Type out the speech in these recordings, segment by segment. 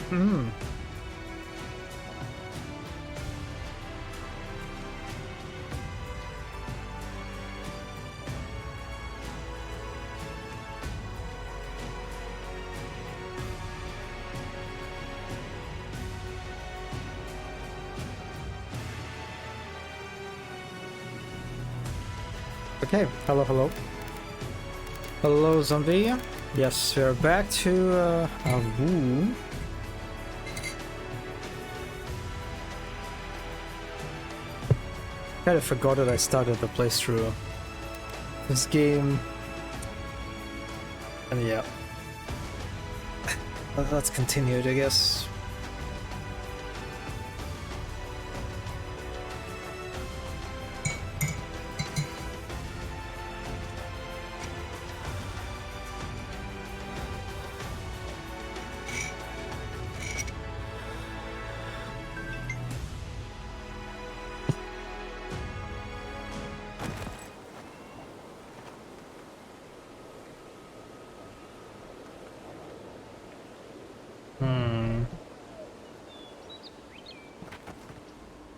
Hmm. Okay, hello, hello. Hello, zombie. Yes, we're back to Avowed. Kind of forgot that I started the playthrough this game. And yeah. Let's continue it, I guess.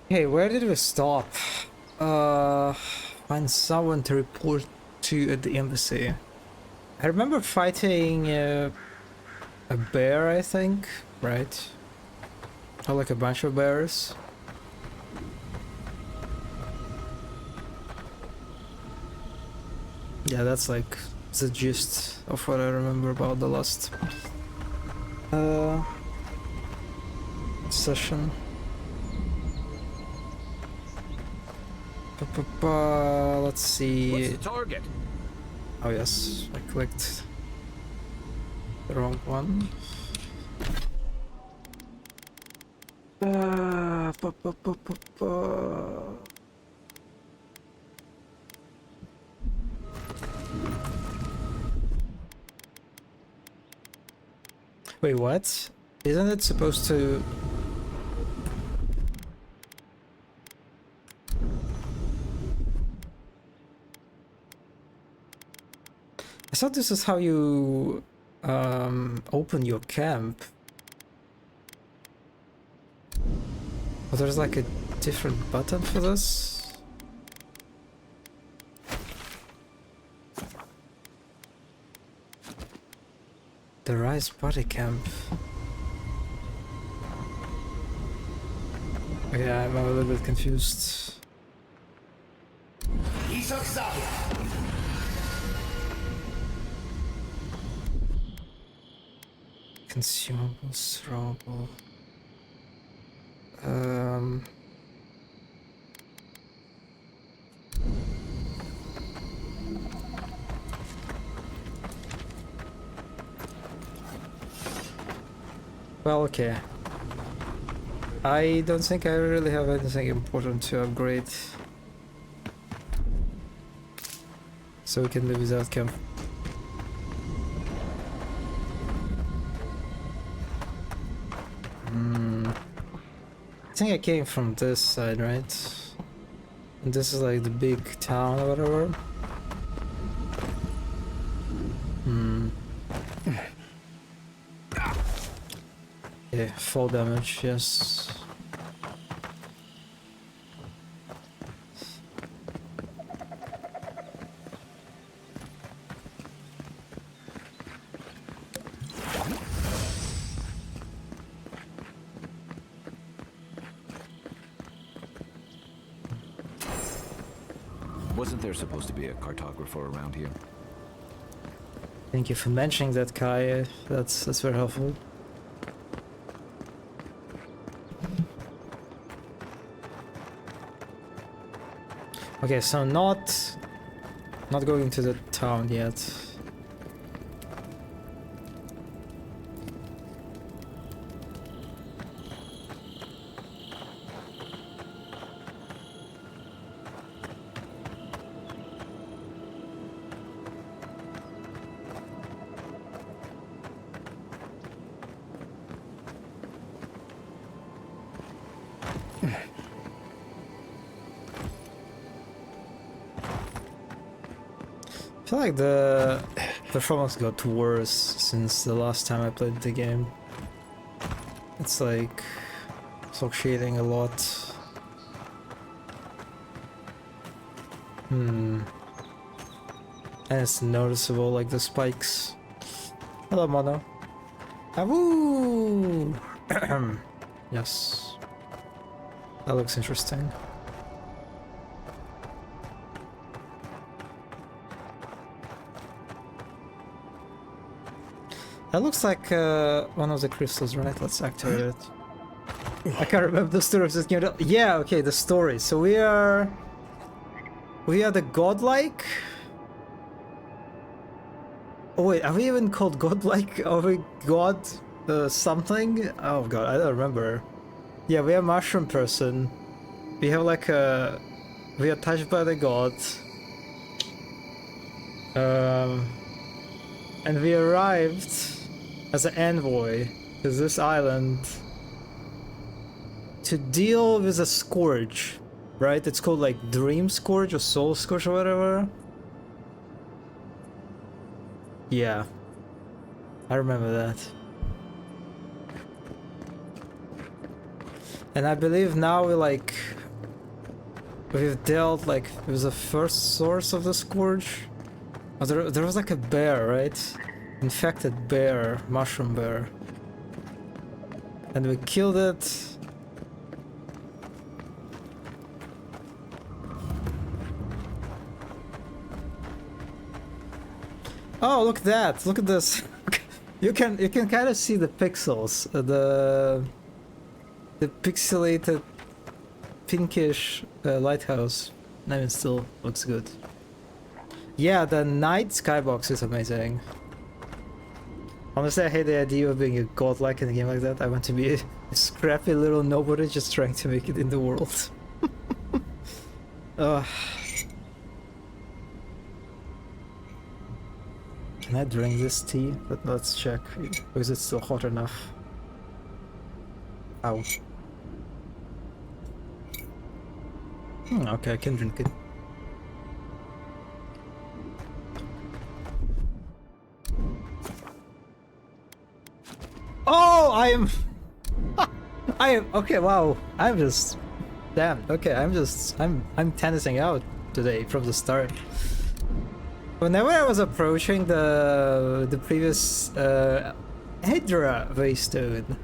Hey, where did we stop? Find someone to report to at the embassy. I remember fighting a bear, I think, right? Or like a bunch of bears. Yeah, that's like the gist of what I remember about the last session. Let's see. What's the target? Oh yes, I clicked the wrong one. Wait, what? Isn't it supposed to... I thought this is how you open your camp. Oh, there's like a different button for this? The Rise Body Camp. Yeah, I'm a little bit confused. Consumables, throwable. Well, okay. I don't think I really have anything important to upgrade. So we can live without camp. I think I came from this side, right? And this is like the big town or whatever. Yeah, fall damage, yes. Wasn't there supposed to be a cartographer around here? Thank you for mentioning that, Kai. That's very helpful. Okay, so not going to the town yet. I feel like the performance got worse since the last time I played the game. It's like shading a lot. And it's noticeable, like the spikes. Hello, Mono. Avowed! Yes. That looks interesting. That looks like one of the crystals, right? Let's activate it. I can't remember the story of this game. Yeah, okay, the story. So we are the godlike. Oh wait, are we even called godlike? Are we god something? Oh god, I don't remember. Yeah, we are mushroom person. We have like a... We are touched by the god. And we arrived as an envoy to this island to deal with a scourge, right? It's called like Dream Scourge or Soul Scourge or whatever. Yeah, I remember that. And I believe now we've dealt like with the first source of the scourge. Oh, there was like a bear, right? Infected bear, mushroom bear. And we killed it. Oh, look at that! Look at this. You can kind of see the pixels, the pixelated pinkish lighthouse. I mean, still looks good. Yeah, the night skybox is amazing. Honestly, I hate the idea of being a godlike in a game like that. I want to be a scrappy little nobody just trying to make it in the world. Can I drink this tea? But let's check. Or is it still hot enough? Ow. Okay, I can drink it. Oh, I am... okay, wow. I'm just... Damn, okay, I'm tennising out today from the start. Whenever I was approaching the previous Hydra Waystone,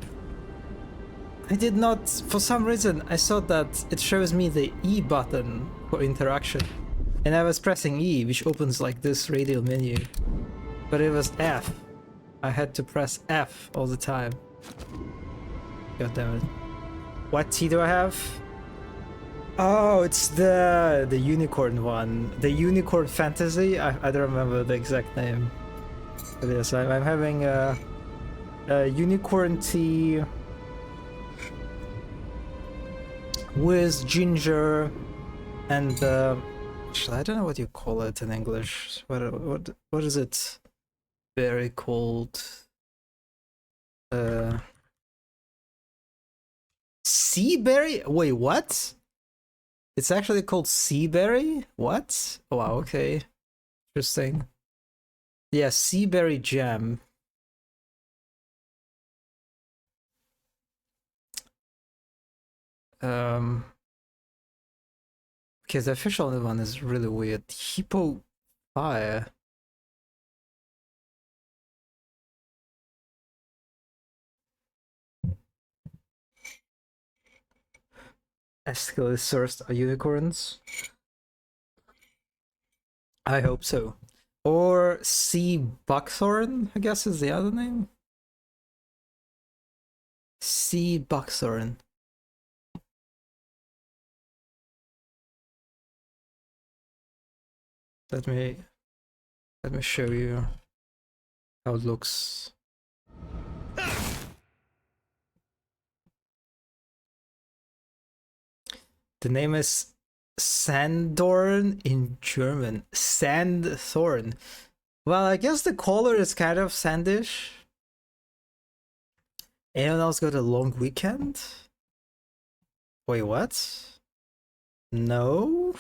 I did not, for some reason, I saw that it shows me the E button for interaction. And I was pressing E, which opens like this radial menu. But it was F. I had to press F all the time. God damn it. What tea do I have? Oh, it's the unicorn one. The unicorn fantasy? I don't remember the exact name. But yes, I'm having a unicorn tea with ginger and actually I don't know what you call it in English. What is it? Berry called sea berry? Wait, what? It's actually called sea berry? What? Oh, wow, okay. Interesting. Yeah, sea berry jam. Okay, the official one is really weird. Hippo fire. Ethically sourced unicorns. I hope so. Or C. Buckthorn, I guess is the other name. C. Buckthorn. Let me show you how it looks. The name is Sanddorn in German. Sandthorn. Well, I guess the color is kind of sandish. Anyone else got a long weekend? Wait, what? No?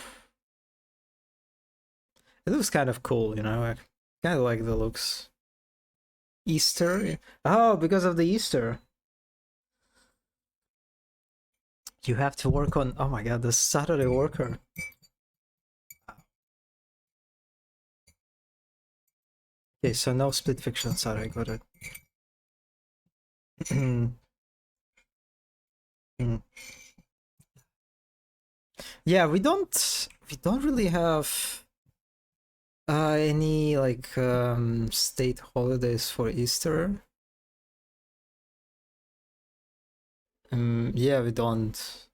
It looks kind of cool, you know? I kind of like the looks. Easter? Oh, because of the Easter. You have to work on... Oh my god, the Saturday worker. Okay, so no split fiction Saturday, got it. Yeah, we don't really have any like state holidays for Easter. Yeah, we don't.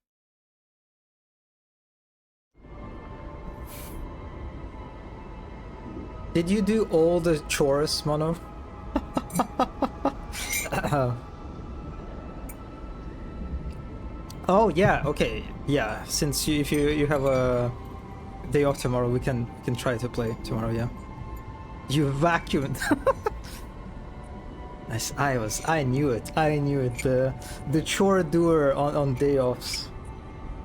Did you do all the chores, Mono? Oh yeah, okay, yeah. Since if you have a day off tomorrow, we can try to play tomorrow. Yeah. You vacuumed. Nice. I knew it. The chore doer on day offs.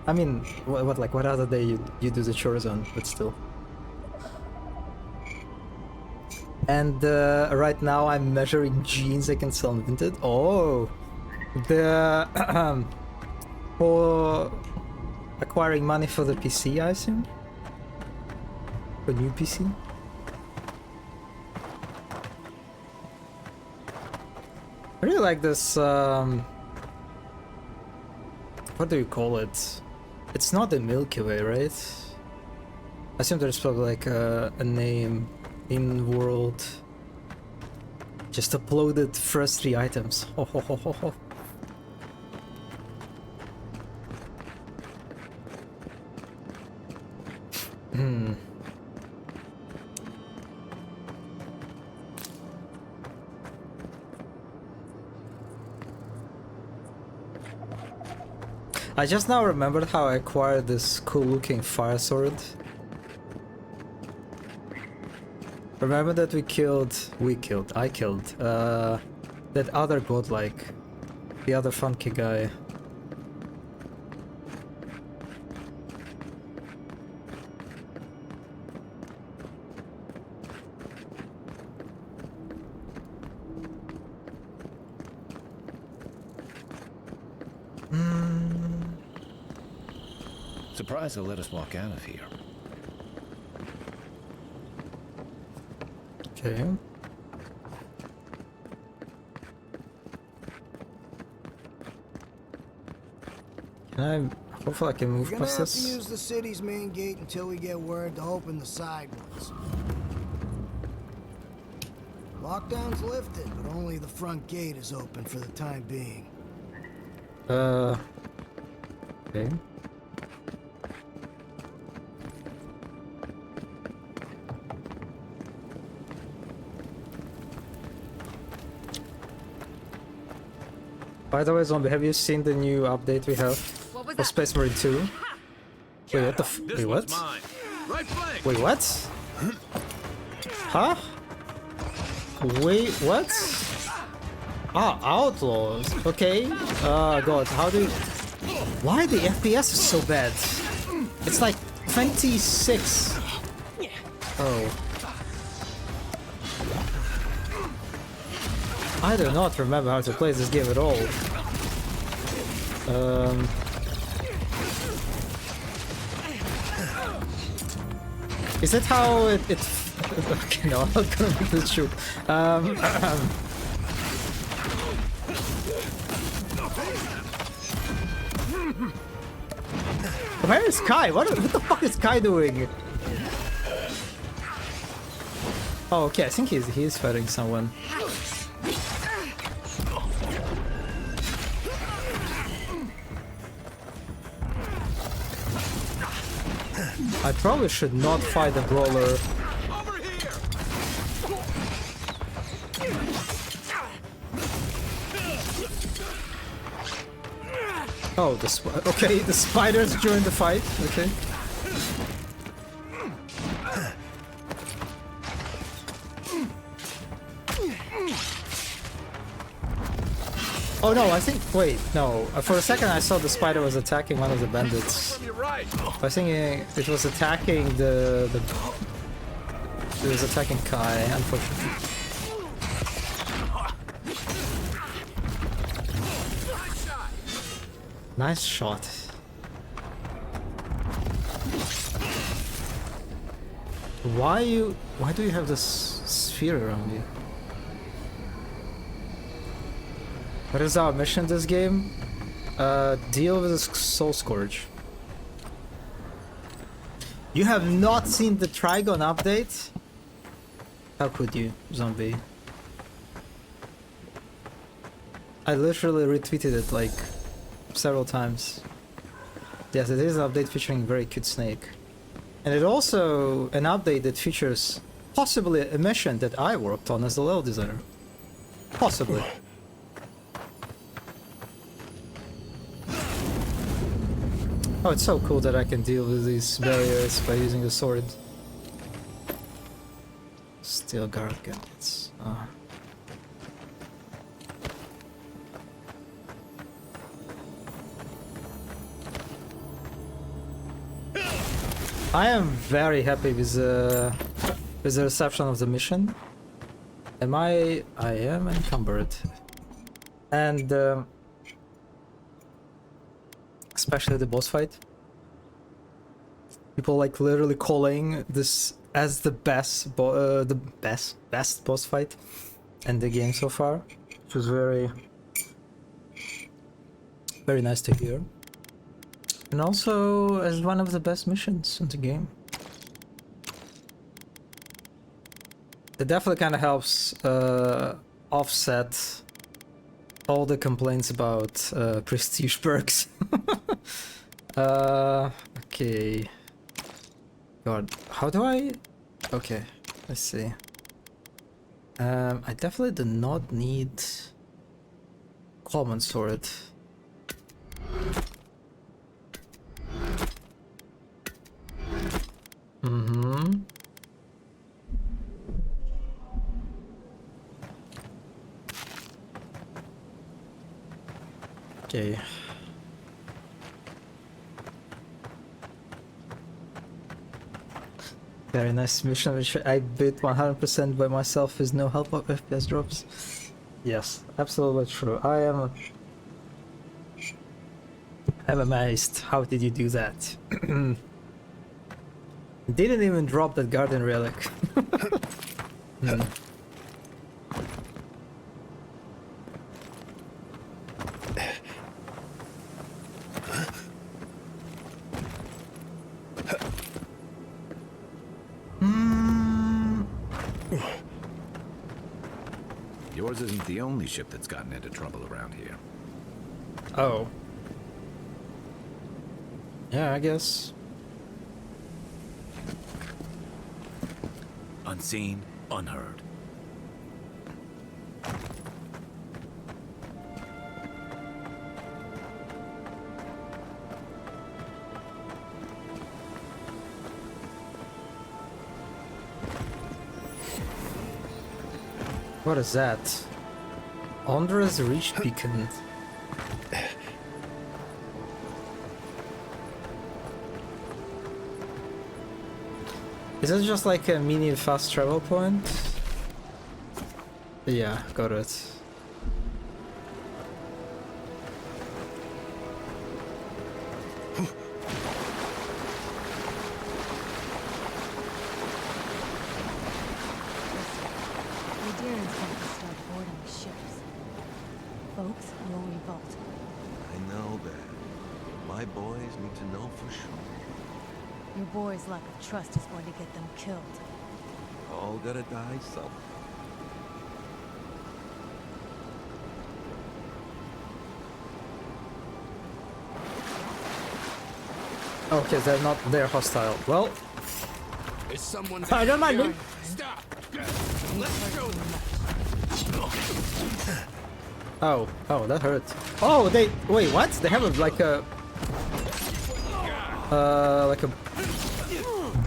I mean, what other day you do the chores on? But still. And right now I'm measuring jeans I can sell minted. Oh, the for acquiring money for the PC, I assume. For new PC. I really like this. What do you call it? It's not the Milky Way, right? I assume there's probably like a name in world. Just uploaded first 3 items. Ho ho ho ho ho. I just now remembered how I acquired this cool looking fire sword. Remember that I killed that other godlike, the other funky guy. Surprised they'll let us walk out of here. Okay. Can I... Hopefully I can move We're gonna past have to this. use the city's main gate until we get word to open the side ones. Lockdown's lifted, but only the front gate is open for the time being. Okay. By the way, Zombie, have you seen the new update we have for Space Marine 2? Wait, what the f- Wait, what? Wait, what? Huh? Wait, what? Ah, Outlaws. Okay. God, how do you... Why the FPS is so bad? It's like 26. Oh. I do not remember how to play this game at all. Is that how it okay, no, I'm not gonna make this shoot. Where is Kai? What the fuck is Kai doing? Oh, okay. I think he's fighting someone. I probably should not fight a brawler. Oh, okay, the spiders during the fight. Okay. Oh no, I think. Wait, no. For a second, I saw the spider was attacking one of the bandits. I was thinking it was attacking it was attacking Kai, unfortunately. Nice shot. Why do you have this sphere around you? What is our mission this game? Deal with the Soul Scourge. You have not seen the Trigon update? How could you, zombie? I literally retweeted it like several times. Yes, it is an update featuring a very cute snake. And it also an update that features possibly a mission that I worked on as a level designer. Possibly. Oh, it's so cool that I can deal with these barriers by using a sword. Steel guard gauntlets. I am very happy with the reception of the mission. I am encumbered. And especially the boss fight. People like literally calling this as the best boss fight in the game so far, which was very nice to hear. And also as one of the best missions in the game. It definitely kind of helps offset all the complaints about prestige perks. Okay. God, how do I... Okay, let's see. I definitely do not need common sword. Mm-hmm. Okay. Very nice mission, which I beat 100% by myself with no help of FPS drops. Yes, absolutely true. I'm amazed. How did you do that? Didn't even drop that garden relic. Yours isn't the only ship that's gotten into trouble around here. Oh. Yeah, I guess. Unseen, unheard. What is that? Ondra's Reach Beacon. Is it just like a mini fast travel point? Yeah, got it. Your boy's lack of trust is going to get them killed. All gotta die some. Okay, they're hostile. Well, Is someone I don't mind it. Stop! Let's go! Oh, that hurt. Oh, wait, what? They have like a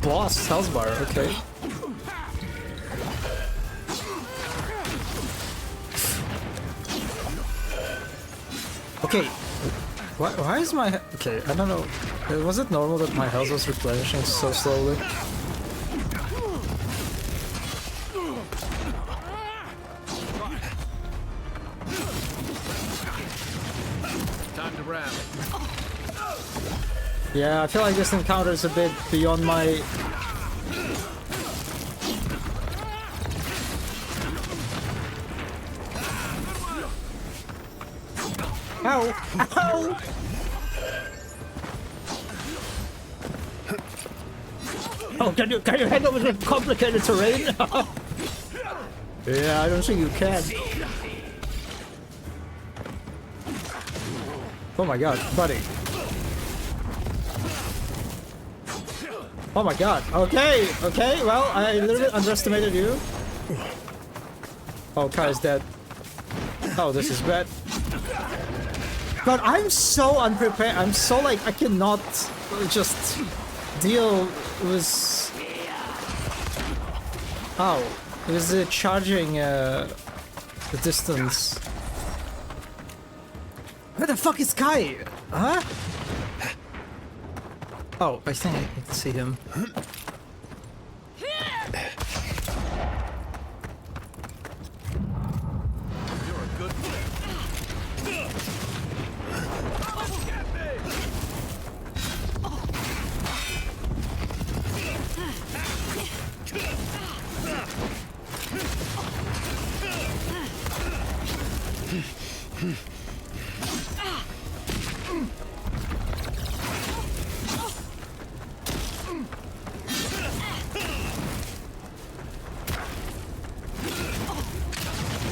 boss health bar. Okay. Okay. Why is my okay? I don't know. Was it normal that my health was replenishing so slowly? Time to rally. Yeah, I feel like this encounter is a bit beyond my... Ow! Ow! Oh, can you handle with the complicated terrain? Yeah, I don't think you can. Oh my god, buddy. Oh my god. Okay, okay, well, I a little bit underestimated you. Oh, Kai is dead. Oh, this is bad. God, I'm so unprepared. I'm so like, I cannot just deal with... Oh, it was charging the distance. Where the fuck is Kai? Huh? Oh, I think I can see him.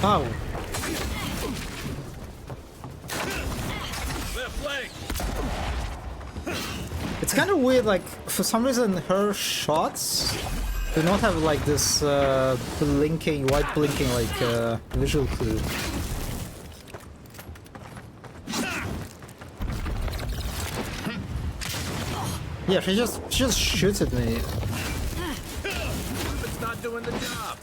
Oh. It's kind of weird, like, for some reason her shots do not have like this blinking, white blinking, like, visual clue. Yeah, she just shoots at me. It's not doing the job.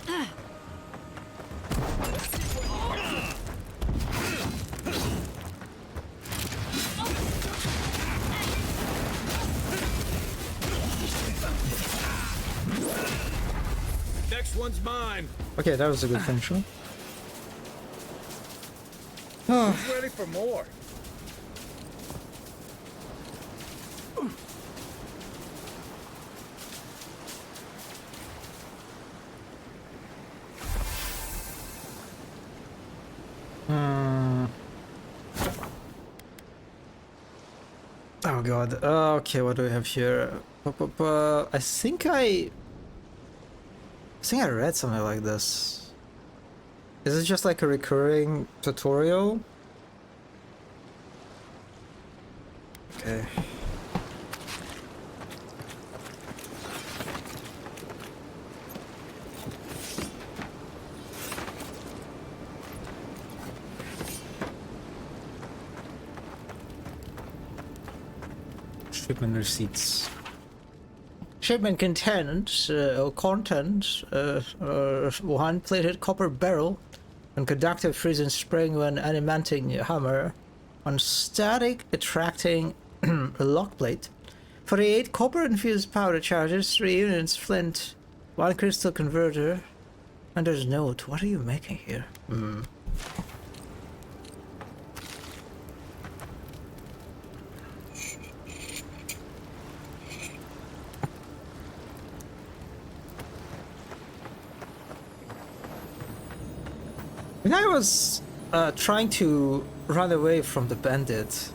Next one's mine. Okay, that was a good function. Who's ready for more? Oh god. Okay, what do we have here? I think I read something like this. Is it just like a recurring tutorial? Okay. Shipment receipts. Shipment content, one-plated copper barrel and conductive freezing spring when animating hammer on static attracting a lock plate. 48 copper infused powder charges, 3 units flint, 1 crystal converter. And there's note. What are you making here? When I was trying to run away from the bandit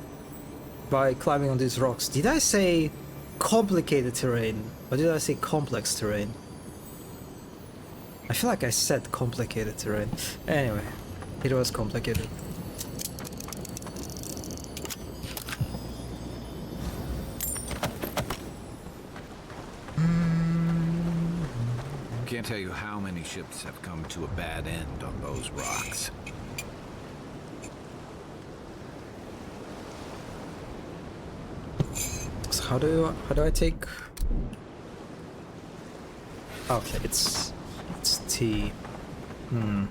by climbing on these rocks, did I say complicated terrain or did I say complex terrain? I feel like I said complicated terrain. Anyway, it was complicated. Can't tell you how many ships have come to a bad end on those rocks. So how do I take? Okay, it's T. Hmm.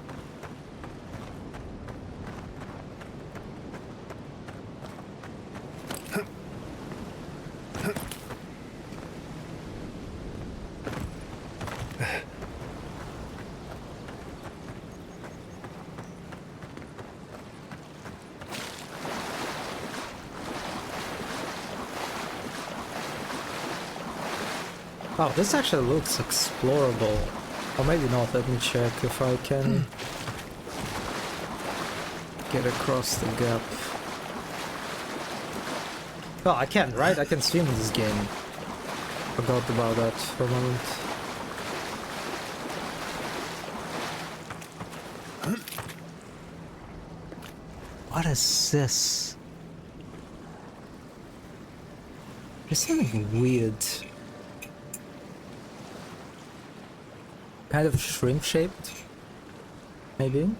Oh, this actually looks explorable. Or maybe not, let me check if I can get across the gap. Oh, I can, right? I can swim in this game. Forgot about that for a moment. What is this? There's something weird. Kind of shrimp shaped, maybe.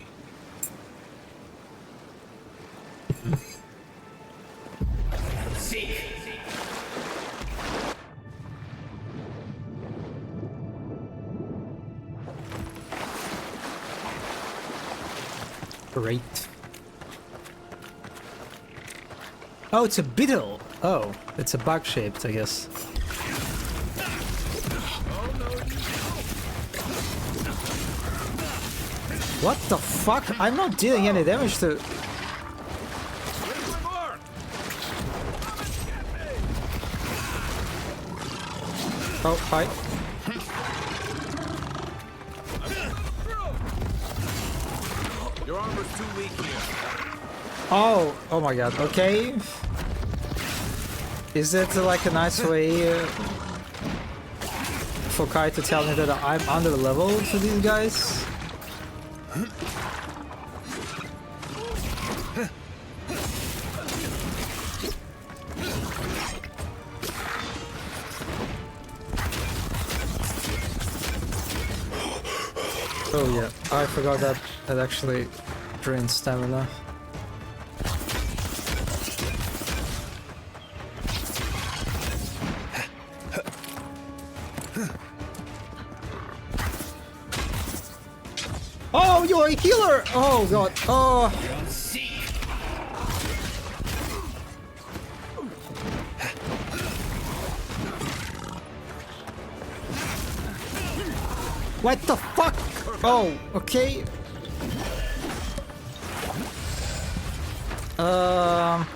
Great. Oh, it's a beetle. Oh, it's a bug shaped, I guess. What the fuck? I'm not dealing any damage to... Oh, hi. Your armor's too weak here. Oh my god, okay. Is it like a nice way for Kai to tell me that I'm under level to these guys? Oh yeah, I forgot that it actually drains stamina. Oh, you're a healer! Oh god, oh! What the fuck? Oh, okay. Um.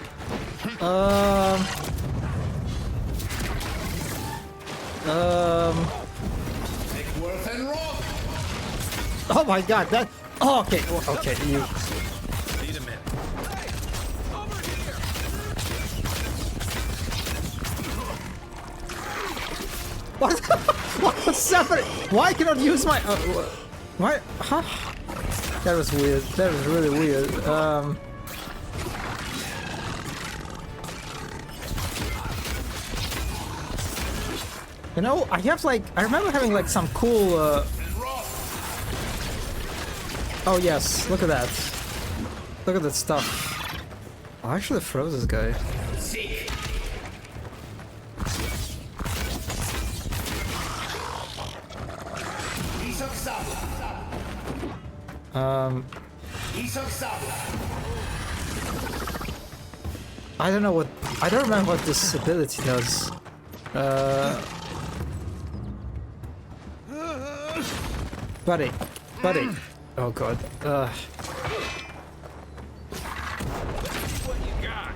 Oh my god, that. Oh, okay, okay, you. Need a minute. What? What's happening? Why cannot use my? Why? Huh? That was weird. That was really weird. You know, I have like, I remember having like some cool. Oh yes, look at that. Look at that stuff. I actually froze this guy. I don't know what. I don't remember what this ability does. Buddy. Oh god. What you got?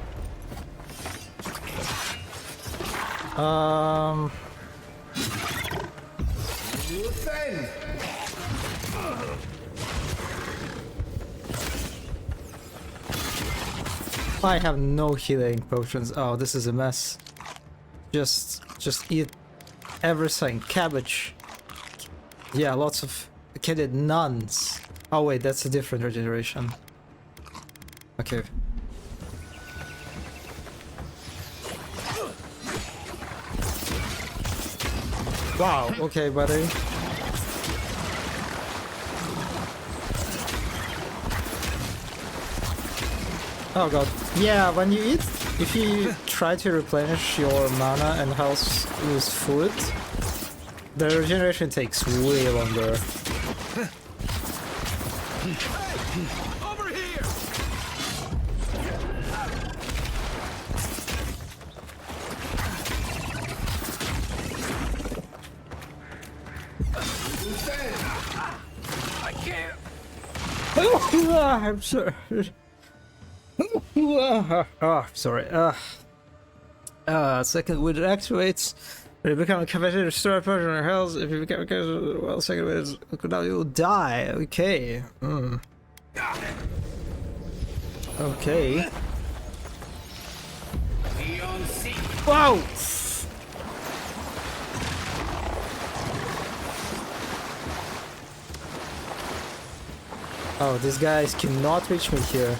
I have no healing potions. Oh, this is a mess. Just eat everything. Cabbage. Yeah, lots of Okay, the nuns. Oh wait, that's a different regeneration. Okay. Wow, okay, buddy. Oh god. Yeah, when you eat, if you try to replenish your mana and health with food, the regeneration takes way longer. Over here! I can't. I'm sorry. Oh, sorry. Second wind activates. When you become a capacity to restore potion or health, if you become a well, second wind, now you will die. Okay. Okay. Whoa! Oh, these guys cannot reach me here.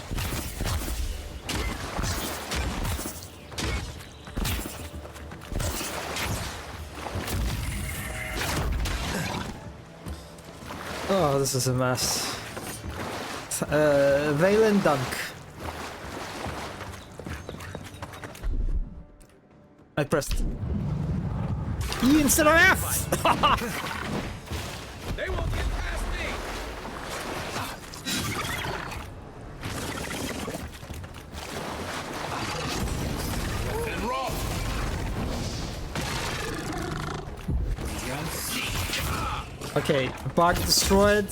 Oh, this is a mess. Valen Dunk. I pressed E instead of F! They won't get past me! And roll! Okay, bug destroyed.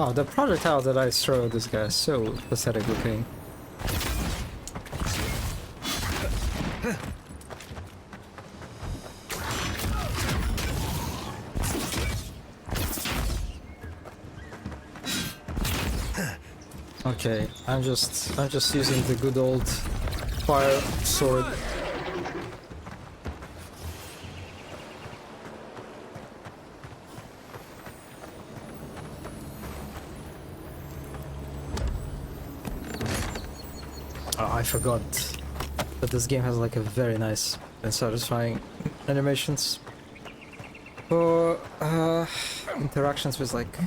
Oh, the projectile that I throw at this guy is so pathetic looking. Okay, I'm just using the good old fire sword. Oh, I forgot that this game has like a very nice and satisfying animations for interactions with like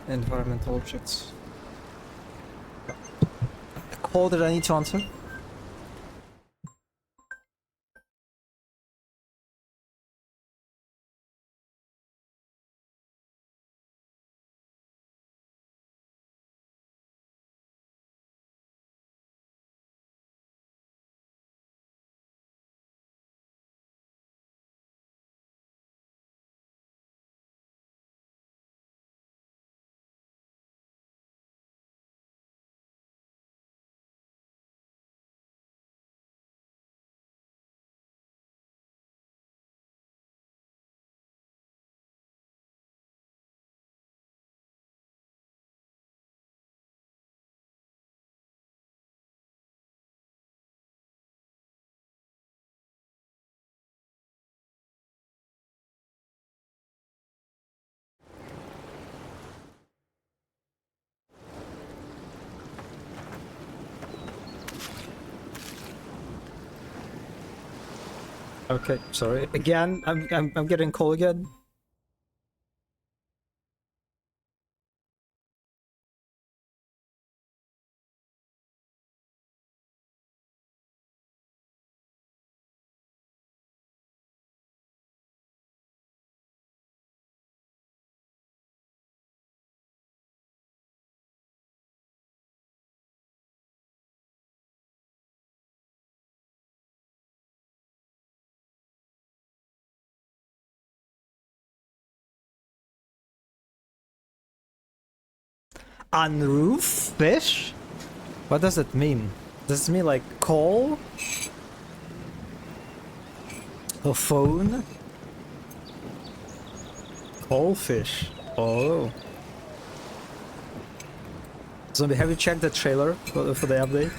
environmental objects. Call that I need to answer? Okay, sorry. Again, I'm getting cold again. Unroof fish? What does it mean? Does it mean like coal? Or phone? Coal fish. Oh. Zombie, have you checked the trailer for the update?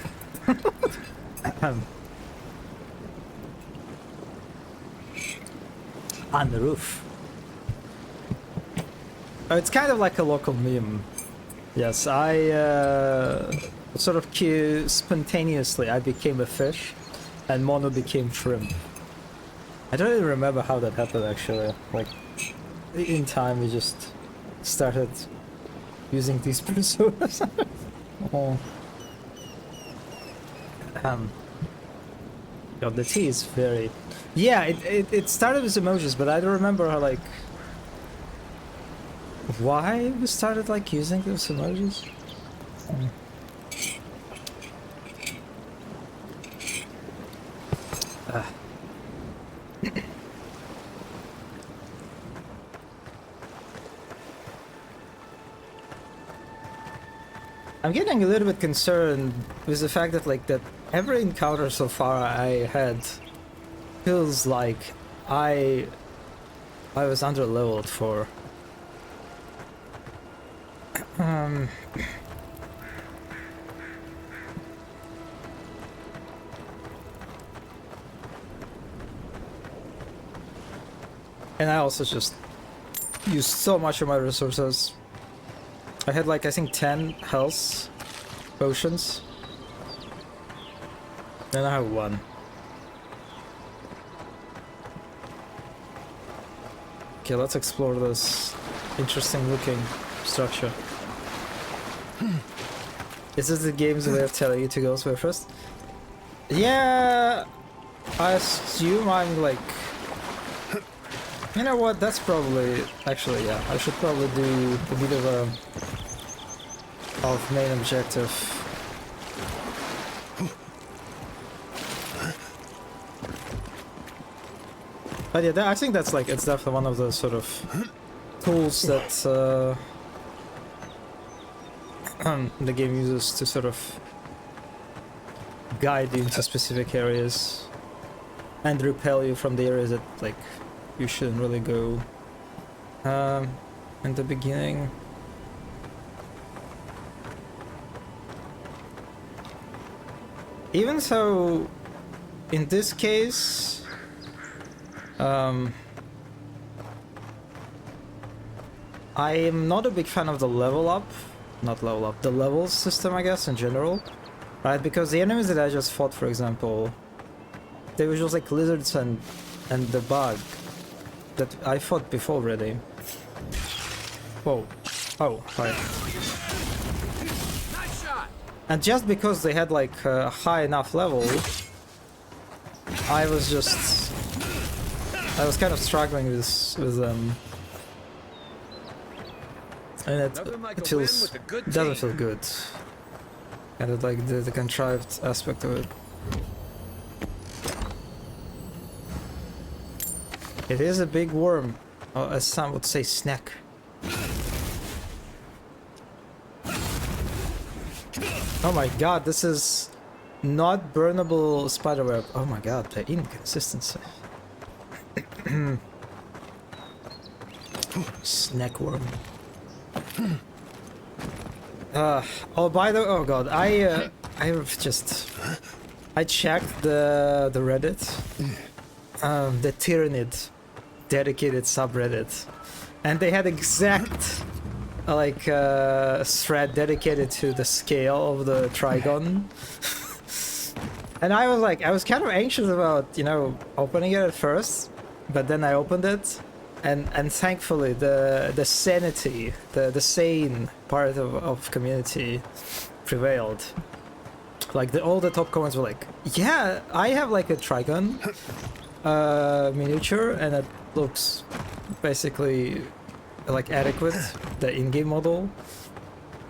On the roof. Oh, it's kind of like a local meme. Yes, I sort of spontaneously I became a fish, and Mono became shrimp. I don't even remember how that happened actually. Like, in time we just started using these personas. Oh. God, the tea is very... Yeah, it started with emojis, but I don't remember how, like... why we started, like, using those emojis? I'm getting a little bit concerned with the fact that, like, that every encounter so far I had feels like I was under-leveled for. And I also just used so much of my resources. I had, like, I think 10 health potions. And I have 1. Okay, let's explore this interesting looking structure. Is this the game's way of telling you to go somewhere first? Yeah, I assume I'm like... You know what, that's probably... Actually, yeah, I should probably do a bit of a... of main objective. But yeah, I think that's like, it's definitely one of the sort of tools that the game uses to sort of guide you into specific areas and repel you from the areas that, like, you shouldn't really go in the beginning. Even so, in this case, I am not a big fan of the the levels system, I guess, in general, right? Because the enemies that I just fought, for example, they were just like lizards and the bug that I fought before already. Whoa. Oh, right. And just because they had like a high enough level, I was kind of struggling with them. And it feels, doesn't feel good. And it, like the contrived aspect of it. It is a big worm, or as some would say, snack. Oh my god, this is not burnable spiderweb. Oh my god, the inconsistency. Snack worm. Oh, by the way, oh god, I checked the Reddit, the Tyrannid dedicated subreddit, and they had exact like thread dedicated to the scale of the trigon. And I was like, I was kind of anxious about, you know, opening it at first, but then I opened it, and thankfully the sanity, the sane part of community prevailed. Like all the top comments were like, yeah, I have like a trigon miniature, and it looks basically like adequate, the in-game model.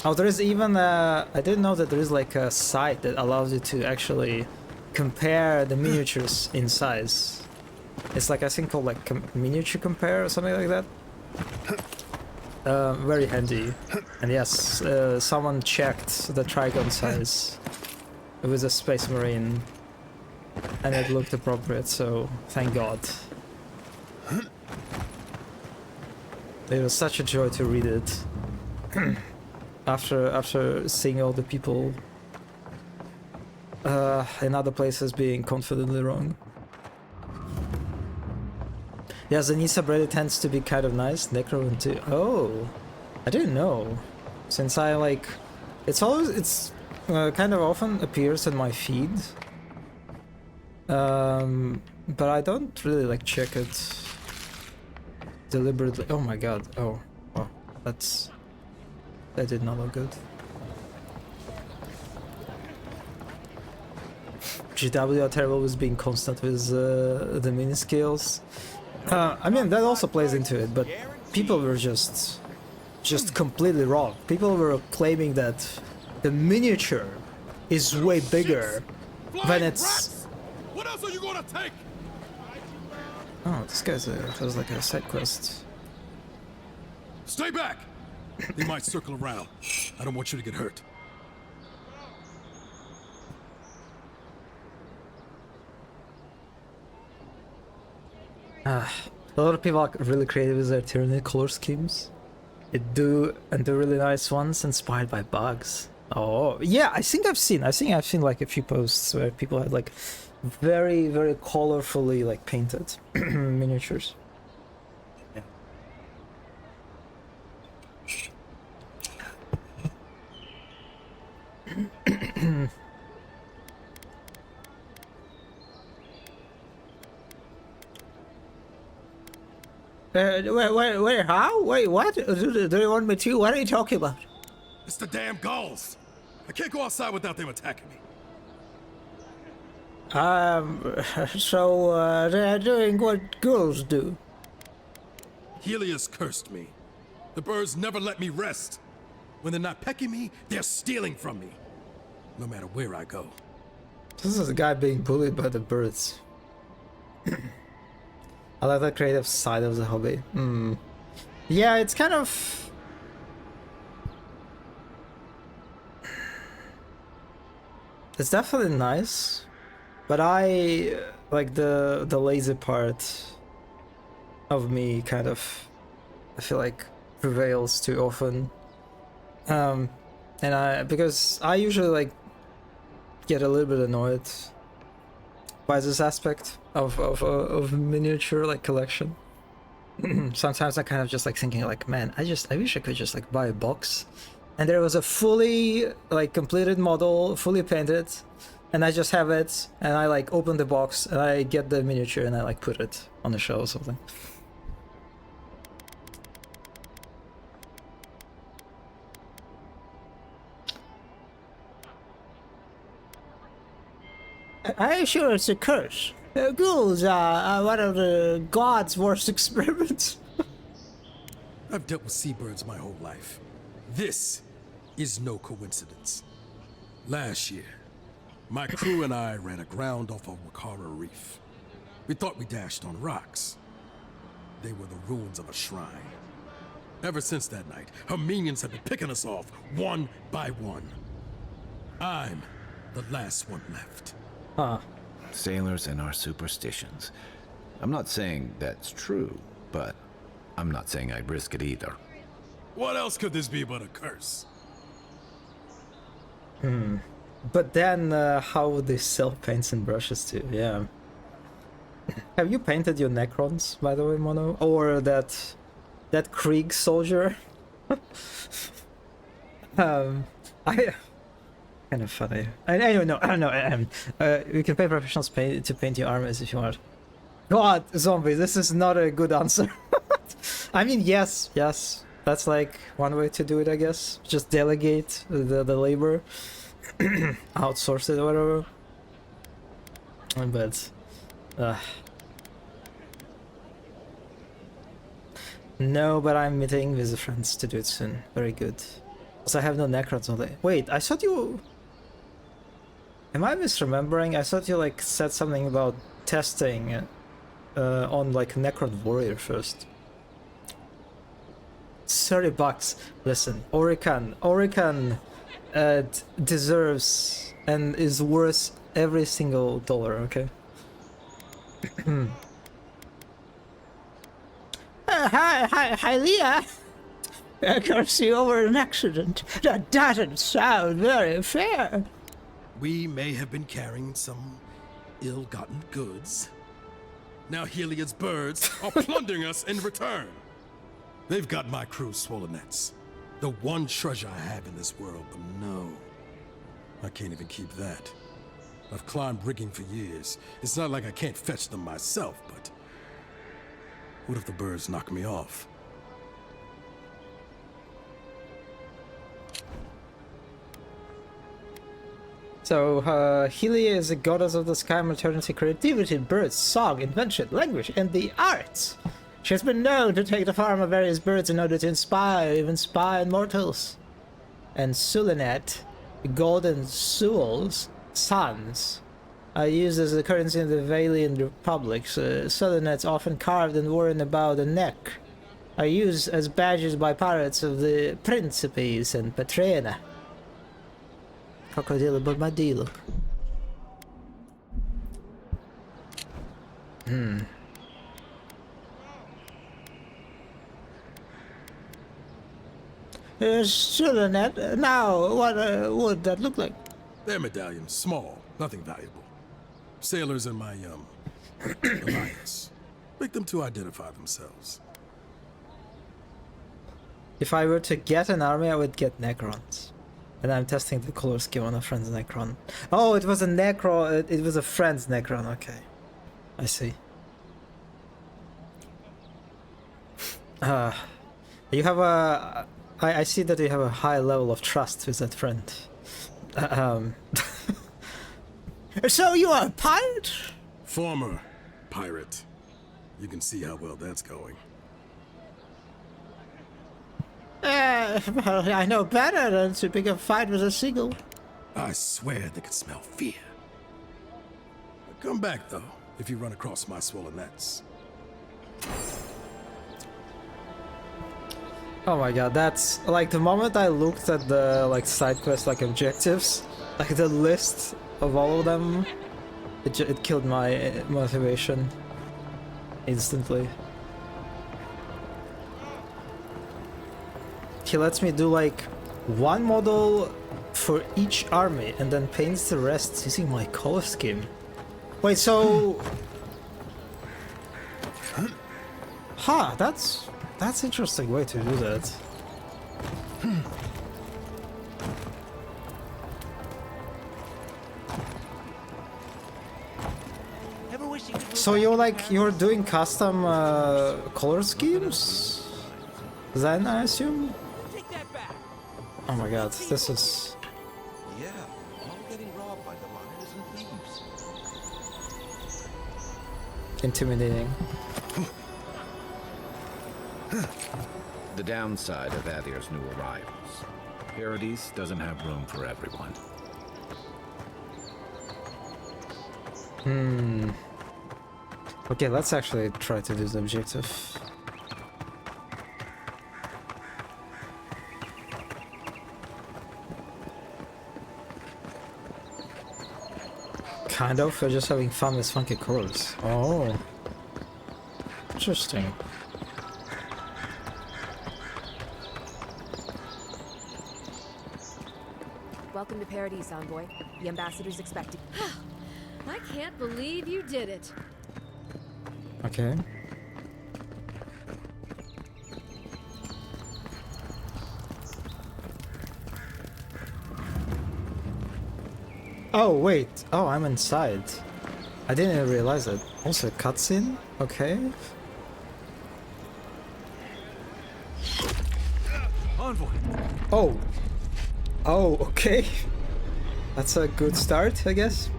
Oh, there is even I didn't know that there is like a site that allows you to actually compare the miniatures in size. It's like, I think, called like miniature compare or something like that. Very handy. And yes, someone checked the trigon size with a Space Marine, and it looked appropriate, so thank God. It was such a joy to read it after seeing all the people in other places being confidently wrong. Yeah, Zenith subreddit tends to be kind of nice. Necro too. Oh, I didn't know. Since I like, it's kind of often appears in my feed. But I don't really like check it deliberately. Oh my god. Oh, wow. That did not look good. GW are terrible with being constant with the mini skills. I mean, that also plays into it, but people were just completely wrong. People were claiming that the miniature is way bigger than it's... What else are you gonna take? Oh, this guy's has like a side quest. Stay back! They might circle around. I don't want you to get hurt. A lot of people are really creative with their tyranny color schemes. And they're really nice ones, inspired by bugs. Oh, yeah, I think I've seen like a few posts where people had like very, very colorfully like painted miniatures. Yeah. Wait, how? Wait, what? Do you want me to? What are you talking about? It's the damn gulls. I can't go outside without them attacking me. So, they're doing what ghouls do. Helios cursed me. The birds never let me rest. When they're not pecking me, they're stealing from me. No matter where I go. This is a guy being bullied by the birds. I like the creative side of the hobby. Yeah, it's kind of... It's definitely nice, but I like the lazy part of me kind of, I feel like, prevails too often. Because I usually like get a little bit annoyed by this aspect of miniature like collection. Sometimes I kind of just like thinking like, man, I wish I could just like buy a box and there was a fully like completed model, fully painted, and I just have it and I like open the box and I get the miniature and I like put it on the show or something. Are you sure it's a curse? Ghouls are one of the god's worst experiments. I've dealt with seabirds my whole life. This is no coincidence. Last year, my crew and I ran aground off of Wakara Reef. We thought we dashed on rocks. They were the ruins of a shrine. Ever since that night, her minions have been picking us off one by one. I'm the last one left. Huh. Sailors and our superstitions. I'm not saying that's true, but I'm not saying I'd risk it either. What else could this be but a curse? But then, how would they sell paints and brushes too? Yeah. Have you painted your Necrons, by the way, Mono? Or that Krieg soldier? Kind of funny. I don't know. You can pay professionals to paint your armors if you want. God, zombie, this is not a good answer. I mean, yes, that's like one way to do it, I guess. Just delegate the labor, outsource it or whatever. But, no, but I'm meeting with friends to do it soon. Very good. So I have no Necrons all day. Wait, I thought you... Am I misremembering? I thought you like said something about testing on like Necron Warrior first. $30. Listen, Orican deserves and is worth every single dollar, okay? Hi, Leah. I curse you over an accident. That doesn't sound very fair. We may have been carrying some ill-gotten goods. Now Heliod's birds are plundering us in return. They've got my crew's swollen nets. The one treasure I have in this world, but no. I can't even keep that. I've climbed rigging for years. It's not like I can't fetch them myself, but... what if the birds knock me off? So, Helia is a goddess of the sky, maternity, creativity, birds, song, invention, language, and the arts. She has been known to take the form of various birds in order to inspire, even spy on mortals. And Sulinet, golden souls, suns, are used as the currency in the Valian republics. Sulinets, often carved and worn about the neck, are used as badges by pirates of the Principes and Patrena. Crocodile Bombadillo. Sulinet, now what would that look like? They're medallions, small, nothing valuable. Sailors in my, alliance. Make them to identify themselves. If I were to get an army, I would get Necrons. And I'm testing the color scheme on a friend's Necron. Oh, it was a Necron, it was a friend's Necron, okay. I see. You have a... I see that you have a high level of trust with that friend. So you are a pirate? Former pirate. You can see how well that's going. Well, I know better than to pick a fight with a seagull. I swear they could smell fear. Come back, though, if you run across my swollen nets. Oh my god, that's like the moment I looked at the like side quest like objectives, like the list of all of them, it killed my motivation instantly. He lets me do like one model for each army and then paints the rest using my color scheme. Wait, so... Huh, that's interesting way to do that. So you're doing custom color schemes? Then I assume? Oh my god, this is... Yeah, all getting robbed by the miners and thieves. intimidating. The downside of Adir's new arrivals. Paradise doesn't have room for everyone. Okay, let's actually try to do the objective. Kind of, we're just having fun with funky colors. Oh. Interesting. Welcome to Paradise, Envoy. The ambassador's expecting. I can't believe you did it. Okay. Oh, wait. Oh, I'm inside. I didn't even realize it. Also, cutscene? Okay. Envoy. Oh. Oh, okay. That's a good start, I guess.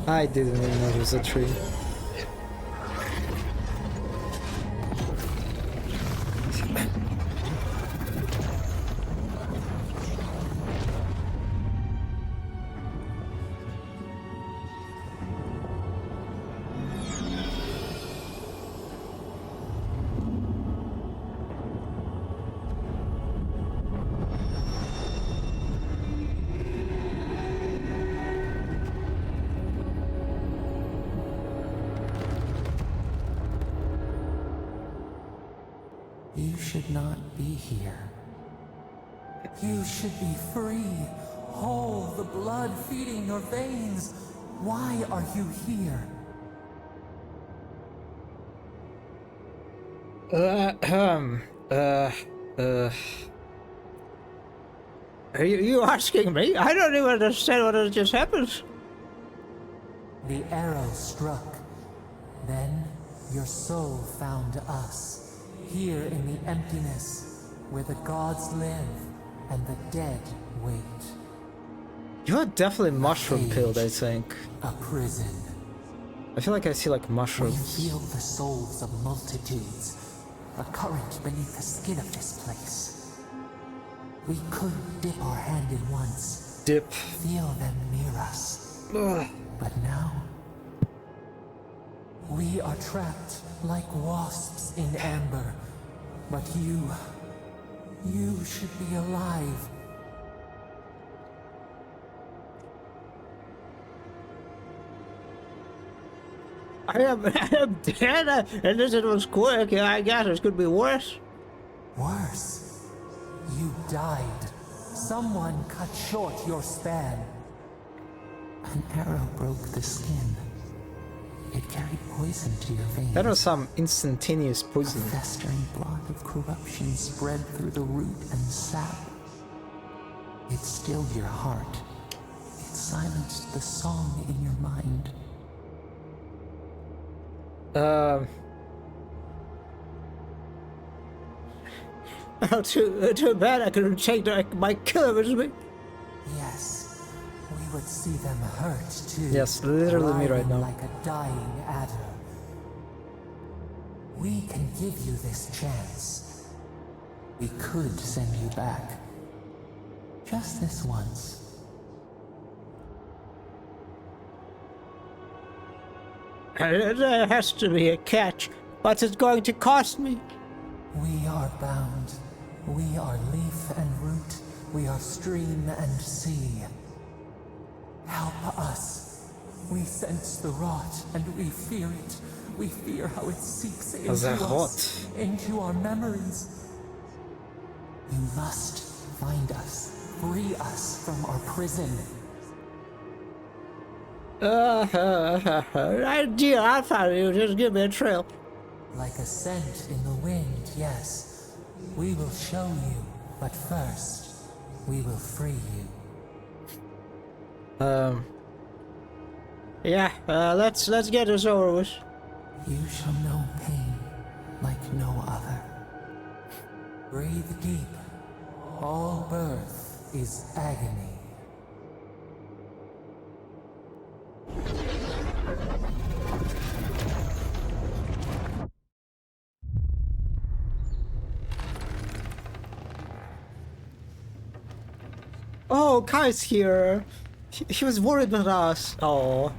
I didn't even know there was a tree. You should not be here. You should be free, whole, the blood feeding your veins. Why are you here? Are you asking me? I don't even understand what just happened. The arrow struck. Then your soul found us, here in the emptiness, where the gods live and the dead wait. You're definitely mushroom pilled, I think. A prison. I feel like I see like We mushrooms. feel the souls of multitudes, a current beneath the skin of this place. We could dip our hand in once, Dip. feel them near us. Ugh. But now, we are trapped like wasps in amber. But you should be alive. I am dead, and this was quick. I guess it could be worse. Worse, you died. Someone cut short your span. An arrow broke the skin. It carried poison to your veins. That was some instantaneous poison. A festering blot of corruption spread through the root and sap. It stilled your heart. It silenced the song in your mind. Oh, too bad I couldn't take my killer with me. Yes, we would see them hurt too. Yes, literally me right writhing now. like a dying adder. We can give you this chance. We could send you back. Just this once. There has to be a catch. What's it going to cost me? We are bound. We are leaf and root. We are stream and sea. Help us. We sense the rot and we fear it. We fear how it seeps into The us, rot. into our memories. You must find us. Free us from our prison. Idea, I thought you just give me a trail. Like a scent in the wind, yes. We will show you, but first, we will free you. Yeah, let's get this over with. You shall know pain like no other. Breathe deep. All birth is agony. Oh, Kai's here. He was worried about us. Oh.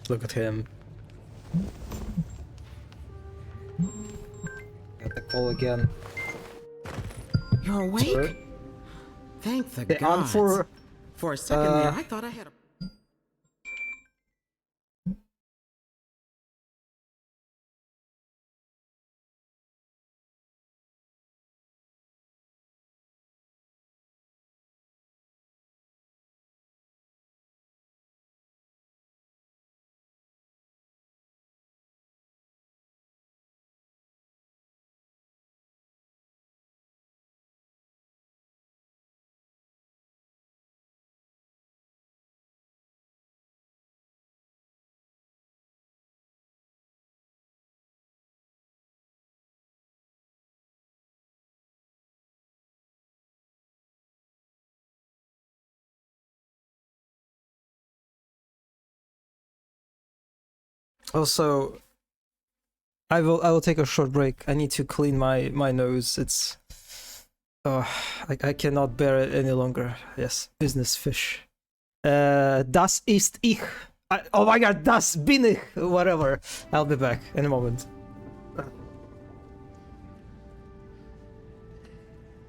Look at him. Got the call again. You're awake? Sorry. Thank the Yeah, gods. For a second there, I thought I had a... Also, I will take a short break. I need to clean my nose. It's I cannot bear it any longer. Yes, business fish. Das ist ich. Oh my god, das bin ich. Whatever. I'll be back in a moment.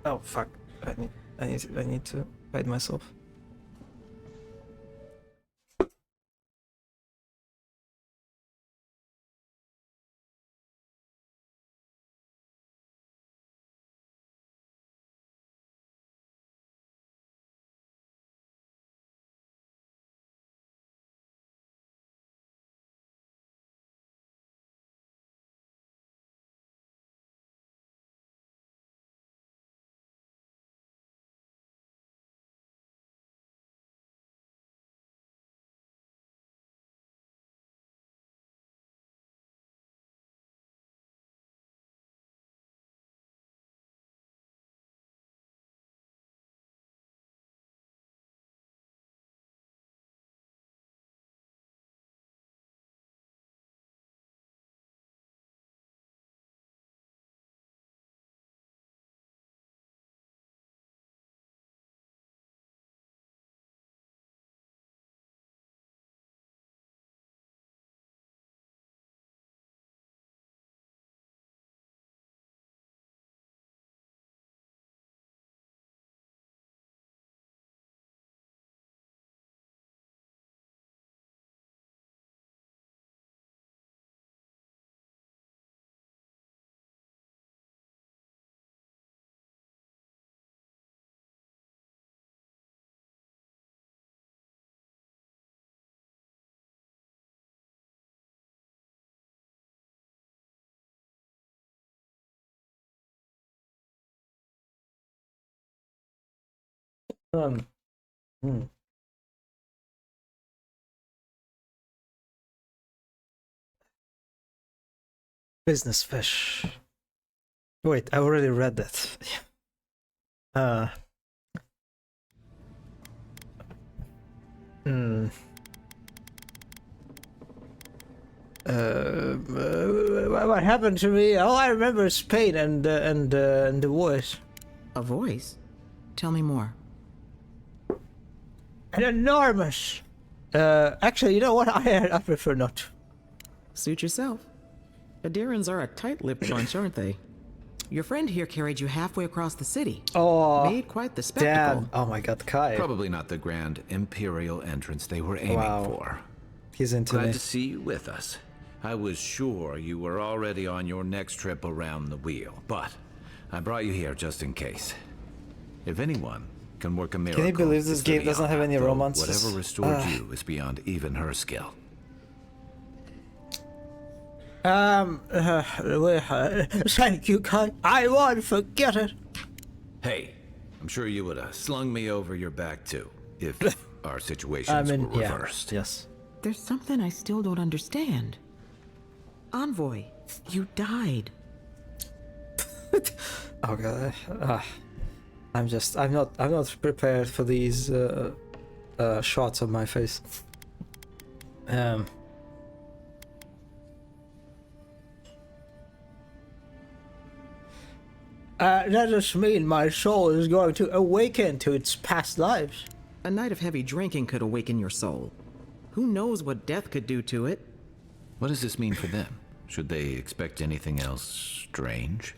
Oh fuck. I need to hide myself. Um. Hmm. Business fish. Wait, I already read that. uh. Hmm. What happened to me? All I remember is pain and the voice. A voice? Tell me more. An enormous. Actually, you know what? I prefer not to. Suit yourself. Adirans are a tight-lipped bunch, aren't they? Your friend here carried you halfway across the city. Oh, Made quite the spectacle. damn! Oh my God, Kai. Probably not the grand imperial entrance they were aiming Wow. for. He's into Glad me. to see you with us. I was sure you were already on your next trip around the wheel, but I brought you here just in case. If anyone can work a miracle, Can you believe this it's game doesn't have any though romances? Whatever restored you is beyond even her skill. Thank you, Kai. I won't forget it. Hey, I'm sure you would have slung me over your back too, if our situations were reversed. Yes. There's something I still don't understand. Envoy, you died. Oh God. I'm not prepared for these shots of my face. That just mean my soul is going to awaken to its past lives. A night of heavy drinking could awaken your soul. Who knows what death could do to it? What does this mean for them? Should they expect anything else strange?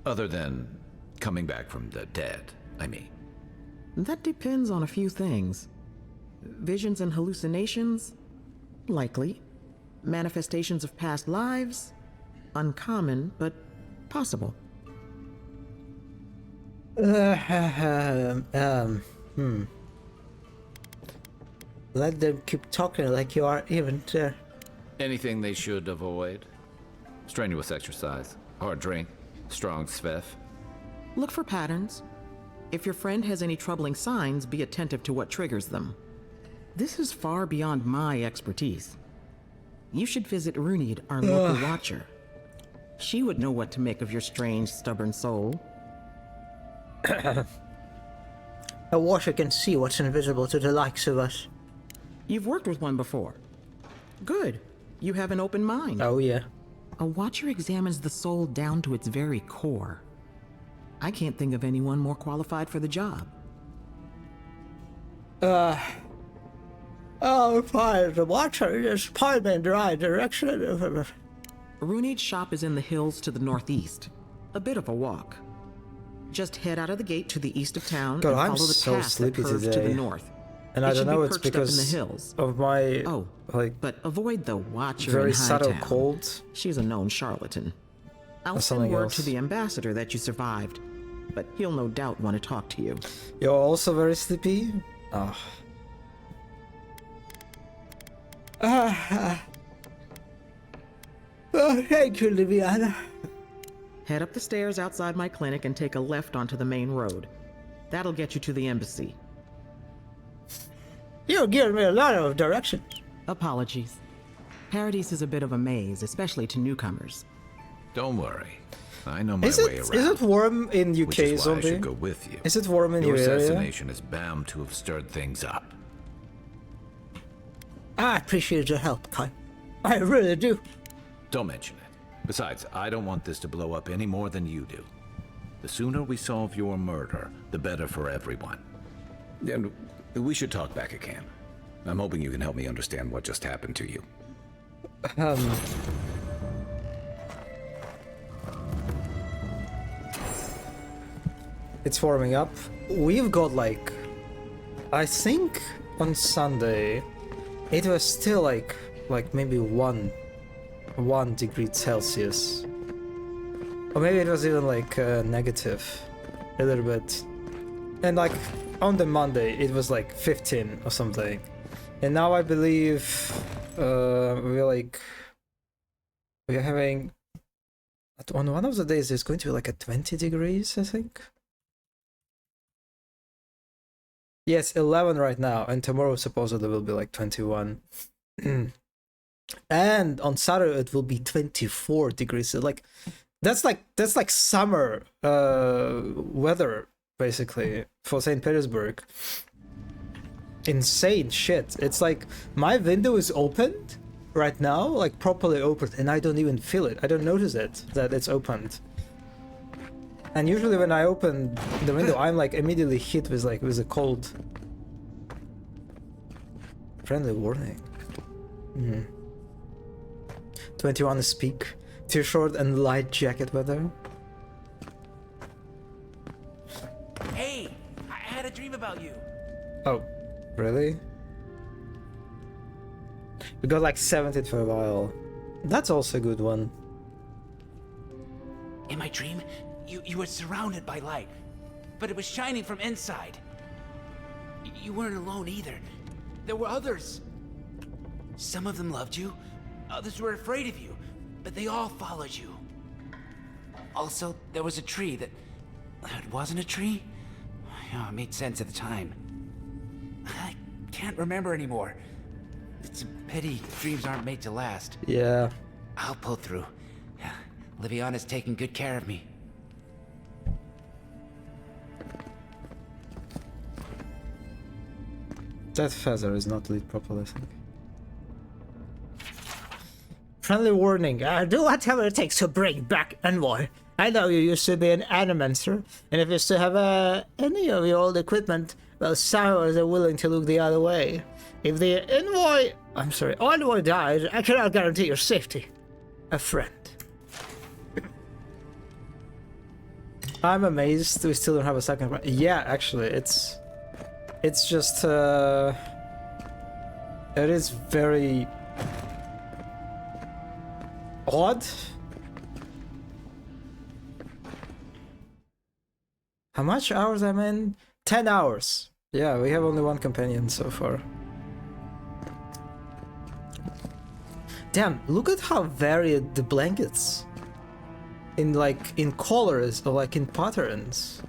Other than coming back from the dead, I mean. That depends on a few things. Visions and hallucinations? Likely. Manifestations of past lives? Uncommon, but possible. Let them keep talking like you are even there. Anything they should avoid? Strenuous exercise, hard drink, strong sveff. Look for patterns. If your friend has any troubling signs, be attentive to what triggers them. This is far beyond my expertise. You should visit Runid, our local watcher. She would know what to make of your strange, stubborn soul. A watcher can see what's invisible to the likes of us. You've worked with one before. Good. You have an open mind. Oh yeah. A watcher examines the soul down to its very core. I can't think of anyone more qualified for the job. Oh, fine. The watcher just point me in the right direction. Runid's shop is in the hills to the northeast. A bit of a walk. Just head out of the gate to the east of town God, and I'm follow the so path that sleepy curves to the today. north. And I should don't know, be it's perched up in the because hills. of my Oh, like but avoid the watcher very in subtle Hightown. cold. She's a known charlatan. I'll Or send something word else. to the ambassador that you survived, but he'll no doubt want to talk to you. You're also very sleepy. Oh. Oh, thank you, Liviana. Head up the stairs outside my clinic and take a left onto the main road. That'll get you to the embassy. You're giving me a lot of directions. Apologies. Paradise is a bit of a maze, especially to newcomers. Don't worry. I know my Is way it around. is it warm in which UK, is why I zombie? should go with you. Is it warm in Your your area? assassination is bound to have stirred things up. I appreciate your help, Kai. I really do. Don't mention it. Besides, I don't want this to blow up any more than you do. The sooner we solve your murder, the better for everyone. And we should talk back at camp. I'm hoping you can help me understand what just happened to you. It's warming up. We've got like, I think on Sunday, it was still like maybe one degree Celsius, or maybe it was even like negative, a little bit. And like on the Monday, it was like 15 or something. And now I believe we're having on one of the days it's going to be like a 20 degrees, I think. Yes, 11 right now, and tomorrow supposedly will be like 21. And on Saturday it will be 24 degrees. So that's like summer weather basically for St. Petersburg. Insane shit. It's like my window is opened right now, like properly opened, and I don't even feel it. I don't notice it that it's opened. And usually when I open the window, I'm like immediately hit with a cold. Friendly warning. 21 is peak. T-shirt and light jacket weather. Hey, I had a dream about you. Oh, really? We got like 70 for a while. That's also a good one. In my dream, you were surrounded by light, but it was shining from inside. You weren't alone either. There were others. Some of them loved you, others were afraid of you, but they all followed you. Also, there was a tree that... It wasn't a tree? Oh, it made sense at the time. I can't remember anymore. It's a pity dreams aren't made to last. Yeah. I'll pull through. Liviana's taking good care of me. That feather is not lit properly, I think. Friendly warning, do whatever it takes to bring back Envoy. I know you used to be an animancer, and if you still have any of your old equipment, well, Cyrus are willing to look the other way. If the Envoy dies, I cannot guarantee your safety. A friend. I'm amazed we still don't have a second one. Yeah, actually, it's just, it is very odd. How much hours I'm in? 10 hours. Yeah, we have only one companion so far. Damn, look at how varied the blankets. In colors or like in patterns.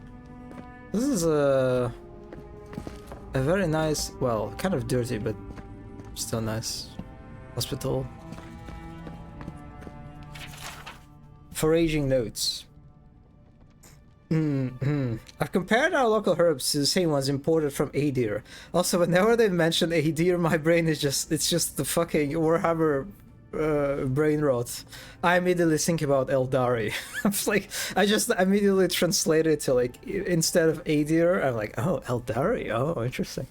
This is a very nice, well, kind of dirty, but still nice hospital. Foraging notes. I've compared our local herbs to the same ones imported from Adir. Also, whenever they mention Adir, my brain is it's just the fucking Warhammer brain rot. I immediately think about Eldari. I just immediately translate it to instead of Adir, I'm like, oh, Eldari, oh, interesting.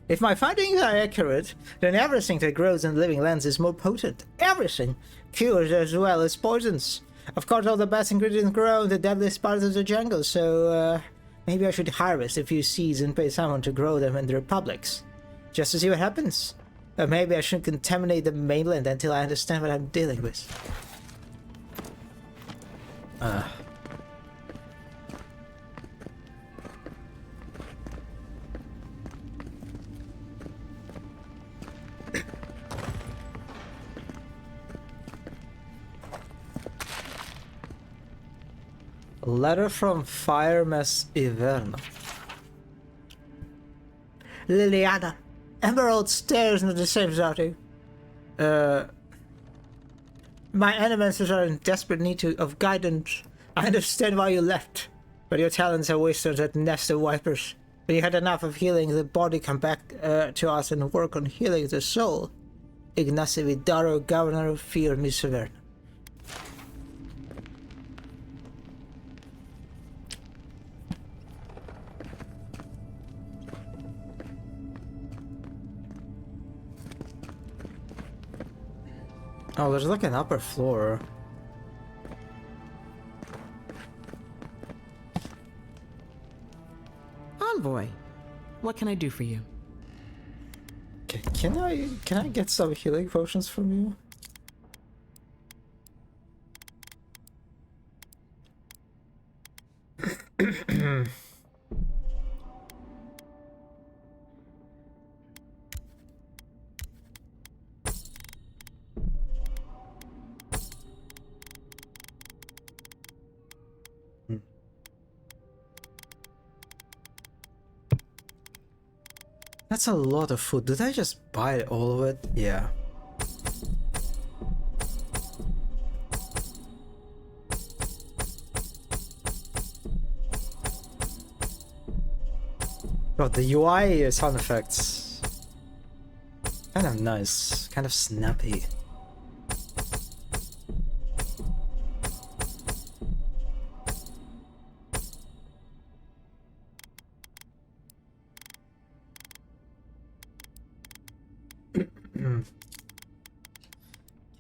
If my findings are accurate, then everything that grows in living lands is more potent. Everything! Cures as well as poisons. Of course, all the best ingredients grow in the deadliest parts of the jungle, so maybe I should harvest a few seeds and pay someone to grow them in the republics. Just to see what happens. Or maybe I shouldn't contaminate the mainland until I understand what I'm dealing with. A letter from Fire Mess Iverno. Liliana, Emerald stares into the same Zatu. My animators are in desperate need of guidance. I understand why you left, but your talents are wasted at nest of vipers. When you had enough of healing the body, come back to us and work on healing the soul. Ignacy Vidaro, Governor of Fear, Miss Severne. Oh, there's like an upper floor. Envoy, what can I do for you? Okay, can I get some healing potions from you? That's a lot of food. Did I just buy all of it? Yeah. God, the UI sound effects. Kind of nice. Kind of snappy.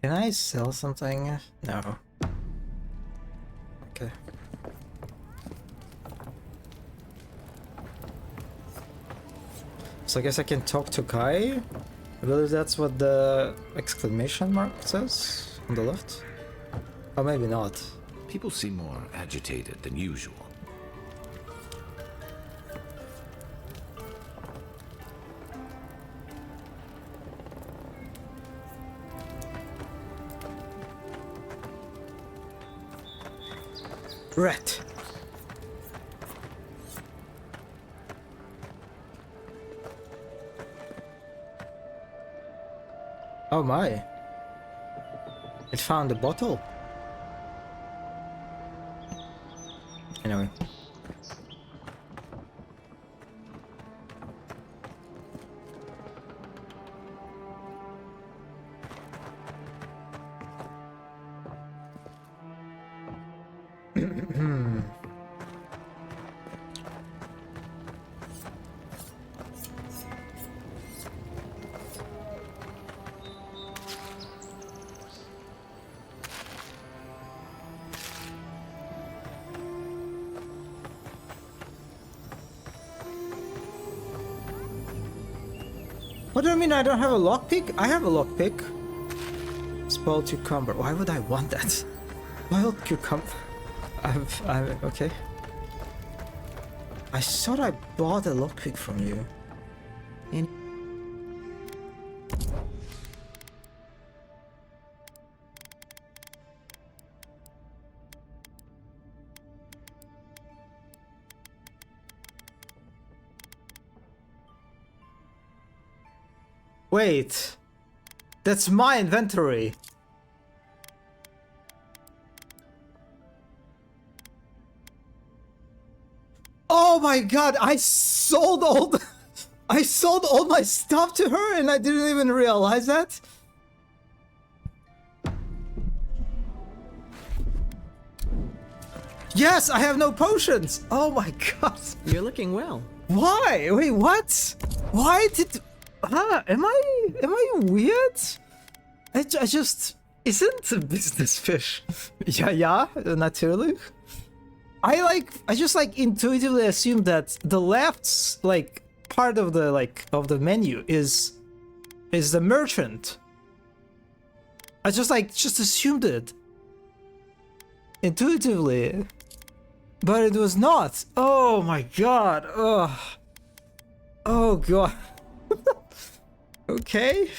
Can I sell something? No. Okay. So I guess I can talk to Kai. I believe that's what the exclamation mark says on the left. Or maybe not. People seem more agitated than usual. Rat. Oh my. It found a bottle. Anyway. What do you mean I don't have a lockpick? I have a lockpick. Spoiled cucumber. Why would I want that? Spoiled cucumber. I'm okay. I thought I bought a lockpick from you. And Wait. That's my inventory. Oh my god, I sold all the I sold all my stuff to her and I didn't even realize that. Yes, I have no potions. Oh my god. you're looking well. Why? Wait, what? Why did am I weird? I just isn't a business fish. Yeah, naturally. I just intuitively assume that the left's part of the menu is the merchant. I just assumed it intuitively, but it was not. Oh my god. Ugh. Oh god. Okay.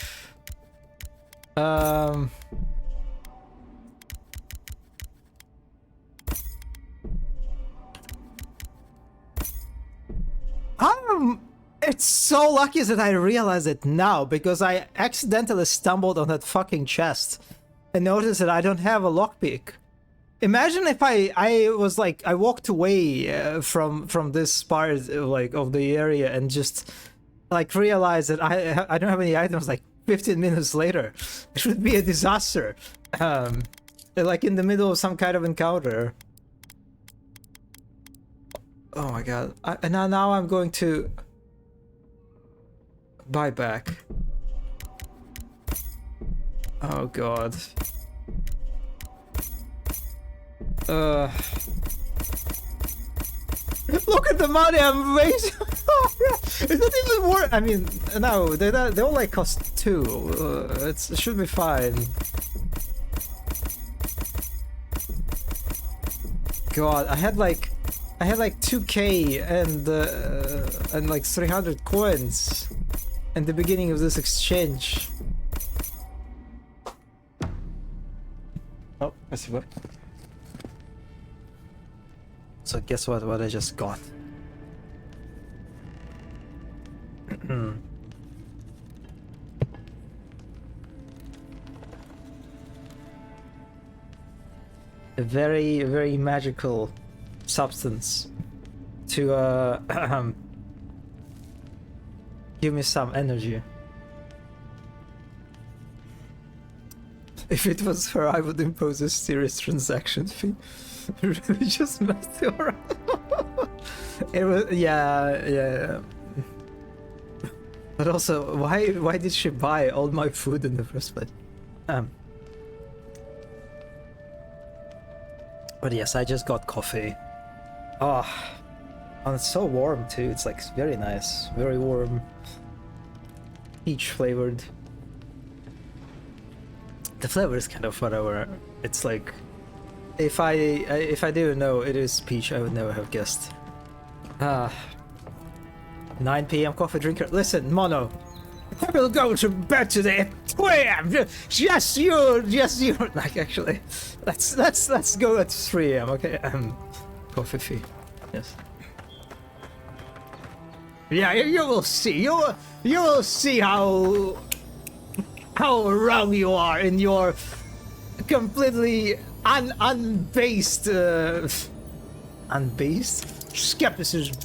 It's so lucky that I realized it now, because I accidentally stumbled on that fucking chest and noticed that I don't have a lockpick. Imagine if I was I walked away from this part of the area and just realized that I don't have any items 15 minutes later. It would be a disaster. In the middle of some kind of encounter. Oh my god. And now I'm going to buy back. Oh god. Look at the money I'm raising. Is that even more? I mean, no, they all cost 2. It should be fine. God, I had 2k and 300 coins in the beginning of this exchange. Oh, I see what. So guess what I just got. A very, very magical substance to give me some energy. If it was her, I would impose a serious transaction fee. Really just messed her around. It was, yeah. But also, why did she buy all my food in the first place? But yes, I just got coffee. Oh, and it's so warm too. It's like very nice, very warm, peach flavored. The flavor is kind of whatever. It's like, if I didn't know it is peach, I would never have guessed. 9 p.m. coffee drinker. Listen, Mono, I will go to bed today at 2 a.m. Just you. Like, actually, let's go at 3 a.m. Okay. Coffee fee. Yes. Yeah, you will see. You will see how wrong you are in your completely unbased skepticism.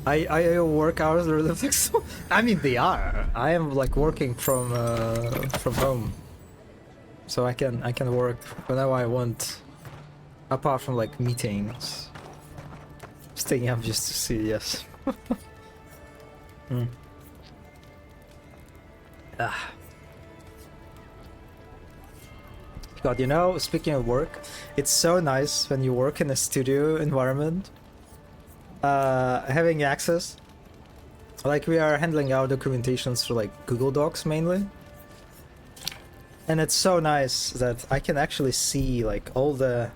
I work hours are really flexible. I mean, they are. I am like working from home, so I can work whenever I want, apart from like meetings. Staying up just to see. Yes. God, you know, speaking of work, it's so nice when you work in a studio environment, having access. Like, we are handling our documentations through like Google Docs mainly, and it's so nice that I can actually see like all the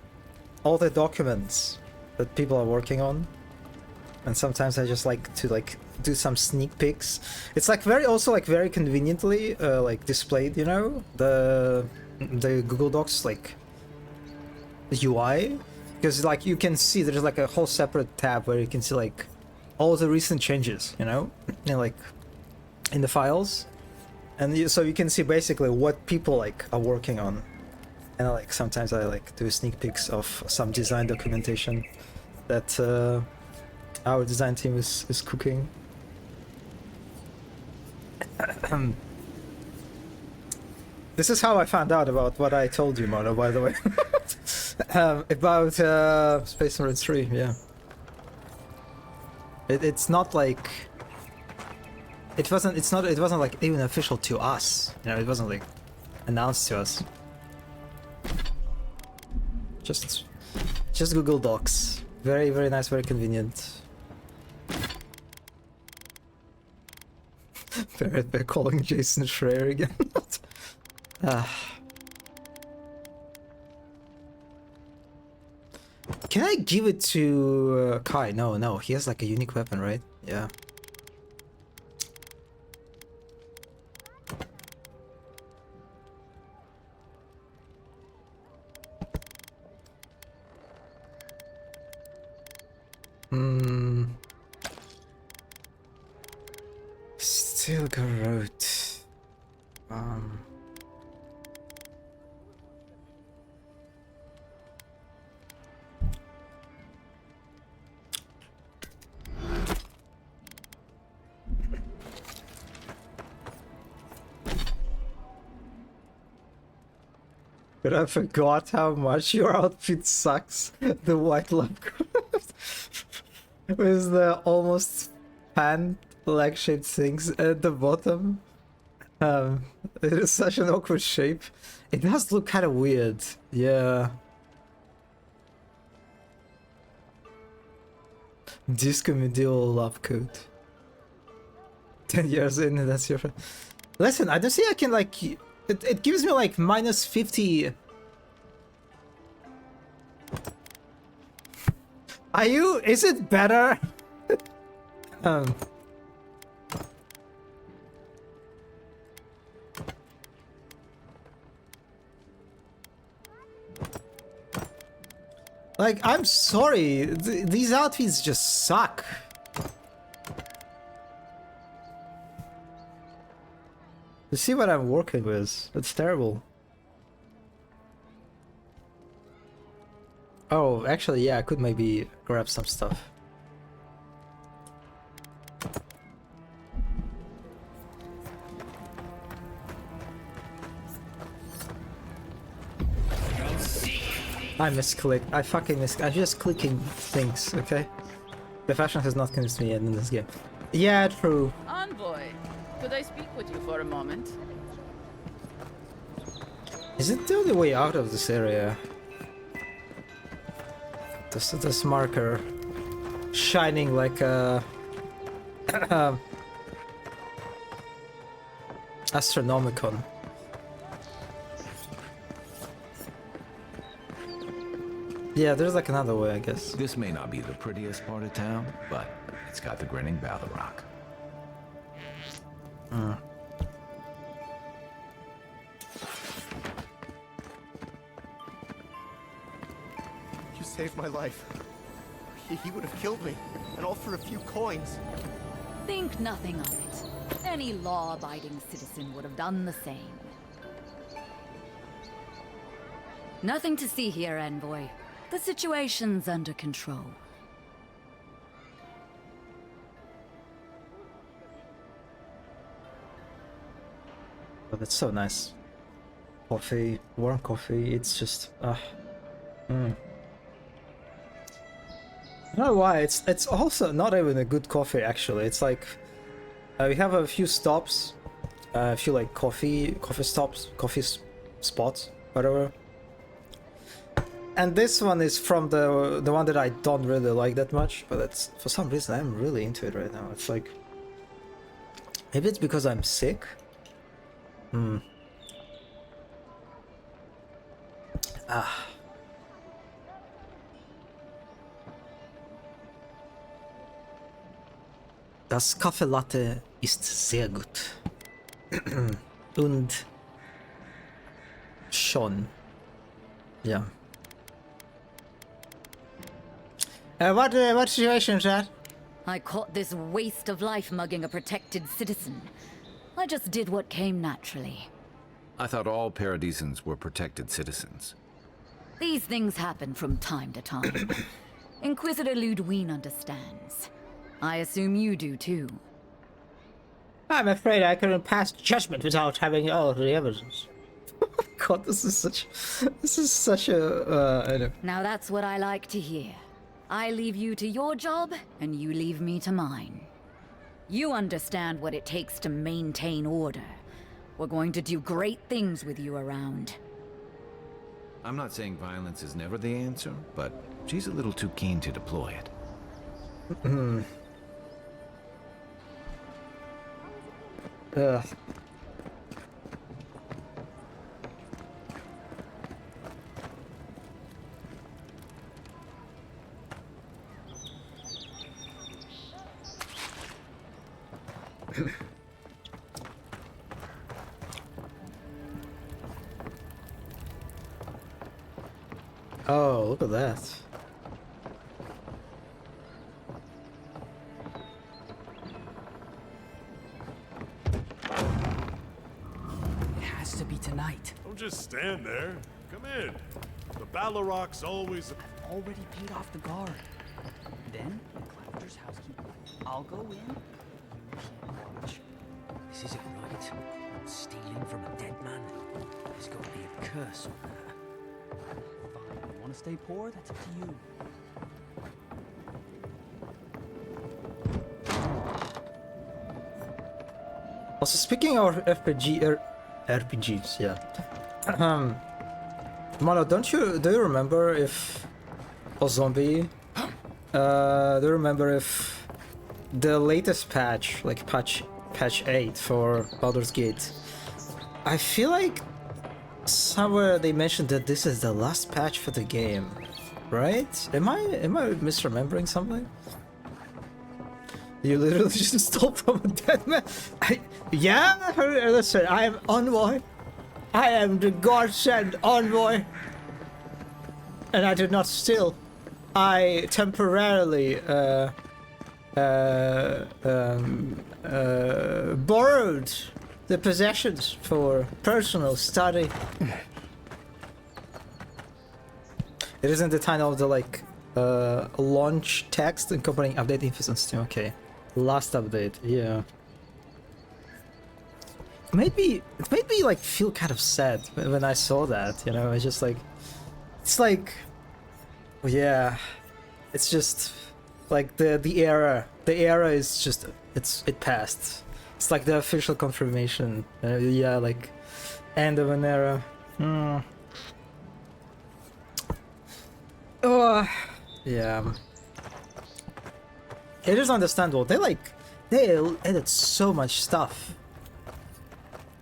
documents that people are working on. And sometimes I just like to like do some sneak peeks. It's like very conveniently like displayed, you know, the Google Docs like the UI, because like you can see there's like a whole separate tab where you can see like all the recent changes, you know, and like in the files, and so you can see basically what people like are working on. And like sometimes I like do sneak peeks of some design documentation that our design team is cooking. This is how I found out about what I told you, Mono, by the way. About Space Marine 3, yeah. It's not like it wasn't like even official to us. You know, it wasn't like announced to us. Just Google Docs. Very, very nice, very convenient. They're calling Jason Schreier again. Can I give it to Kai? No, he has like a unique weapon, right? Yeah. Still Garrote. But I forgot how much your outfit sucks. The white lab coat with the almost pan leg-shaped things at the bottom. It is such an awkward shape. It does look kind of weird. Yeah. Disco medieval lab coat. 10 years in, that's your friend. Listen, I don't see I can like... It gives me like minus 50. Are you... Is it better? Like, I'm sorry, these outfits just suck. You see what I'm working with? It's terrible. Oh, actually, yeah, I could maybe grab some stuff. I misclick. I fucking I'm just clicking things, okay? The fashion has not convinced me yet in this game. Yeah, true. Envoy, could I speak with you for a moment? Is it the only way out of this area? This marker shining like a Astronomicon. Yeah, there's like another way, I guess. This may not be the prettiest part of town, but it's got the grinning Balrog. You saved my life. He would have killed me, and all for a few coins. Think nothing of it. Any law-abiding citizen would have done the same. Nothing to see here, Envoy. The situation's under control. Oh, that's so nice. Coffee, warm coffee, it's just... I don't know why, it's also not even a good coffee actually. It's like... we have a few stops, a few like coffee stops, spots, whatever. And this one is from the one that I don't really like that much, but it's for some reason I'm really into it right now. It's like... Maybe it's because I'm sick? Das Kaffeelatte ist sehr gut. Und schon. Ja. What situation is that? I caught this waste of life mugging a protected citizen. I just did what came naturally. I thought all Paradisans were protected citizens. These things happen from time to time. Inquisitor Ludwig understands. I assume you do too. I'm afraid I couldn't pass judgment without having all the evidence. God, this is such a I know. Now that's what I like to hear. I leave you to your job, and you leave me to mine. You understand what it takes to maintain order. We're going to do great things with you around. I'm not saying violence is never the answer, but she's a little too keen to deploy it. Ugh. Oh, look at that. It has to be tonight. Don't just stand there. Come in. The Balrog's always... Already paid off the guard. Then, the Clapper's housekeeper. I'll go in. You can't watch. This isn't right. Stealing from a dead man. There's got to be a curse on her. Fine, you want to stay poor? That's up to you. Also, speaking of RPGs, yeah. Mano, do you remember if... Or Zombie? Do you remember if the latest patch, like patch 8 for Baldur's Gate, I feel like somewhere they mentioned that this is the last patch for the game, right? Am I misremembering something? You literally just stole from a dead man. Yeah, listen, I am Envoy. I am the God-sent Envoy. And I did not steal. I temporarily borrowed the possessions for personal study. It isn't the title of the like launch text accompanying update info on Steam. Okay, last update. Yeah. It made me like feel kind of sad when I saw that. You know, it's just like, it's like, yeah, it's just like the era is just it passed. It's like the official confirmation. Yeah, like end of an era. Oh, yeah. It is understandable. They added so much stuff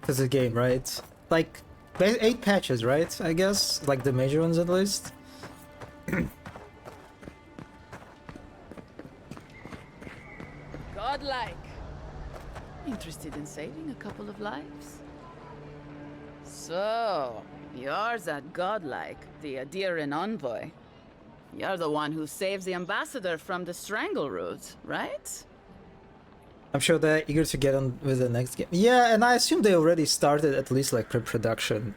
to the game, right? Like 8 patches, right? I guess, like the major ones at least. Godlike. Interested in saving a couple of lives? So, you're that godlike, the Adiran envoy. You're the one who saves the ambassador from the strangle root, right? I'm sure they're eager to get on with the next game. Yeah, and I assume they already started at least like pre-production,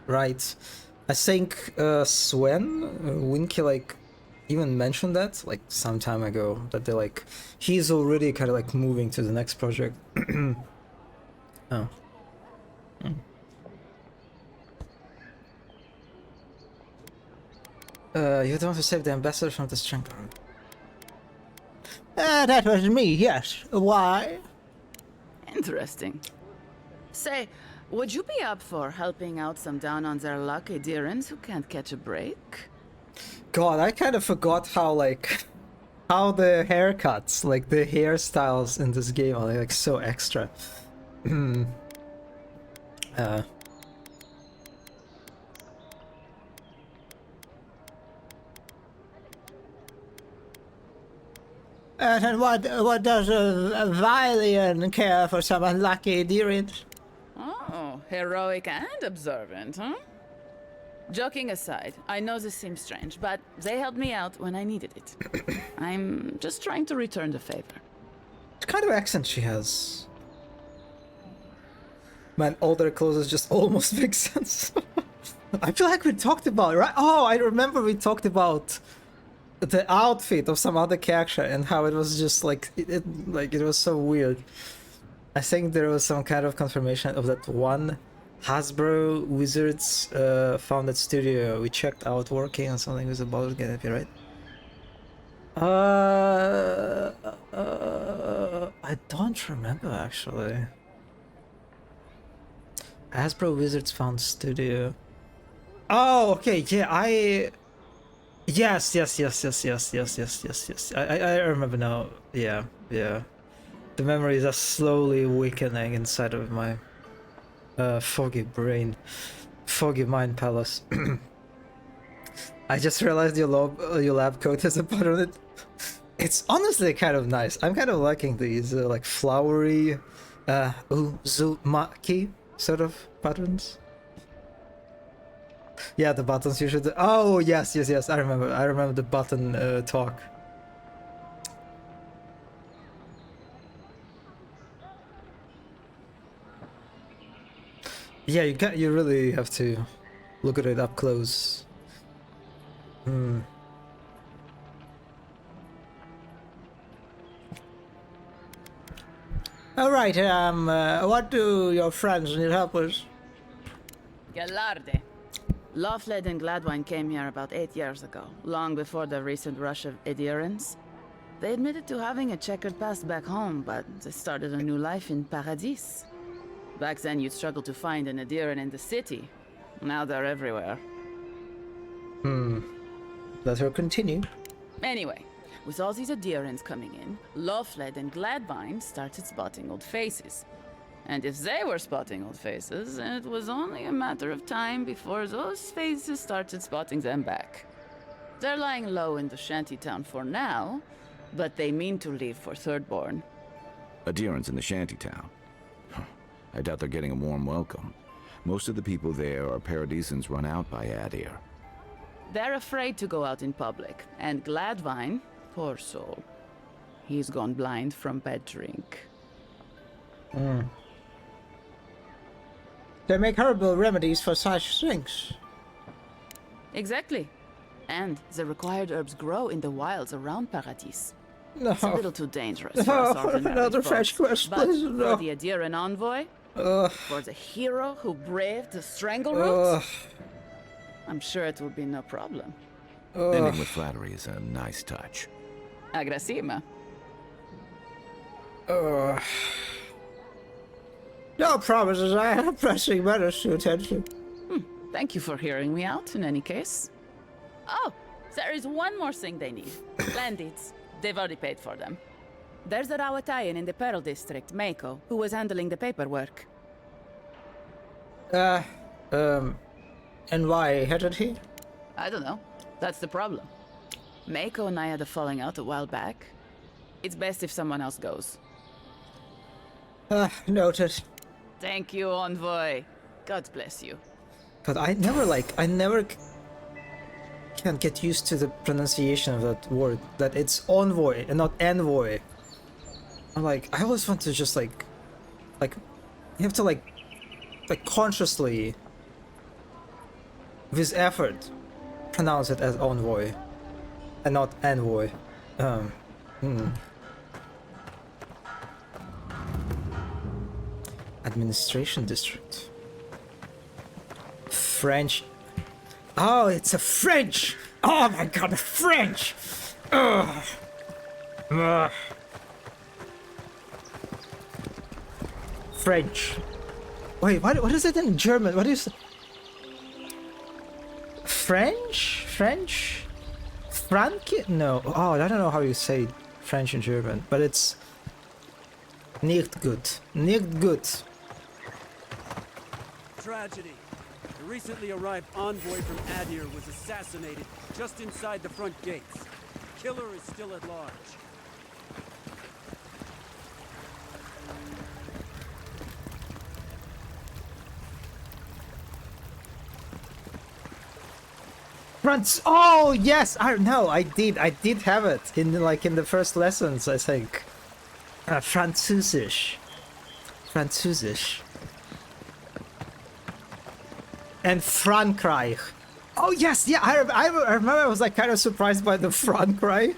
right? I think Sven Winky like even mentioned that like some time ago, that they're like he's already kind of like moving to the next project. Oh. You don't want to save the ambassador from the strangle root. That was me, yes. Why? Interesting. Say, would you be up for helping out some down on their luck Adirans who can't catch a break? God, I kind of forgot how how the haircuts, like the hairstyles in this game are like so extra. And what does a Valian care for some unlucky Dirins? Oh, heroic and observant, huh? Joking aside, I know this seems strange, but they helped me out when I needed it. I'm just trying to return the favor. What kind of accent she has? Man, all their clothes just almost make sense. I feel like we talked about it, right? Oh, I remember we talked about the outfit of some other character and how it was just like it was so weird. I think there was some kind of confirmation of that one Hasbro Wizards founded studio we checked out working on something with a Baldur's Gate IP, right? I don't remember actually. Hasbro Wizards found studio. Oh, okay, yeah, Yes. I remember now. Yeah. The memories are slowly weakening inside of my foggy brain, foggy mind palace. I just realized your lab coat has a button on it. It's honestly kind of nice. I'm kind of liking these like flowery Uzumaki sort of patterns. Yeah, the buttons you should. Oh yes. I remember the button talk. Yeah, you really have to look at it up close. All right. What do your friends need help with? Gallarde. Lawfled and Gladwine came here about 8 years ago, long before the recent rush of adherents. They admitted to having a checkered past back home, but they started a new life in Paradis. Back then you'd struggle to find an adherent in the city. Now they're everywhere. Let her continue. Anyway, with all these adherents coming in, Lawfled and Gladwine started spotting old faces. And if they were spotting old faces, it was only a matter of time before those faces started spotting them back. They're lying low in the shantytown for now, but they mean to leave for Thirdborn. Adherents in the shantytown. I doubt they're getting a warm welcome. Most of the people there are Paradisans run out by Adir. They're afraid to go out in public. And Gladvine, poor soul, he's gone blind from bad drink. They make herbal remedies for such things. Exactly. And the required herbs grow in the wilds around Paradis. No. It's a little too dangerous for No, us ordinary another folks. French quest, But please, no. for the Adiran envoy, for the hero who braved the strangle route, I'm sure it will be no problem. Ending with flattery is a nice touch. Agrasima. No promises, I have pressing matters to attend to. Thank you for hearing me out, in any case. Oh, there is one more thing they need. Land deeds. They've already paid for them. There's a Rawatayan in the Pearl District, Mako, who was handling the paperwork. And why hadn't he? I don't know. That's the problem. Mako and I had a falling out a while back. It's best if someone else goes. Noted. Thank you, Envoy. God bless you. But I never can get used to the pronunciation of that word. That it's envoy and not envoy. I always want to just you have to consciously, with effort, pronounce it as envoy and not envoy. Administration district. French. Oh, it's a French! Oh my god, a French! Ugh. Ugh. French. Wait, what is it in German? What is... French? French? Franke? No. Oh, I don't know how you say French in German, but it's... Nicht gut. Nicht gut. Tragedy. The recently arrived envoy from Adir was assassinated just inside the front gates. Killer is still at large. Oh yes, I know. I did have it in in the first lessons, I think. Französisch. And Frankreich. Oh yes, yeah. I remember. I was kind of surprised by the Frankreich.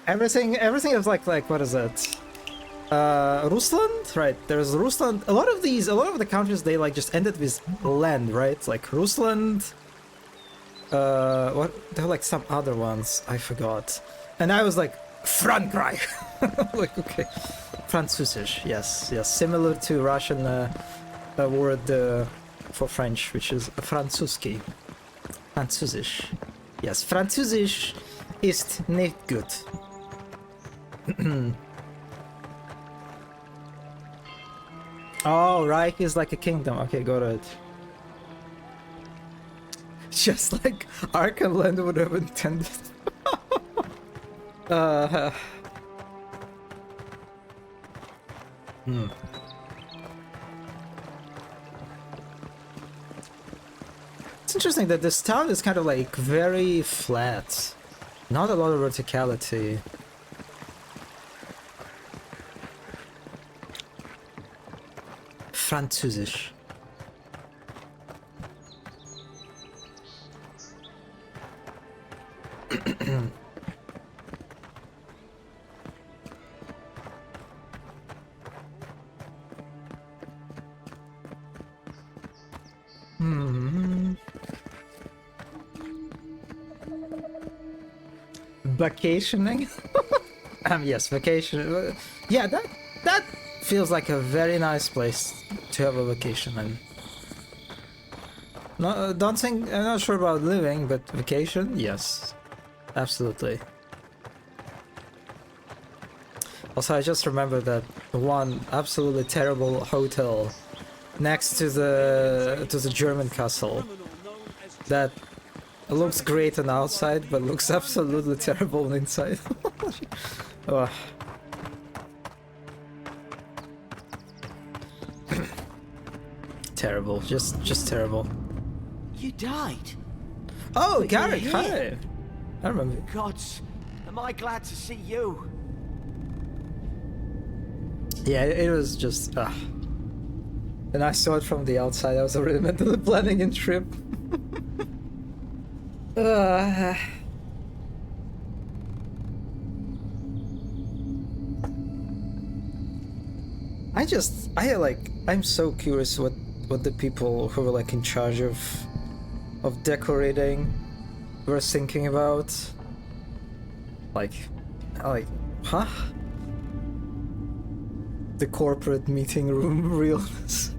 Everything is like what is it? Rusland, right? There's Rusland. A lot of the countries they just ended with land, right? Like Rusland. What? There were some other ones. I forgot. And I was like, Frankreich. Okay. Französisch, yes. Similar to Russian word for French, which is Franzuski. Französisch. Yes, Französisch ist nicht gut. Oh, Reich is like a kingdom. Okay, got it. Just like Arkenland would have intended. It's interesting that this town is kind of very flat. Not a lot of verticality. Französisch. Vacationing? Yes, vacation. Yeah, that feels like a very nice place to have a vacation in. No, don't think. I'm not sure about living, but vacation, yes, absolutely. Also, I just remember that one absolutely terrible hotel next to the German castle that looks great on outside, but looks absolutely terrible on inside. Oh. Terrible, just terrible. You died. Oh, But Garrick, you're hi. here. I remember. Gods, am I glad to see you? Yeah, it was just. And I saw it from the outside. I was already mentally planning a trip. I'm so curious what the people who were like in charge of decorating were thinking about. Like, huh? The corporate meeting room realness.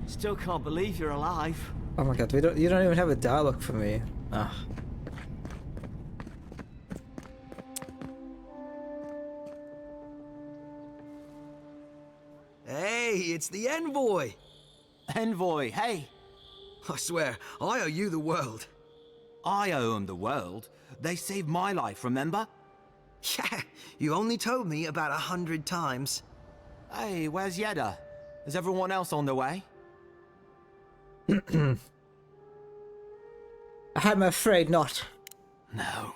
Still can't believe you're alive. Oh my god, you don't even have a dialogue for me. Hey, it's the envoy. Envoy, hey. I swear, I owe you the world. I owe him the world. They saved my life, remember? Yeah, you only told me about 100 times. Hey, where's Yeda? Is everyone else on their way? I'm afraid not. No.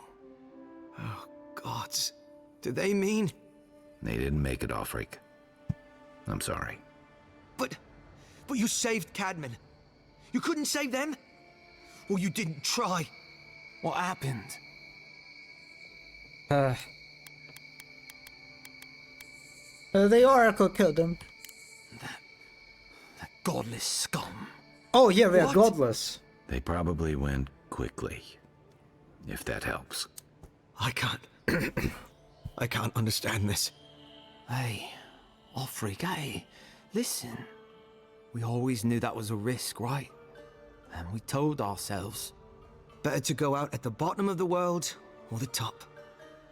Oh, gods. Do they mean? They didn't make it, Offreak. I'm sorry. But you saved Cadman. You couldn't save them? Or you didn't try? What happened? The Oracle killed them. That godless scum. Oh yeah, they're What? godless. They probably went quickly, if that helps. I can't... I can't understand this. Hey, Offreak, hey, listen. We always knew that was a risk, right? And we told ourselves. Better to go out at the bottom of the world or the top.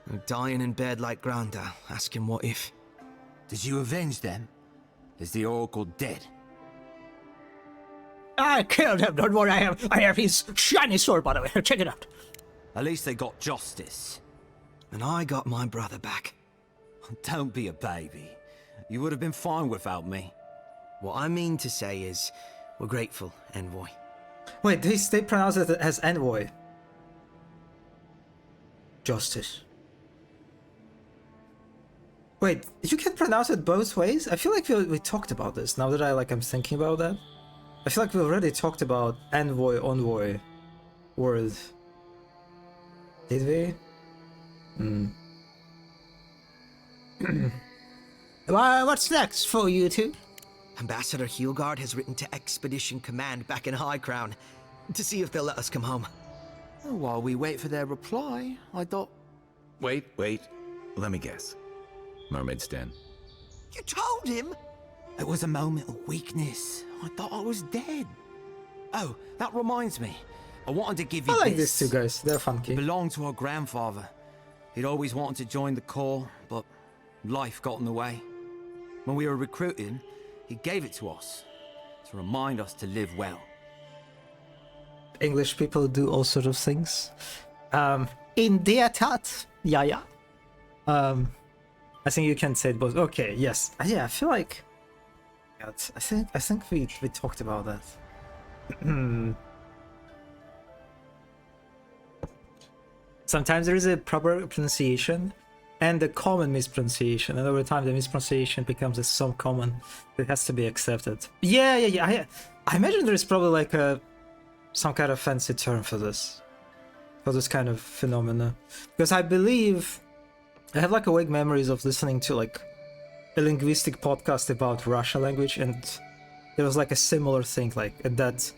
And dying in bed like Granda, asking what if. Did you avenge them? Is the Oracle dead? I killed him, don't worry, I have his shiny sword, by the way. Check it out. At least they got justice. And I got my brother back. Don't be a baby. You would have been fine without me. What I mean to say is, we're grateful, Envoy. Wait, they pronounce it as envoy. Justice. Wait, you can pronounce it both ways? I feel like we talked about this, now that I'm thinking about that. I feel like we already talked about envoy word. Did we? Well, what's next for you two? Ambassador Heelgard has written to Expedition Command back in High Crown to see if they'll let us come home. While we wait for their reply, I thought... Wait. Let me guess. Mermaid's Den. You told him? It was a moment of weakness. I thought I was dead. Oh, that reminds me. I wanted to give you I like this. these two guys, they're funky. It belonged to our grandfather. He'd always wanted to join the Corps, but life got in the way. When we were recruiting, he gave it to us to remind us to live well. English people do all sorts of things. In der Tat, ja. I think you can say it both. Okay, yes. Yeah, I feel like... I think we talked about that. Sometimes there is a proper pronunciation and a common mispronunciation, and over time the mispronunciation becomes so common it has to be accepted. Yeah. I imagine there is probably like some kind of fancy term for this kind of phenomena, because I believe I have like vague memories of listening to like a linguistic podcast about Russian language, and there was like a similar thing, like that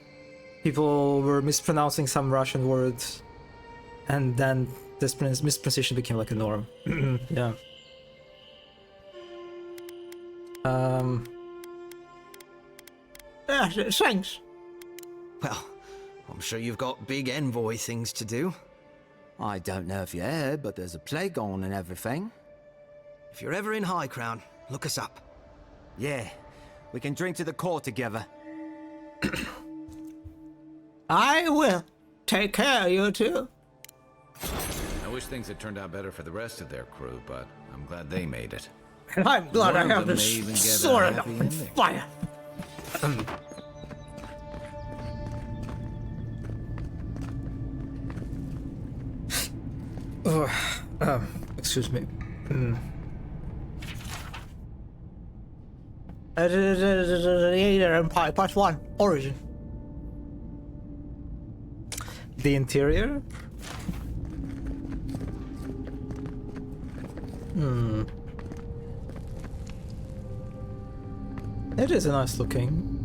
people were mispronouncing some Russian words, and then this mispronunciation became like a norm. Yeah. Thanks. Well, I'm sure you've got big envoy things to do. I don't know if you heard, but there's a plague on and everything. If you're ever in High Crown, look us up. Yeah, we can drink to the Corps together. I will. Take care, you two. I wish things had turned out better for the rest of their crew, but I'm glad they made it. And I'm glad I One of have them this may even get a sword up happy in ending. fire. Excuse me. Empire Part 1 Origin. The interior? It is a nice looking.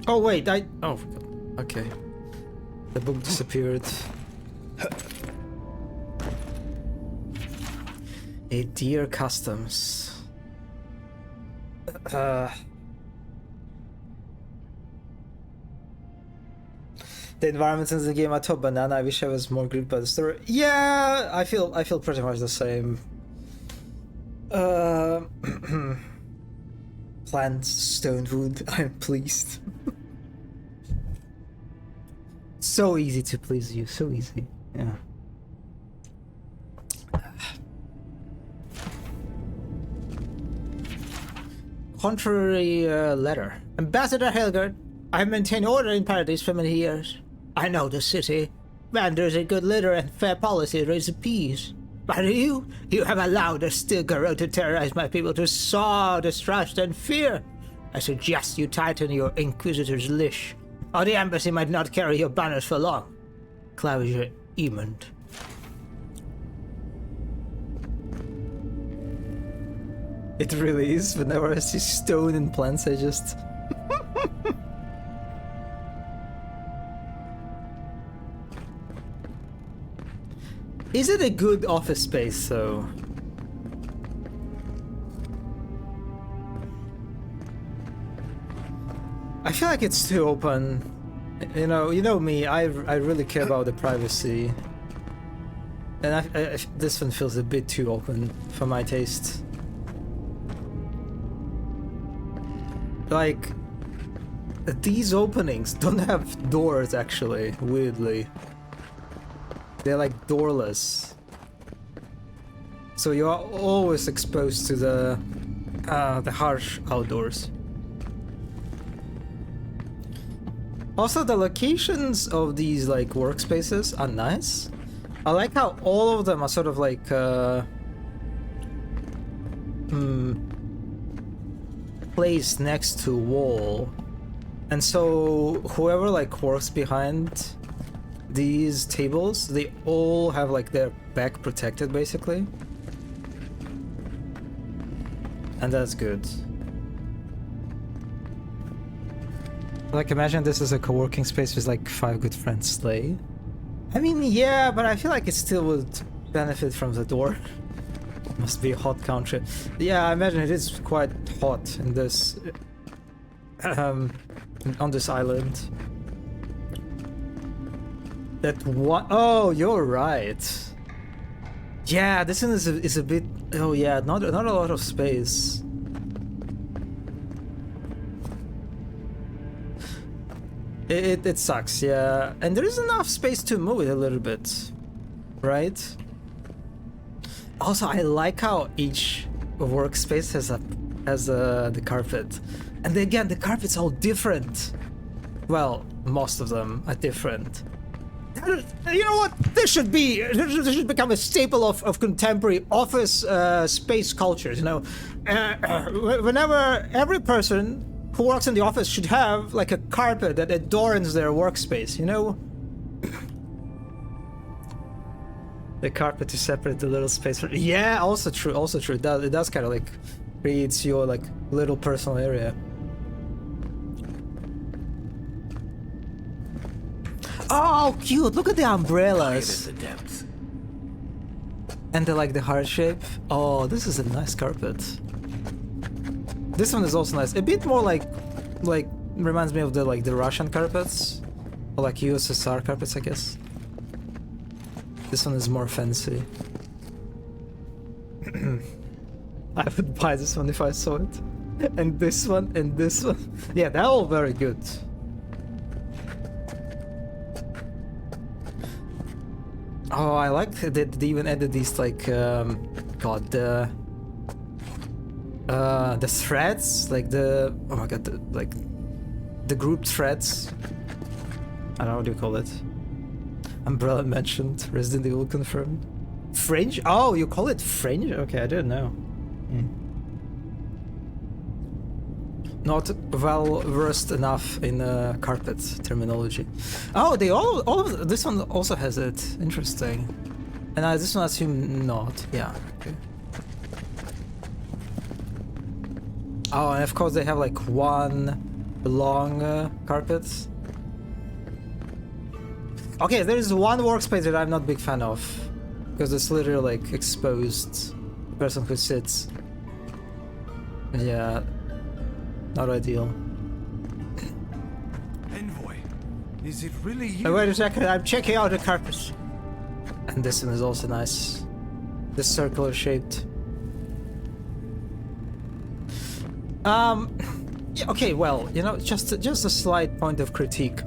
Oh wait, oh, okay. The book disappeared. A dear customs. The environments in the game are top banana. I wish I was more gripped by the story. Yeah, I feel pretty much the same. Plants, stone wood. I'm pleased. So easy to please you. So easy. Yeah. Contrary letter. Ambassador Helgard, I have maintained order in Paradise for many years. I know the city. Vanders a good leader and fair policy raise the peace. But you have allowed a Stilgaro to terrorize my people, to sow distrust and fear. I suggest you tighten your Inquisitor's leash, or the embassy might not carry your banners for long. Claudia Emond. It really is. Whenever I see stone and plants, I just... Is it a good office space, though? I feel like it's too open. You know me. I really care about the privacy, and this one feels a bit too open for my taste. Like, these openings don't have doors. Actually, weirdly. They're like doorless, so you are always exposed to the harsh outdoors. Also, the locations of these like workspaces are nice. I like how all of them are sort of like placed next to a wall, and so whoever like works behind these tables, they all have like their back protected basically, and that's good. Like, imagine this is a co-working space with like 5 good friends slay. I mean, yeah, but I feel like it still would benefit from the door. Must be a hot country. Yeah, I imagine it is quite hot in this on this island. That one, oh, you're right. Yeah, this one is a bit, oh yeah, not a lot of space. It sucks, yeah. And there is enough space to move it a little bit, right? Also, I like how each workspace has the carpet, and again, the carpet's all different. Well, most of them are different. You know what? This should become a staple of contemporary office space cultures. You know, whenever every person who works in the office should have like a carpet that adorns their workspace. You know, the carpet to separate the little space from. Yeah, also true. Also true. It does kind of like creates your like little personal area. Oh, cute! Look at the umbrellas. The depths. And the heart shape. Oh, this is a nice carpet. This one is also nice. A bit more like reminds me of the Russian carpets, or like USSR carpets, I guess. This one is more fancy. I would buy this one if I saw it. And this one, and this one. Yeah, they're all very good. Oh, I like that they even added these like god, the threads, like the, oh my god, the group threads. I don't know what you call it. Umbrella mentioned. Resident Evil confirmed. Fringe? Oh, you call it fringe? Okay, I didn't know. Not well versed enough in carpet terminology. Oh, they all of this one also has it. Interesting. And this one I assume not. Yeah. Okay. Oh, and of course they have like one long carpet. Okay, there is one workspace that I'm not a big fan of, because it's literally like exposed person who sits. Yeah, not ideal. Envoy, is it really you? Wait a second, I'm checking out the carpet. And this one is also nice. This circular shaped. Yeah, okay, well, you know, just a slight point of critique.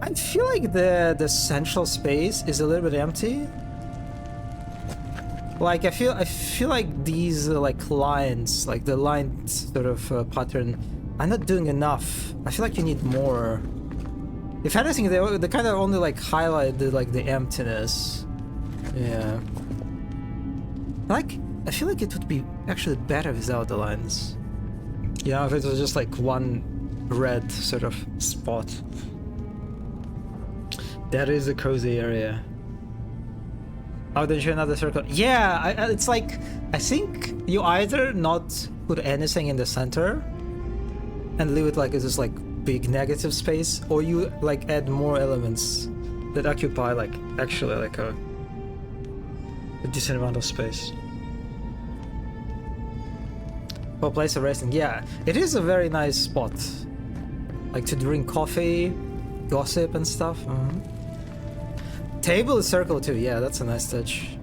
I feel like the central space is a little bit empty. Like I feel like these like lines, like the line sort of pattern, are not doing enough. I feel like you need more. If anything, they kind of only like highlight the emptiness. Yeah. Like I feel like it would be actually better without the lines. You know, if it was just like one red sort of spot. That is a cozy area. Oh, then you another circle. Yeah, it's like, I think you either not put anything in the center and leave it like it's just like big negative space, or you like add more elements that occupy like actually like a decent amount of space. For a place of resting, yeah, it is a very nice spot. Like to drink coffee, gossip and stuff. Table is circle too, yeah, that's a nice touch.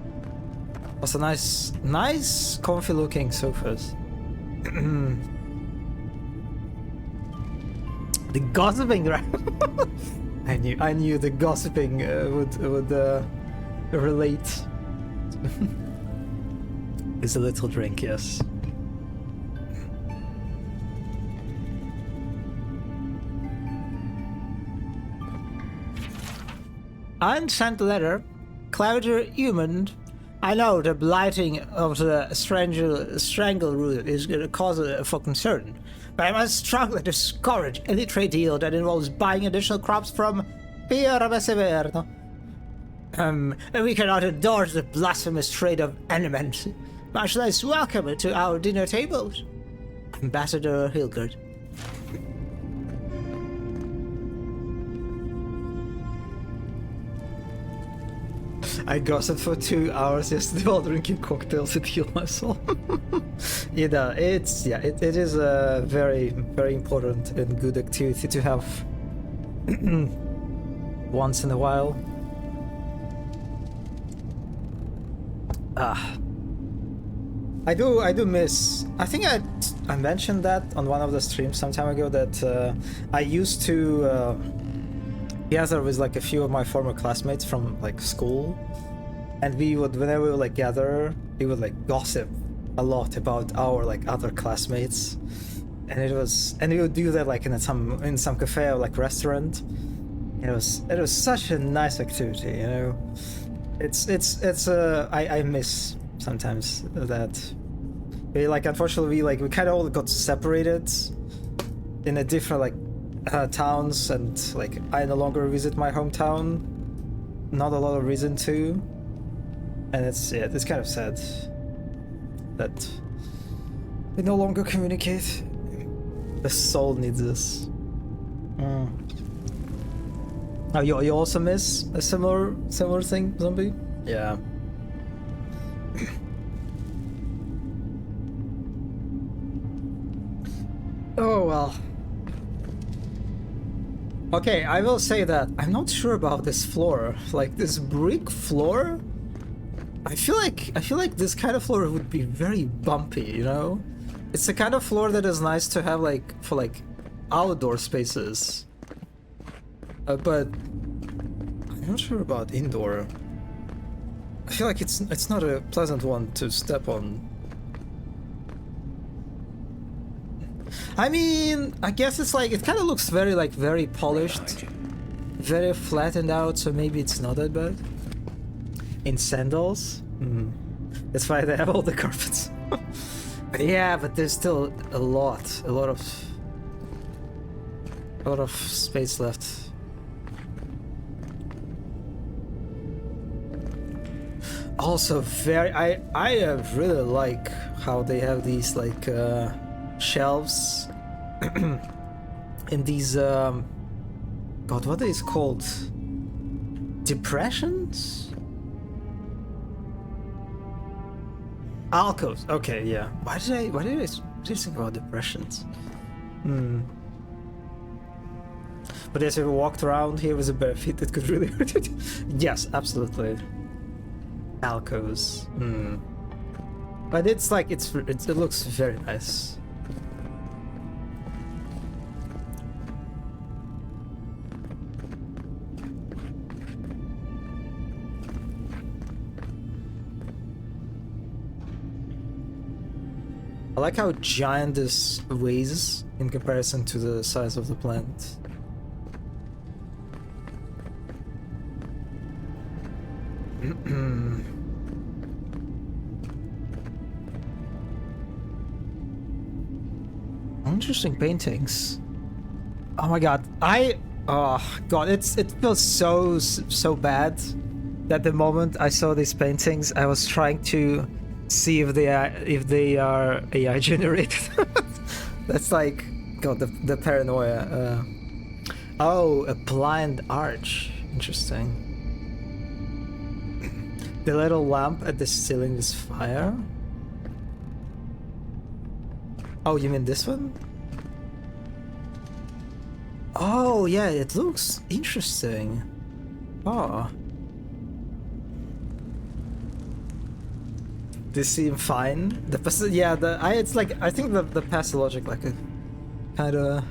Also nice comfy looking sofas. The gossiping, right? I knew the gossiping would relate. It's a little drink, yes. Unsent letter, Claudia Human. I know the blighting of the strangle root is a cause for concern, but I must strongly discourage any trade deal that involves buying additional crops from Piero Severno. We cannot endorse the blasphemous trade of elements, much less welcome it to our dinner tables. Ambassador Hilgard. I gossiped for 2 hours yesterday while drinking cocktails to heal myself. You know, it is a very, very important and good activity to have once in a while. I do miss. I think I mentioned that on one of the streams some time ago that I used to gather with like a few of my former classmates from like school, and we would, whenever we would like gather, we would like gossip a lot about our like other classmates, and we would do that like in some cafe or like restaurant. It was such a nice activity, you know. I miss sometimes that. Like unfortunately we kind of all got separated in a different like towns, and like I no longer visit my hometown. Not a lot of reason to, and it's kind of sad that we no longer communicate. The soul needs this. Oh, you also miss a similar thing, Zombie? Yeah. Oh well. Okay, I will say that I'm not sure about this floor. Like this brick floor, I feel like this kind of floor would be very bumpy, you know? It's the kind of floor that is nice to have like for like outdoor spaces. But I'm not sure about indoor. I feel like it's not a pleasant one to step on. I mean, I guess it's like, it kind of looks very, like, very polished. Very flattened out, so maybe it's not that bad. In sandals? That's why they have all the carpets. But yeah, but there's still a lot of space left. Also very, I really like how they have these like shelves in these God, what are these called? Depressions? Alcoves. Okay, yeah. Why did I think about depressions? But as we walked around here with a bare feet, it could really hurt it. Yes, absolutely. Alcoves. But it's like it looks very nice. I like how giant this weighs in comparison to the size of the plant. Interesting paintings. Oh my god, oh god, it feels so bad that the moment I saw these paintings, I was trying to see if they are AI generated. That's like, god, the paranoia. Oh, a blind arch. Interesting. The little lamp at the ceiling is fire. Oh, you mean this one? Oh yeah, it looks interesting. Oh. They seem fine. It's like, I think the pathologic like a kind of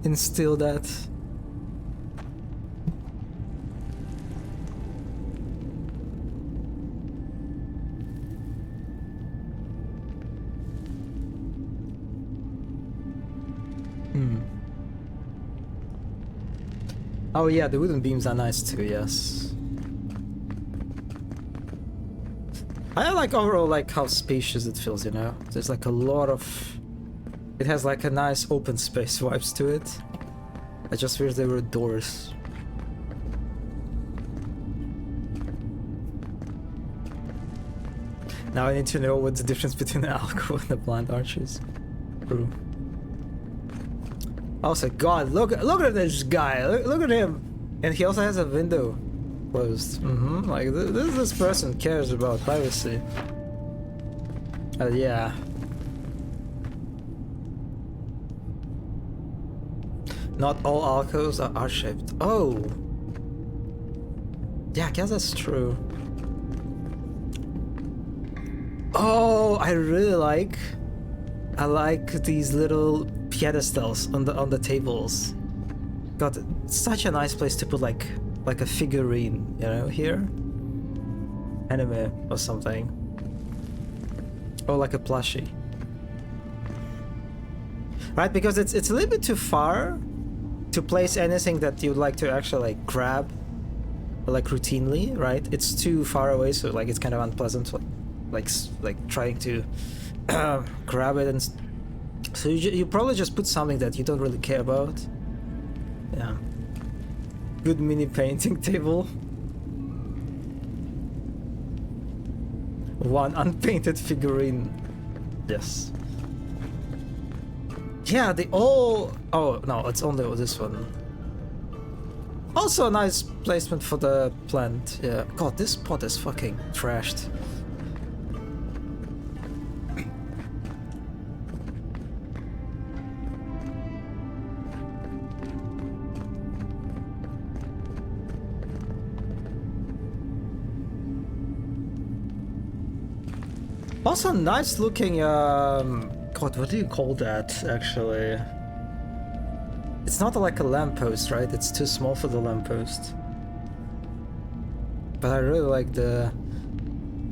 instill that. Oh yeah, the wooden beams are nice too, yes. I like overall like how spacious it feels, you know? There's like a lot of... It has like a nice open space vibes to it. I just wish there were doors. Now I need to know what's the difference between the alcove and the blind arches. True. Also, god, look at this guy. Look at him. And he also has a window closed. Like this person cares about privacy. Yeah. Not all alcoves are R-shaped. Oh. Yeah, I guess that's true. Oh, I like these little pedestals on the tables. God, it's such a nice place to put like a figurine, you know, here. Anime or something. Or like a plushie. Right, because it's a little bit too far to place anything that you'd like to actually like grab like routinely, right? It's too far away, so like it's kind of unpleasant, like trying to grab it, and so you probably just put something that you don't really care about. Yeah. Good mini painting table. One unpainted figurine. Yes. Yeah, they all... Oh, no, it's only this one. Also a nice placement for the plant. Yeah. God, this pot is fucking trashed. Also nice looking, God, what do you call that, actually? It's not like a lamppost, right? It's too small for the lamppost. But I really like the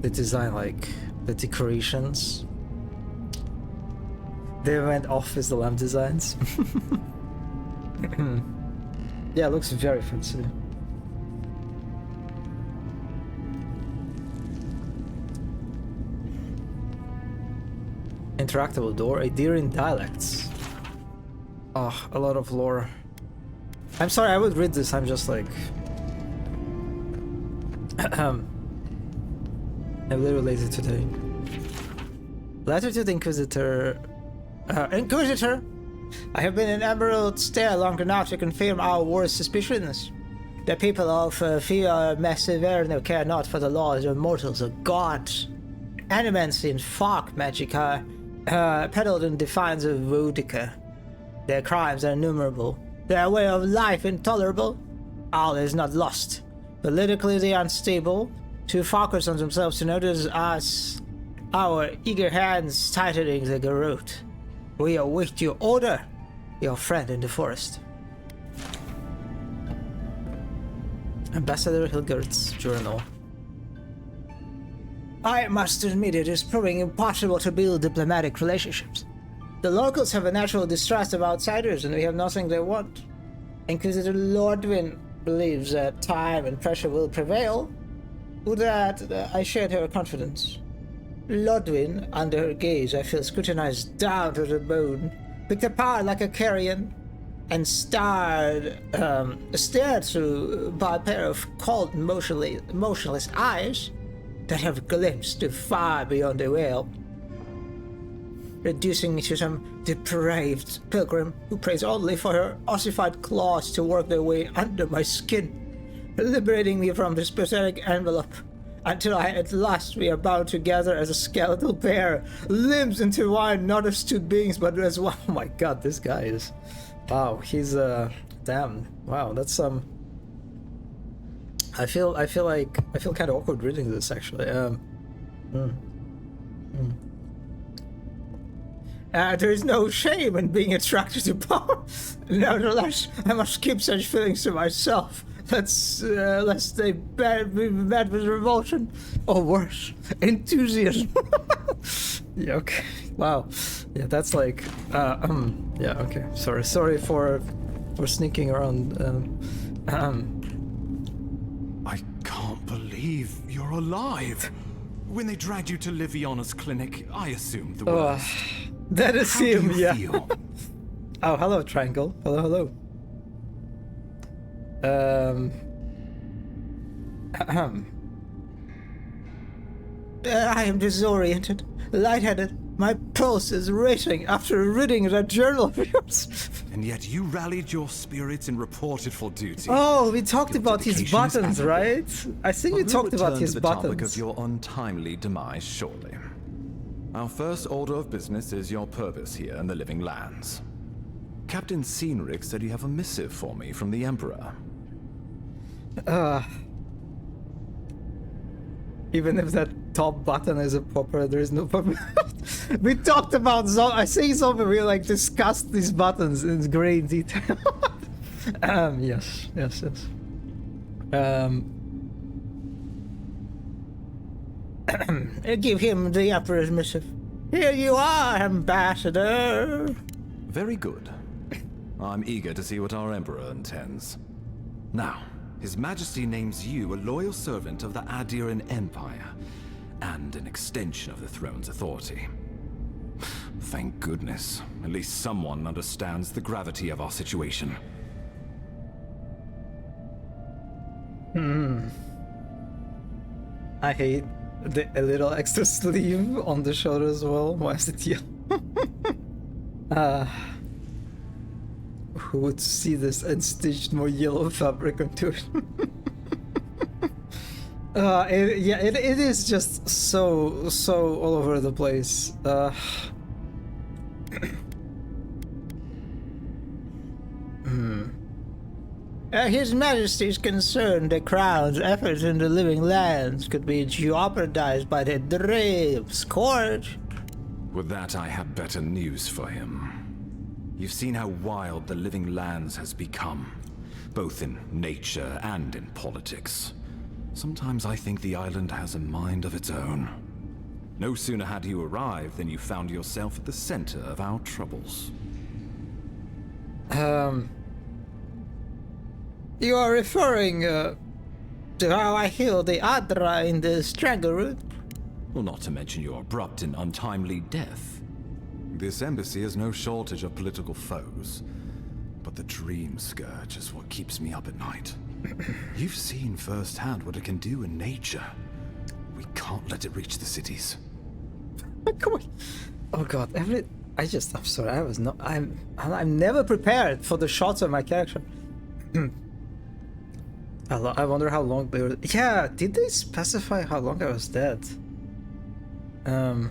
design, like, the decorations. They went off with the lamp designs. Yeah, it looks very fancy. Interactable door, Adirian dialects. Oh, a lot of lore. I'm sorry, I would read this, I'm just like... I'm a little lazy today. Letter to the Inquisitor. Inquisitor! I have been in Emerald Stair long enough to confirm our worst suspicions. The people of Via Messeverno care not for the laws of mortals or gods. Animals in fog magic are peddled in defiance of Vodica. Their crimes are innumerable. Their way of life intolerable. All is not lost. Politically they are unstable. To focus on themselves to notice us. Our eager hands tightening the garrote. We await your order, your friend in the forest. Ambassador Hilgard's journal. I must admit it is proving impossible to build diplomatic relationships. The locals have a natural distrust of outsiders and we have nothing they want. Inquisitor Lordwin believes that time and pressure will prevail. With that, I shared her confidence. Lordwin, under her gaze, I feel scrutinized down to the bone, picked apart like a carrion, and stared through by a pair of cold, motionless eyes that have glimpsed far beyond the veil, reducing me to some depraved pilgrim who prays only for her ossified claws to work their way under my skin, liberating me from this pathetic envelope. Until at last we are bound together as a skeletal pair, limbs intertwined not as two beings but as one. Oh my god, this guy is... Wow, he's damn. Wow, that's I feel kind of awkward reading this actually. There is no shame in being attracted to power. Nevertheless, I must keep such feelings to myself. Lest they be met with revulsion, or worse, enthusiasm. Yeah, okay. Wow. Yeah, that's like, yeah, okay. Sorry for sneaking around. I can't believe you're alive. When they dragged you to Liviana's clinic, I assumed the worst. That is How him, do you yeah. feel? Oh, hello, Triangle. Hello. I am disoriented, lightheaded. My pulse is racing after reading that journal of yours. And yet you rallied your spirits and reported for duty. Oh, we talked about his dedication is buttons, admirable. right? I think we But talked we'll about return his to the topic of buttons. your untimely demise shortly. Our first order of business is your purpose here in the Living Lands. Captain Cynric said you have a missive for me from the Emperor. Even if that top button is a popper, there is no popper. We talked about I think something we like discussed these buttons in great detail. Yes. Give him the Emperor's missive. Here you are, Ambassador. Very good. I'm eager to see what our Emperor intends. Now, His Majesty names you a loyal servant of the Adiran Empire, and an extension of the throne's authority. Thank goodness, at least someone understands the gravity of our situation. I hate a little extra sleeve on the shoulder as well. Why is it yellow? Who would see this and stitched more yellow fabric onto it? It is just so all over the place. His Majesty's concerned the Crown's efforts in the Living Lands could be jeopardized by the Drave's court. With that, I have better news for him. You've seen how wild the Living Lands has become, both in nature and in politics. Sometimes I think the island has a mind of its own. No sooner had you arrived than you found yourself at the center of our troubles. You are referring to how I healed the Adra in the Strangle Root? Well, not to mention your abrupt and untimely death. This embassy has no shortage of political foes, but the Dream Scourge is what keeps me up at night. You've seen firsthand what it can do in nature. We can't let it reach the cities. Come on. Oh god, I'm sorry, I'm never prepared for the shots of my character. I wonder how long they were. Yeah, did they specify how long I was dead? I'll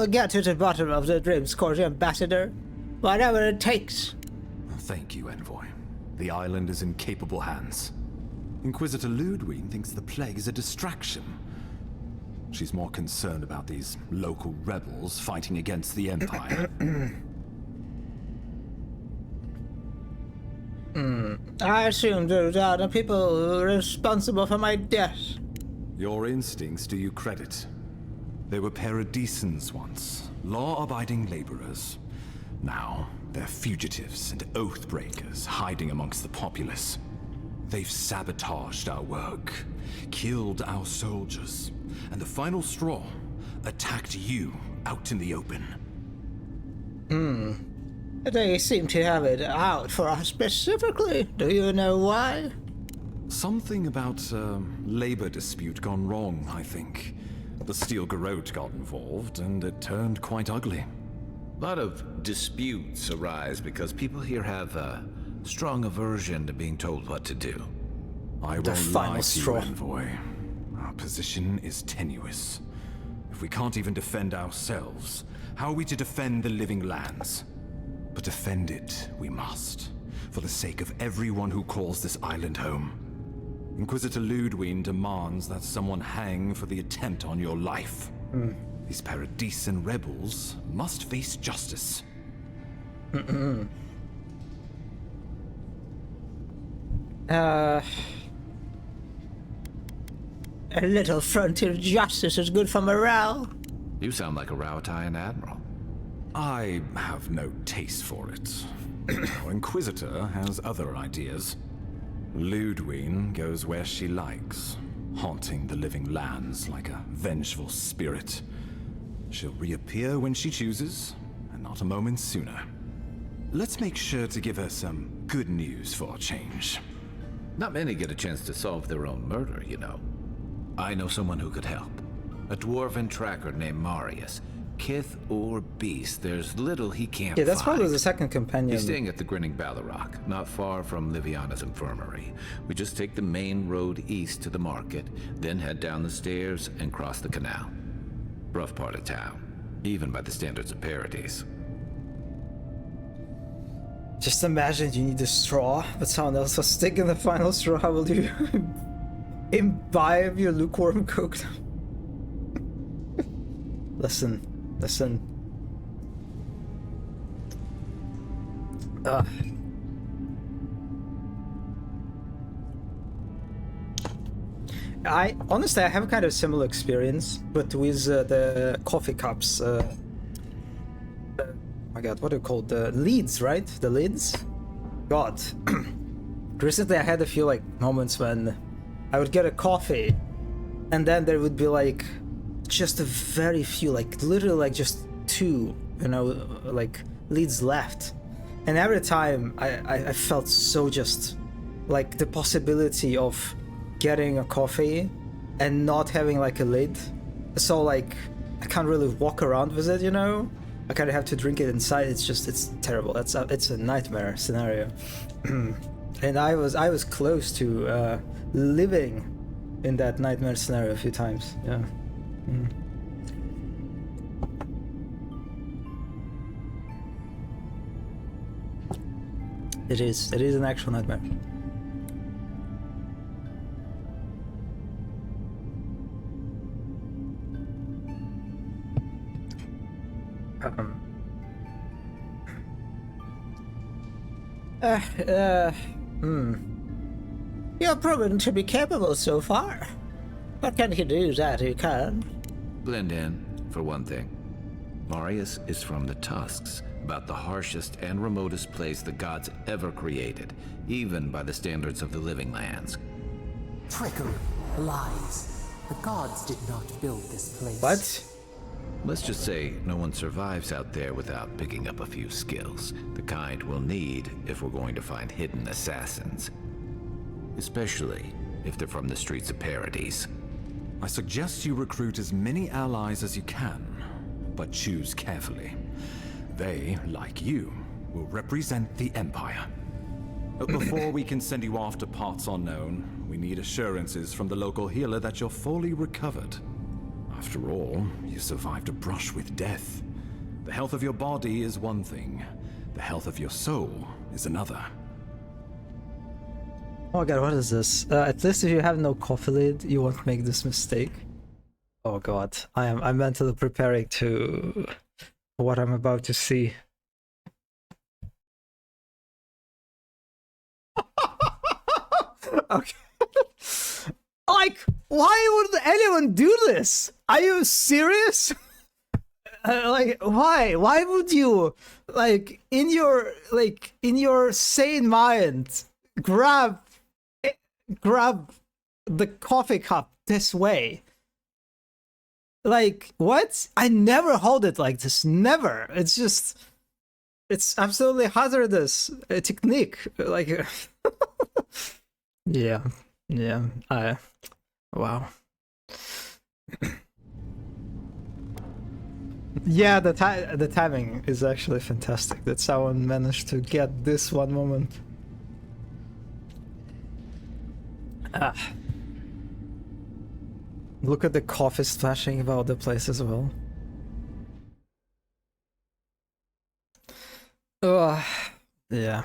get to the bottom of the Dream Scourge, Ambassador. Whatever it takes. Thank you, Envoy. The island is in capable hands. Inquisitor Ludwig thinks the plague is a distraction. She's more concerned about these local rebels fighting against the Empire. I assume those are the people responsible for my death. Your instincts do you credit. They were paradisans once, law-abiding laborers. Now, they're fugitives and oath-breakers hiding amongst the populace. They've sabotaged our work, killed our soldiers, and the final straw, attacked you out in the open. They seem to have it out for us specifically. Do you know why? Something about a labor dispute gone wrong, I think. The Steel Garrote got involved, and it turned quite ugly. A lot of disputes arise because people here have a strong aversion to being told what to do. I won't lie to you, Envoy. Our position is tenuous. If we can't even defend ourselves, how are we to defend the living lands? But defend it we must, for the sake of everyone who calls this island home. Inquisitor Ludwig demands that someone hang for the attempt on your life. These Paradisan rebels must face justice. A little frontier justice is good for morale. You sound like a Rautian admiral. I have no taste for it. Our Inquisitor has other ideas. Ludwig goes where she likes, haunting the living lands like a vengeful spirit. She'll reappear when she chooses, and not a moment sooner. Let's make sure to give her some good news for a change. Not many get a chance to solve their own murder, you know. I know someone who could help. A dwarven tracker named Marius. Kith or beast, there's little he can't Yeah, that's find. probably the second companion. He's staying at the Grinning Ballarrock, not far from Liviana's infirmary. We just take the main road east to the market, then head down the stairs and cross the canal. Rough part of town, even by the standards of Paradise. Just imagine you need a straw, but someone else was sticking the final straw. How will you imbibe your lukewarm coke? Listen. I honestly have kind of similar experience, but with the coffee cups. Oh my god, what are they called? The lids, right? The lids? God. Recently I had a few like moments when I would get a coffee and then there would be like just a very few, like literally like just two, you know, like lids left. And every time I felt so just like the possibility of getting a coffee and not having like a lid. So like I can't really walk around with it, you know? I kind of have to drink it inside. It's terrible. It's a nightmare scenario. And I was close to living in that nightmare scenario a few times. Yeah. It is an actual nightmare. You're proven to be capable so far. What can you do that you can? Blend in, for one thing. Marius is from the Tusks, about the harshest and remotest place the gods ever created, even by the standards of the living lands. Trickery, lies. The gods did not build this place. What? Let's just say no one survives out there without picking up a few skills, the kind we'll need if we're going to find hidden assassins. Especially if they're from the streets of Paradise. I suggest you recruit as many allies as you can, but choose carefully. They, like you, will represent the Empire. But before we can send you off to parts unknown, we need assurances from the local healer that you're fully recovered. After all, you survived a brush with death. The health of your body is one thing. The health of your soul is another. Oh my god, what is this? At least if you have no coffee lid, you won't make this mistake. Oh god, I'm mentally preparing to what I'm about to see. Okay. Like, why would anyone do this? Are you serious? Like, why? Why would you, like, in your sane mind, grab the coffee cup this way? Like, what? I never hold it like this. Never. It's just, it's absolutely hazardous technique. Like, yeah. Wow. Yeah, the timing is actually fantastic that someone managed to get this one moment. Look at the coffee splashing about the place as well. Yeah.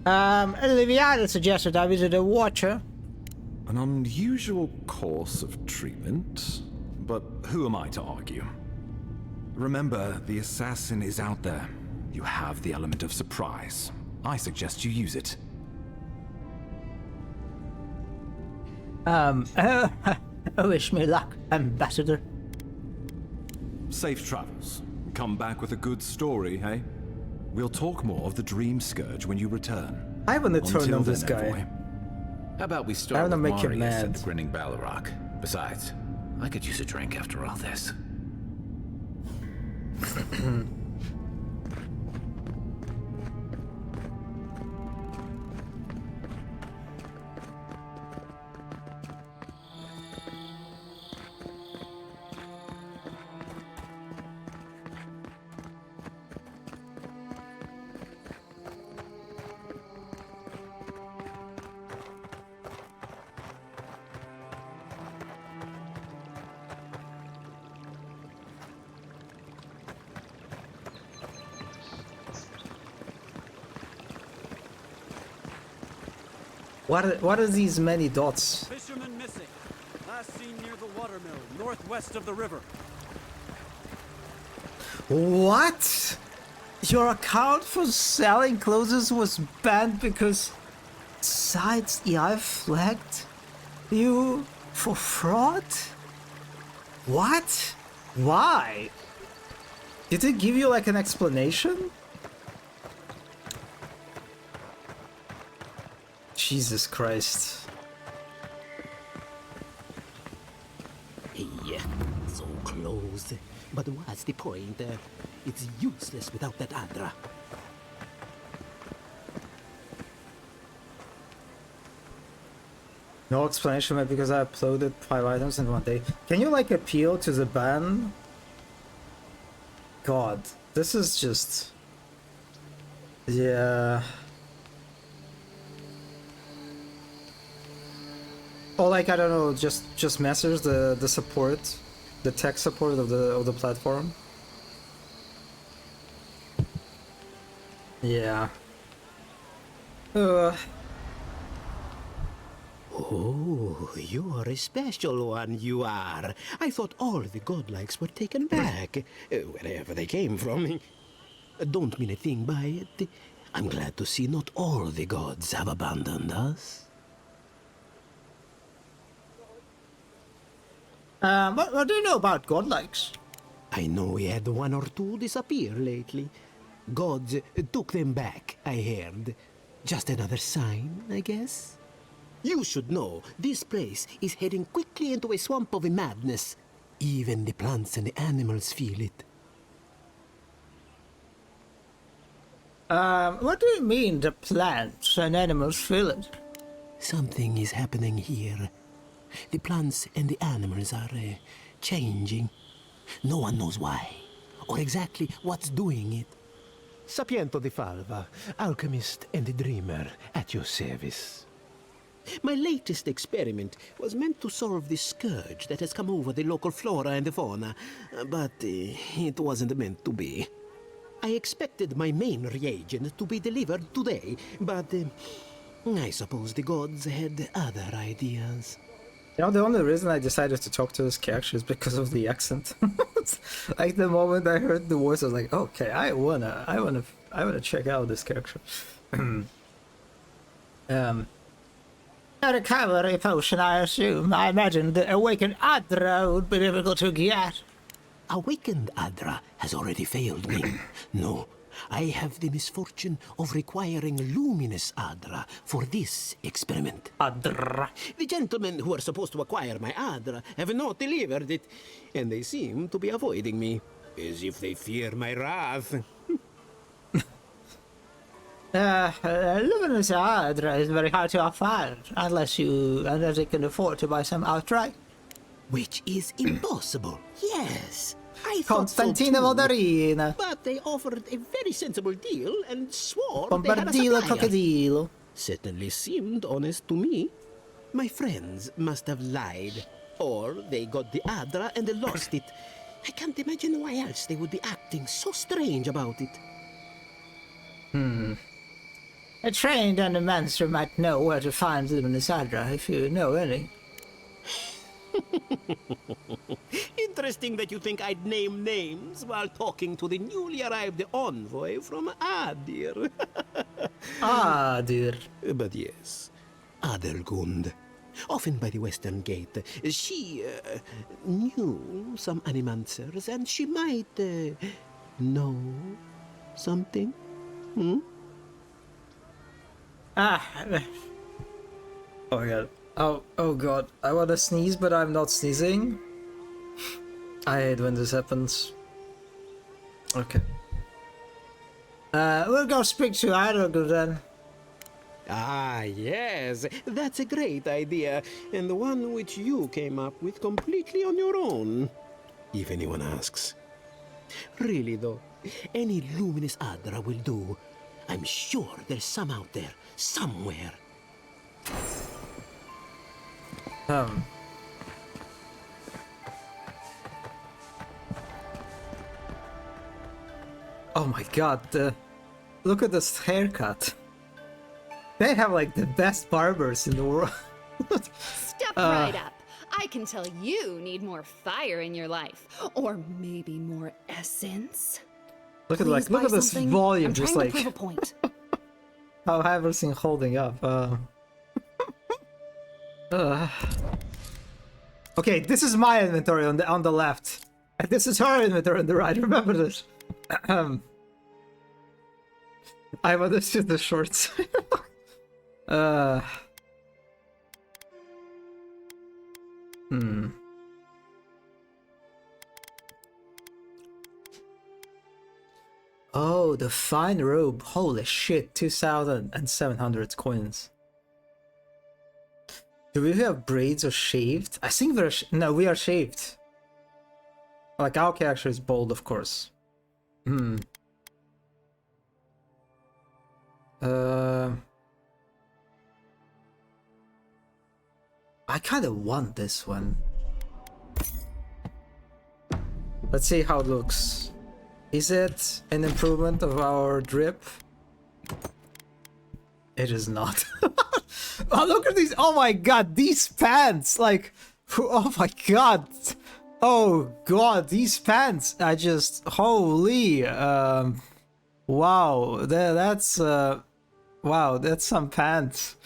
Liviana suggested I visit a watcher. An unusual course of treatment, but who am I to argue? Remember, the assassin is out there. You have the element of surprise. I suggest you use it. Wish me luck, Ambassador. Safe travels. Come back with a good story, hey? We'll talk more of the Dream Scourge when you return. I want to turn Until on this then, guy. envoy. How about we I start wanna with make him Marius and mad. the grinning Balrog? Besides, I could use a drink after all this. What are these many dots? Fisherman missing. Last seen near the watermill, northwest of the river. What? Your account for selling clothes was banned because Sites EI flagged you for fraud? What? Why? Did it give you like an explanation? Jesus Christ. Yeah, so close. But what's the point? It's useless without that Adra. No explanation, maybe because I uploaded 5 items in one day. Can you like appeal to the ban? God, this is just... Yeah... Or like, I don't know, just message the support, the tech support of the platform. Yeah. Oh, you are a special one, you are. I thought all the godlikes were taken back, wherever they came from. Don't mean a thing by it. I'm glad to see not all the gods have abandoned us. What do you know about godlikes? I know we had one or two disappear lately. Gods took them back, I heard. Just another sign, I guess. You should know, this place is heading quickly into a swamp of madness. Even the plants and the animals feel it. What do you mean the plants and animals feel it? Something is happening here. The plants and the animals are changing. No one knows why, or exactly what's doing it. Sapiento di Falva, alchemist and dreamer, at your service. My latest experiment was meant to solve the scourge that has come over the local flora and the fauna, but it wasn't meant to be. I expected my main reagent to be delivered today, but I suppose the gods had other ideas. You know, the only reason I decided to talk to this character is because of the accent. Like the moment I heard the voice, I was like, okay, I wanna check out this character. A recovery potion, I assume. I imagine the awakened Adra would be difficult to get. Awakened Adra has already failed me. No, I have the misfortune of requiring luminous Adra for this experiment. Adra. The gentlemen who are supposed to acquire my Adra have not delivered it, and they seem to be avoiding me, as if they fear my wrath. Luminous Adra is very hard to find, unless you can afford to buy some outright. Which is impossible, yes. I thought Constantino so too. Valdarina. But they offered a very sensible deal and swore Bombardilo they had a supplier. Crocodilo. Certainly seemed honest to me. My friends must have lied. Or they got the Adra and they lost it. I can't imagine why else they would be acting so strange about it. A trained endomancer might know where to find Luminous Adra, if you know any. Interesting that you think I'd name names while talking to the newly arrived envoy from Adir. Adir. But yes, Adelgund. Often by the western gate. She knew some animancers, and she might know something. Oh my god. Oh god. I wanna sneeze, but I'm not sneezing. I hate when this happens. Okay. We'll go speak to Idolgo then. Ah, yes, that's a great idea, and the one which you came up with completely on your own. If anyone asks. Really though, any luminous Adra will do. I'm sure there's some out there, somewhere. Oh my god, look at this haircut. They have like the best barbers in the world. Step right up. I can tell you need more fire in your life. Or maybe more essence. Look at Please look buy at this something. volume, I'm just trying like to prove a point. how everything holding up. Okay, this is my inventory on the left, and this is her inventory on the right. Remember this. I want to shoot the shorts. Oh, the fine robe. Holy shit, 2,700 coins. Do we have braids or shaved? I think we're no, we are shaved. Like our character is bald, of course. I kind of want this one. Let's see how it looks. Is it an improvement of our drip? It is not. Oh, look at these. Oh my god, these pants. Like, oh my god. Oh god, these pants. I just, holy. Wow, that's wow, that's some pants.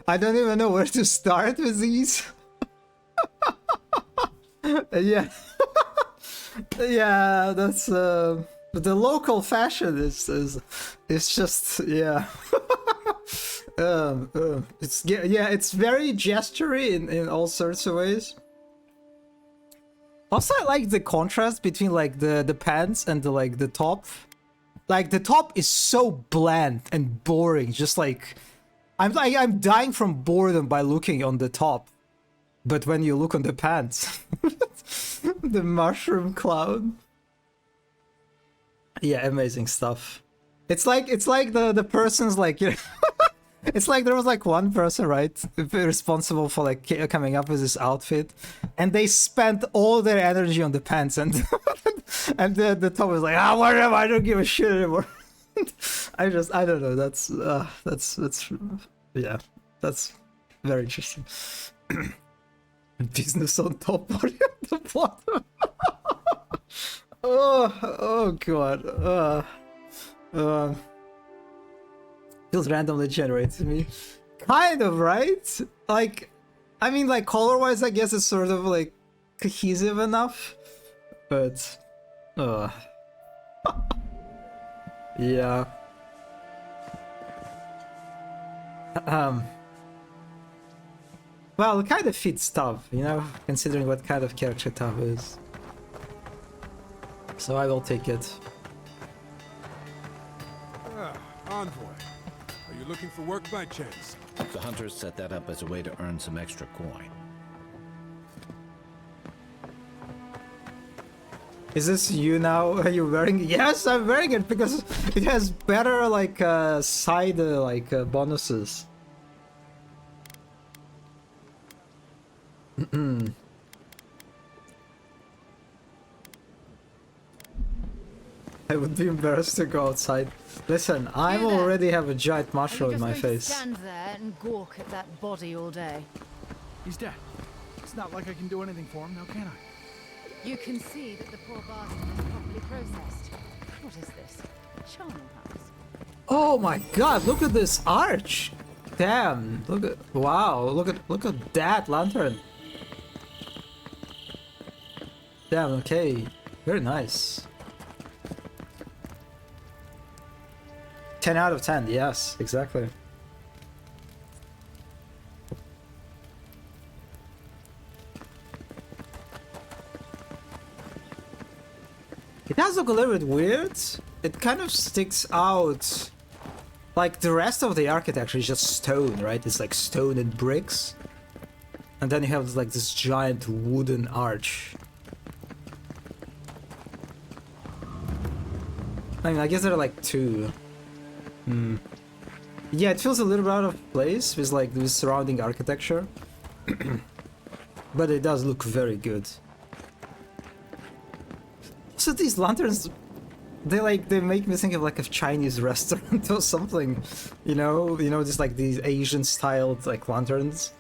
I don't even know where to start with these. Yeah. Yeah, that's the local fashion is just, yeah. It's, yeah, it's very gestury in all sorts of ways. Also, I like the contrast between like the pants and the top. Like the top is so bland and boring, just like I'm dying from boredom by looking on the top. But when you look on the pants, the mushroom cloud. Yeah, amazing stuff. It's like the person's like, you know, it's like there was like one person, right, responsible for like coming up with this outfit, and they spent all their energy on the pants, and and the top was like, ah, whatever, I don't give a shit anymore. I don't know. That's yeah, that's very interesting. Business on top, body on the bottom. Oh god. Feels randomly generated to me. Kind of, right? Like, I mean, like, color-wise, I guess it's sort of, like, cohesive enough. But, yeah. Well, it kind of fits Tav, you know, considering what kind of character Tav is. So I will take it. Envoy. Are you looking for work by chance? The hunters set that up as a way to earn some extra coin. Is this you now? Are you wearing it? Yes, I'm wearing it because it has better like side bonuses. I would be embarrassed to go outside. Listen, I already have a giant mushroom in my face. Stand there and gawk at that body all day. He's dead. It's not like I can do anything for him now, can I? You can see that the poor bastard is properly processed. What is this? Charnel house. Oh my god, look at this arch! Damn, look at, wow, look at that lantern. Damn, okay, very nice. 10 out of 10, yes, exactly. It does look a little bit weird. It kind of sticks out. Like the rest of the architecture is just stone, right? It's like stone and bricks. And then you have like this giant wooden arch. I mean, I guess there are like two. Yeah, it feels a little bit out of place with like the surrounding architecture. But it does look very good. So these lanterns, they make me think of like a Chinese restaurant or something, you know, just like these Asian styled like lanterns.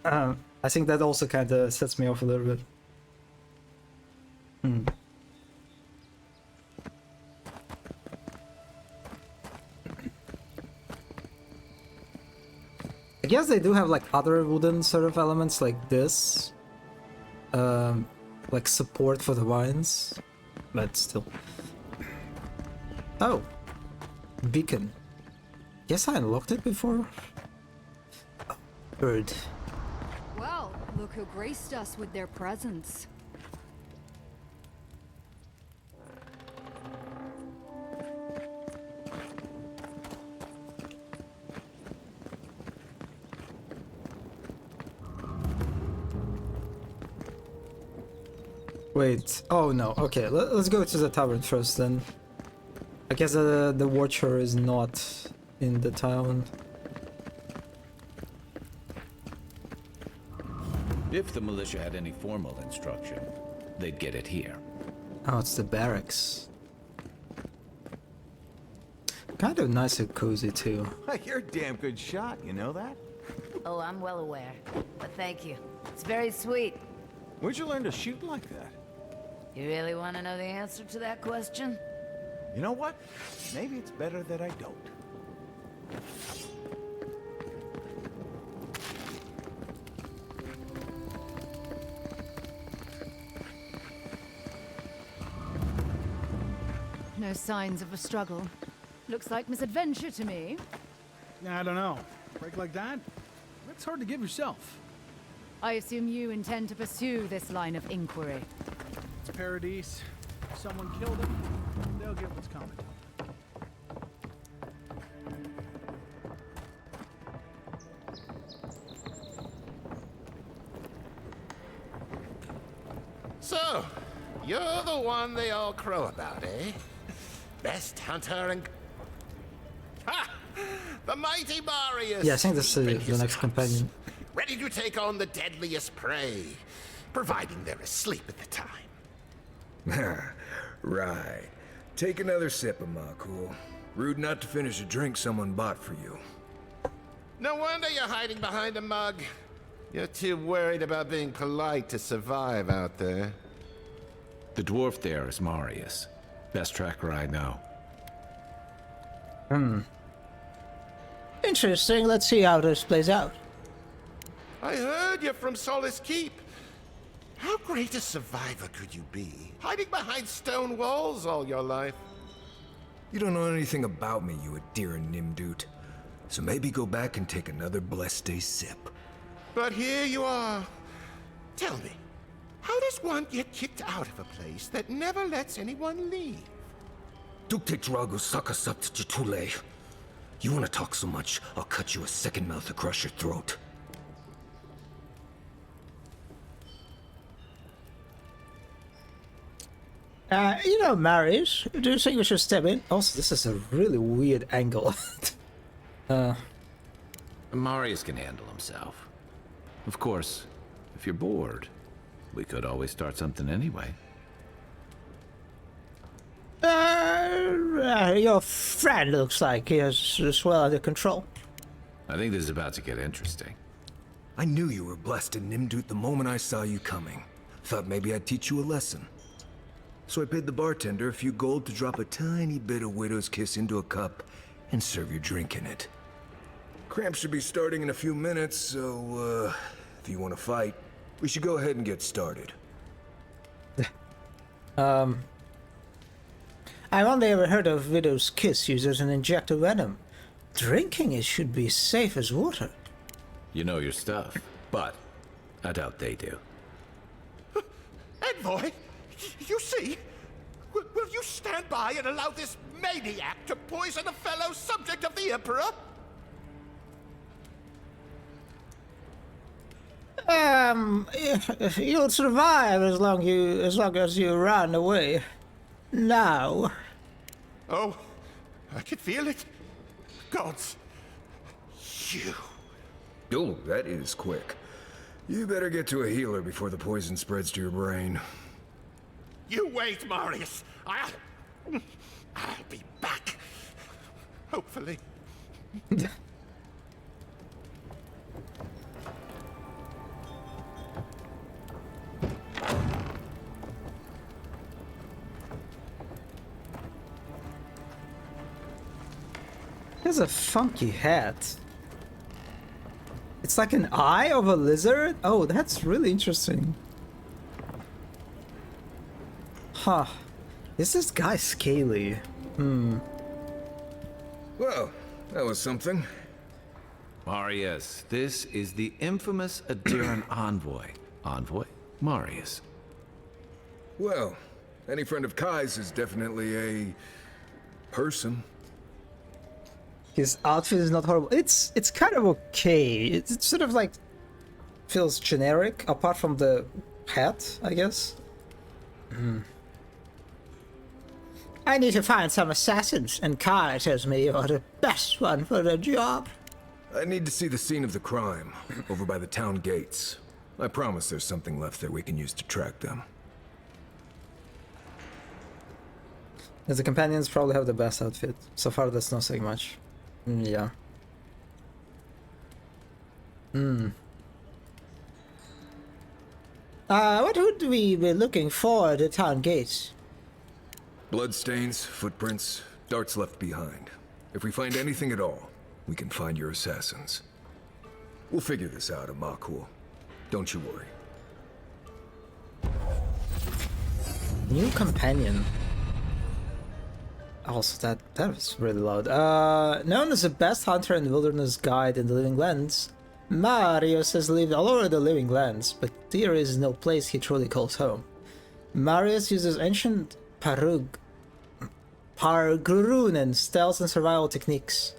I think that also kind of sets me off a little bit. I guess they do have like other wooden sort of elements like this, like support for the vines, but still. Oh, beacon. Guess I unlocked it before. Oh, bird. Well, look who graced us with their presence. Wait, oh no, okay, let's go to the tavern first then. I guess the watcher is not in the town. If the militia had any formal instruction, they'd get it here. Oh, it's the barracks. kind of nice and cozy too. You're a damn good shot, you know that? Oh, I'm well aware. But thank you. It's very sweet. Where'd you learn to shoot like that? You really want to know the answer to that question? You know what? Maybe it's better that I don't. No signs of a struggle. Looks like misadventure to me. I don't know. Break like that? That's hard to give yourself. I assume you intend to pursue this line of inquiry. It's Paradise. If someone killed him, they'll get what's coming. So, you're the one they all crow about, eh? Best hunter and... Ha! The mighty Marius! Yeah, I think this is the next companion. Ready to take on the deadliest prey, providing they're asleep at the time. Right. Take another sip of my cool. Rude not to finish a drink someone bought for you. No wonder you're hiding behind a mug. You're too worried about being polite to survive out there. The dwarf there is Marius. Best tracker I know. Interesting. Let's see how this plays out. I heard you're from Solace Keep. How great a survivor could you be? Hiding behind stone walls all your life. You don't know anything about me, you Adir Nimdut. So maybe go back and take another blessed day sip. But here you are. Tell me, how does one get kicked out of a place that never lets anyone leave? Duktetrago Sakasapt Jitule. You wanna talk so much, I'll cut you a second mouth across your throat. You know, Marius, do you think we should step in? Also, this is a really weird angle. Marius can handle himself. Of course, if you're bored, we could always start something anyway. Your friend looks like he has this well under control. I think this is about to get interesting. I knew you were blessed in Nimdut the moment I saw you coming. Thought maybe I'd teach you a lesson. So I paid the bartender a few gold to drop a tiny bit of Widow's Kiss into a cup and serve your drink in it. Cramp should be starting in a few minutes, so, if you want to fight, we should go ahead and get started. I've only ever heard of Widow's Kiss used as an injector venom. Drinking it should be safe as water. You know your stuff, but I doubt they do. Envoy, you see? Will you stand by and allow this maniac to poison a fellow subject of the Emperor? You'll survive as long as you run away. Now. Oh, I can feel it. Gods, you. Oh, that is quick. You better get to a healer before the poison spreads to your brain. You wait, Marius. I'll be back. Hopefully. He has a funky hat. It's like an eye of a lizard? Oh, that's really interesting. Huh. Is this guy scaly? Well, that was something. Marius, this is the infamous Adiran envoy. Envoy? Marius. Well, any friend of Kai's is definitely a... person. His outfit is not horrible. It's kind of okay. It's sort of like feels generic, apart from the hat, I guess. I need to find some assassins, and Kai tells me you're the best one for the job. I need to see the scene of the crime, over by the town gates. I promise there's something left there we can use to track them. As the companions probably have the best outfit. So far that's not saying much. Yeah. What would we be looking for at the town gates? Bloodstains, footprints, darts left behind. If we find anything at all, we can find your assassins. We'll figure this out, Amakul. Don't you worry. New companion. Also, that was really loud. Known as the best hunter and wilderness guide in the Living Lands, Marius has lived all over the Living Lands, but there is no place he truly calls home. Marius uses ancient Pargurunan stealth and survival techniques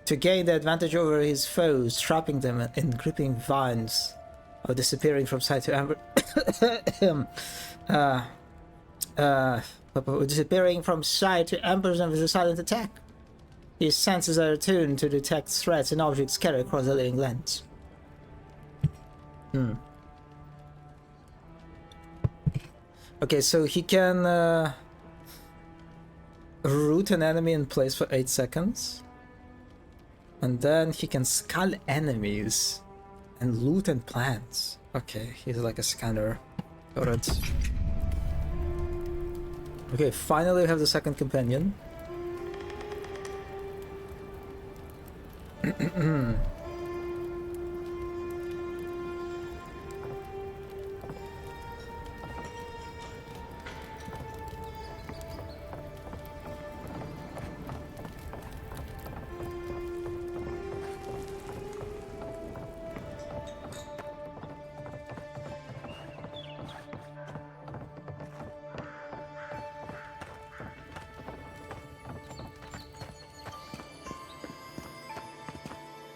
to gain the advantage over his foes, trapping them in gripping vines or disappearing from sight to amber. Disappearing from sight to ambers of a silent attack. His senses are attuned to detect threats and objects scattered across the Living Lands. Okay, so he can root an enemy in place for 8 seconds. And then he can scull enemies and loot and plants. Okay, he's like a scanner. Got it. Okay, finally we have the second companion.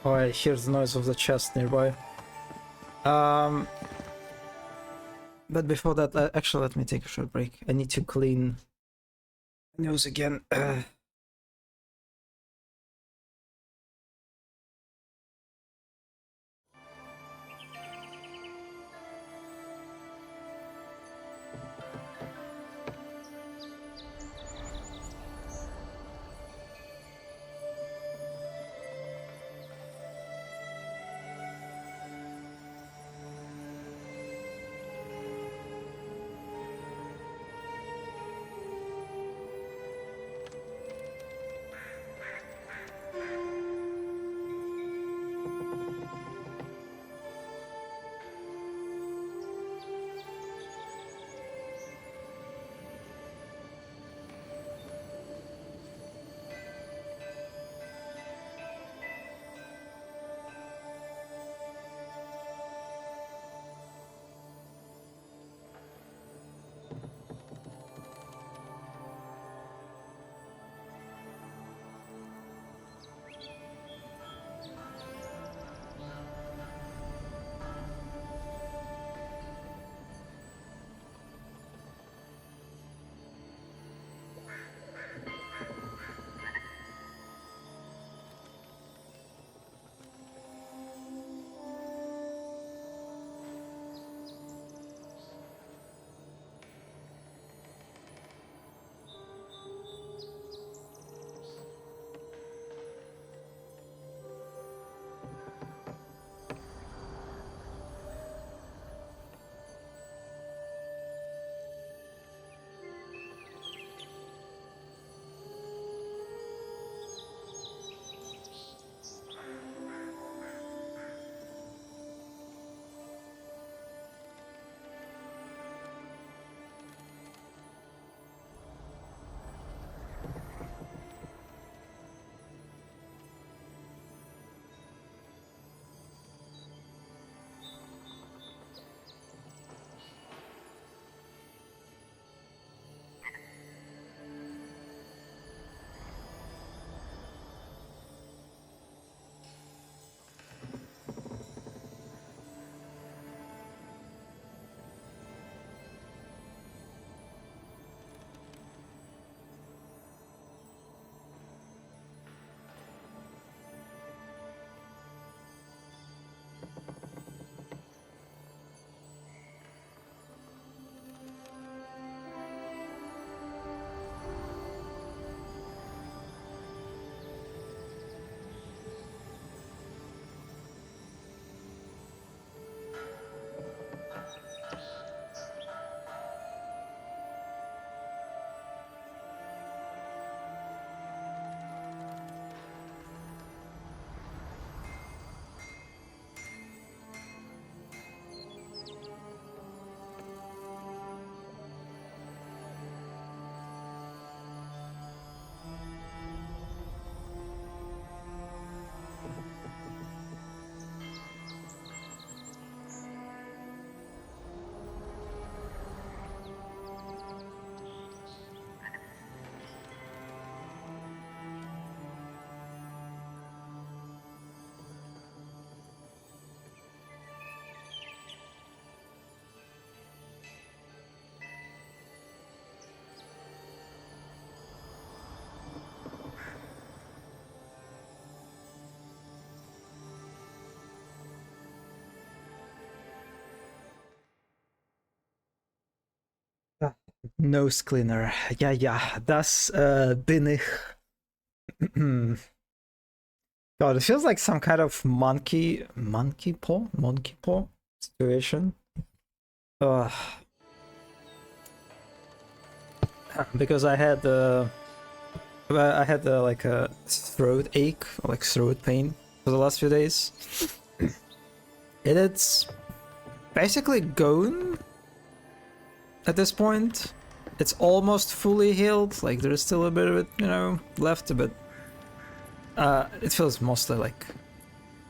Oh, I hear the noise of the chest nearby. But before that, actually, let me take a short break. I need to clean my nose again. Nose cleaner. Yeah, das bin ich. God, it feels like some kind of monkey paw situation. Because I had like a throat ache, like throat pain for the last few days. And it's basically gone at this point. It's almost fully healed, like there's still a bit of it, you know, left, but it feels mostly like,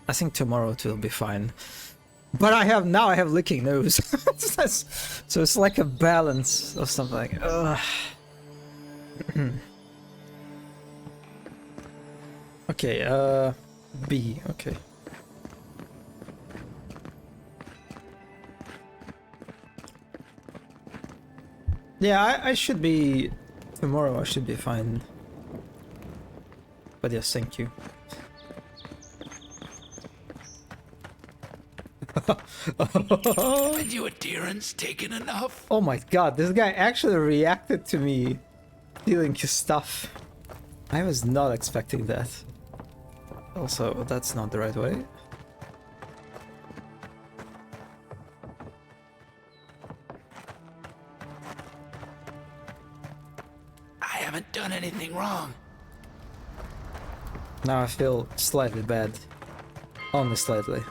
I think tomorrow it will be fine. But I have licking nose. So it's like a balance of something. Okay, B, okay. Yeah, I should be... Tomorrow I should be fine. But yes, thank you. Had you adherence taken enough? Oh my god, this guy actually reacted to me stealing his stuff. I was not expecting that. Also, that's not the right way. I haven't done anything wrong. Now I feel slightly bad. Only slightly.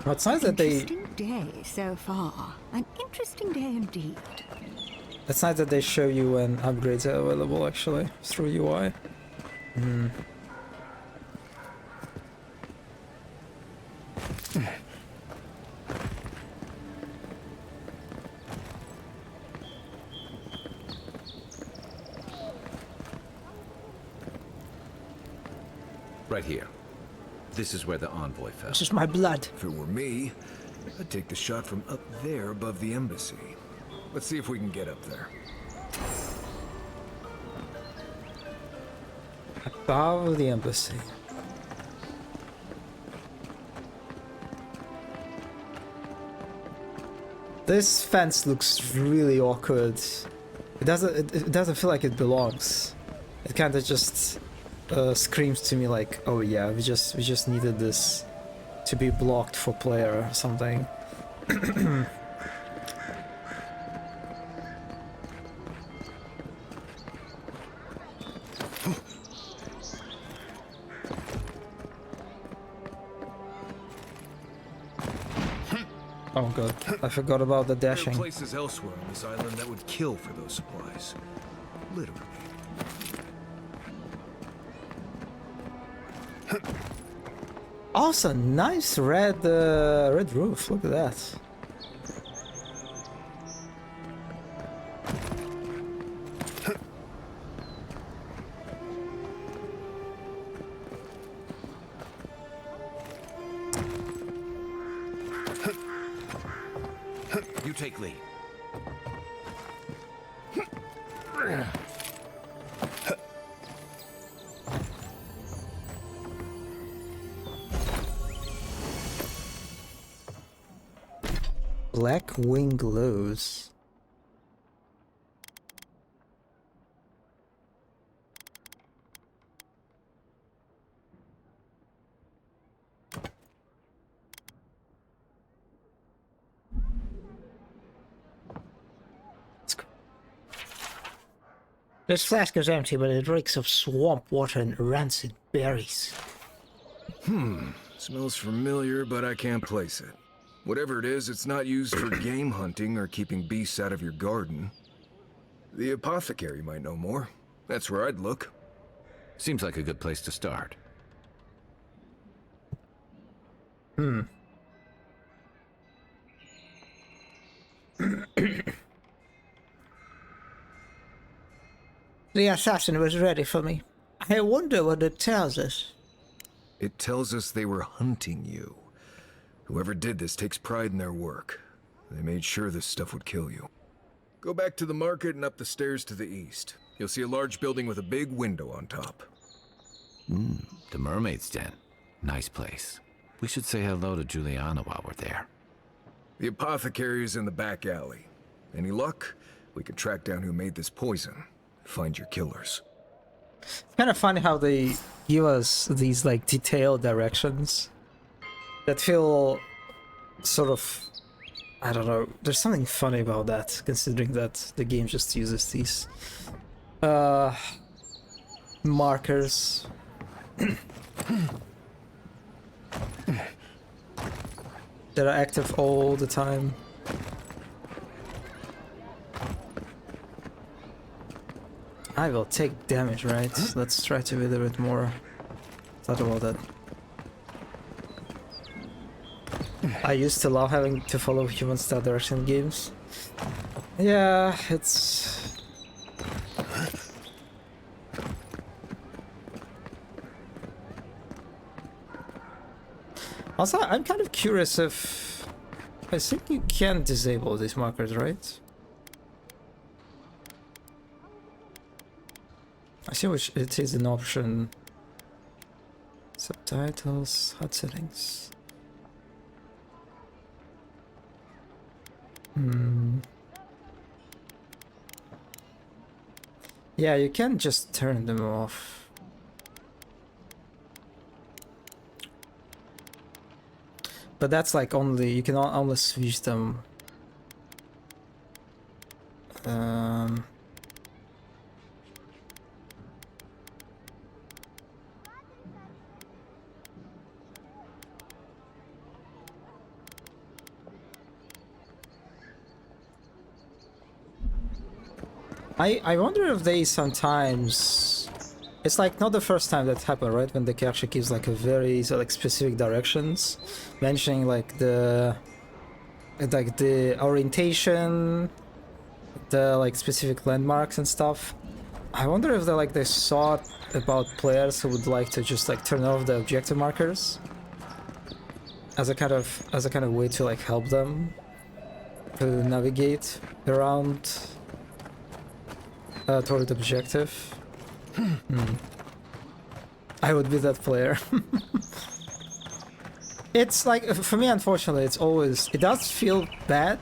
It's nice that they... Interesting day so far. An interesting day indeed. It's nice that they show you when upgrades are available, actually, through UI. Right here. This is where the envoy fell. This is my blood. If it were me, I'd take the shot from up there above the embassy. Let's see if we can get up there. Above the embassy. This fence looks really awkward. It doesn't feel like it belongs. It kind of just screams to me like, oh yeah, we just needed this to be blocked for player or something. Oh god, I forgot about the dashing. There are places elsewhere on this island that would kill for those supplies. Literally. Also, nice red roof. Look at that. You take lead. Black wing glows. This flask is empty, but it reeks of swamp water and rancid berries. Smells familiar, but I can't place it. Whatever it is, it's not used for game hunting or keeping beasts out of your garden. The apothecary might know more. That's where I'd look. Seems like a good place to start. Hmm. The assassin was ready for me. I wonder what it tells us. It tells us they were hunting you. Whoever did this takes pride in their work. They made sure this stuff would kill you. Go back to the market and up the stairs to the east. You'll see a large building with a big window on top. The Mermaid's Den. Nice place. We should say hello to Juliana while we're there. The apothecary is in the back alley. Any luck? We can track down who made this poison. Find your killers. It's kind of funny how they give us these like detailed directions that feel sort of, I don't know, there's something funny about that, considering that the game just uses these markers. That are active all the time. I will take damage, right? Let's try to be a little bit more thought about that. I used to love having to follow human style direction games. Yeah, it's... Also, I'm kind of curious if... I think you can disable these markers, right? I see which it is an option. Subtitles, HUD settings. Yeah, you can just turn them off. But that's like only, you can only switch them. I wonder if they sometimes... It's like not the first time that happened, right? When the character gives like a very like specific directions, mentioning like the orientation, the like specific landmarks and stuff. I wonder if they thought about players who would like to just like turn off the objective markers as a kind of way to like help them to navigate around toward the objective. I would be that player. It's like, for me, unfortunately, it does feel bad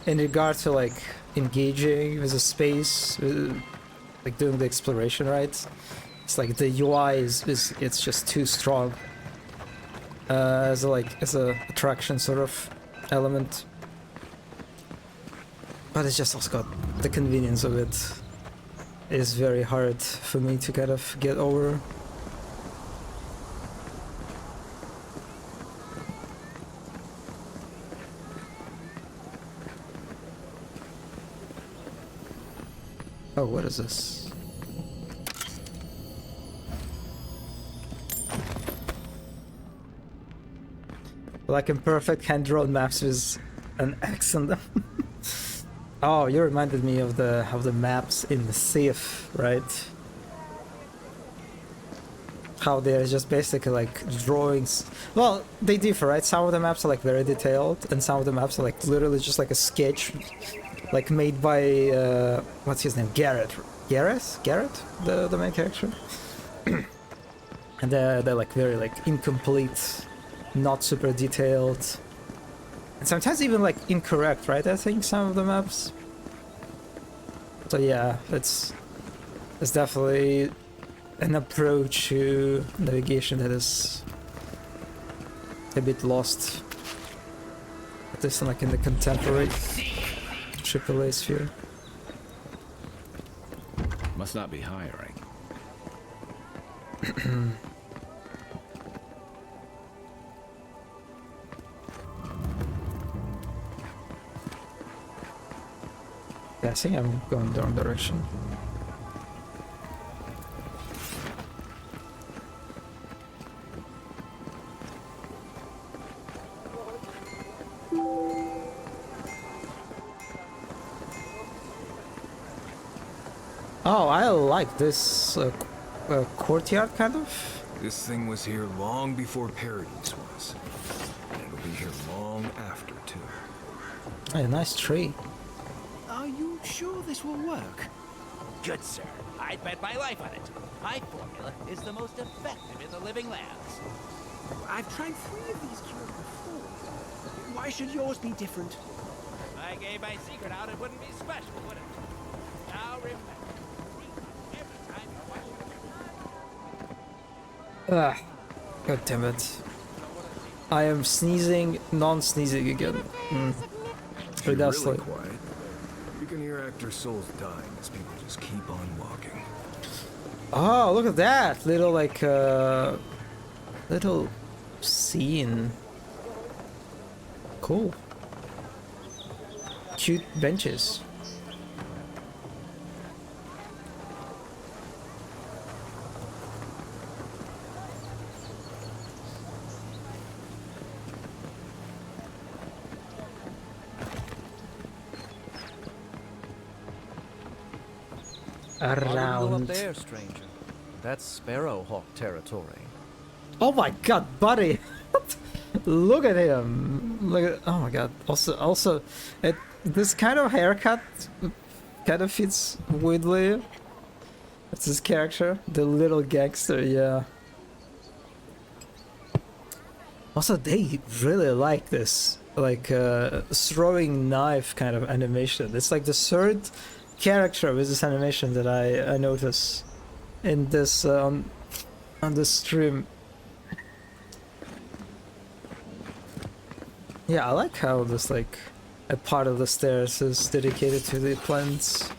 in regard to like engaging with the space, like doing the exploration, right? It's like the UI it's just too strong as a attraction sort of element. But it's just also got the convenience of it. Is very hard for me to kind of get over. Oh, what is this? Like imperfect hand-drawn maps with an X on them. Oh, you reminded me of the maps in the Thief, right? How they're just basically like drawings. Well, they differ, right? Some of the maps are like very detailed, and some of the maps are like literally just like a sketch, like made by what's his name? Garrett, the main character. And they're like very like incomplete, not super detailed. And sometimes even like incorrect, right? I think some of the maps. So yeah, it's definitely an approach to navigation that is a bit lost. At least like in the contemporary AAA sphere. Must not be hiring. Yeah, I think I'm going the wrong direction. Oh, I like this courtyard kind of. This thing was here long before Paradise was. And it'll be here long after, too. Hey, nice tree. Are you sure this will work? Good, sir. I'd bet my life on it. My formula is the most effective in the living labs. I've tried 3 of these cures before. Why should yours be different? If I gave my secret out, it wouldn't be special, would it? Now remember, every time you wash Ah, god damn it. I am sneezing, non-sneezing again. If you're really quiet, you can hear actors' souls dying as people just keep on walking. Oh, look at that! Little, like, little scene. Cool. Cute benches. Why would you go up Around. there, stranger? That's Sparrowhawk territory. Oh my god, buddy! Look at him! Look at, oh my god. Also, this kind of haircut kind of fits weirdly. It's his character, the little gangster, yeah. Also, they really like this, like, throwing knife kind of animation. It's like the third character with this animation that I notice in this on this stream. Yeah, I like how this, like, a part of the stairs is dedicated to the plants.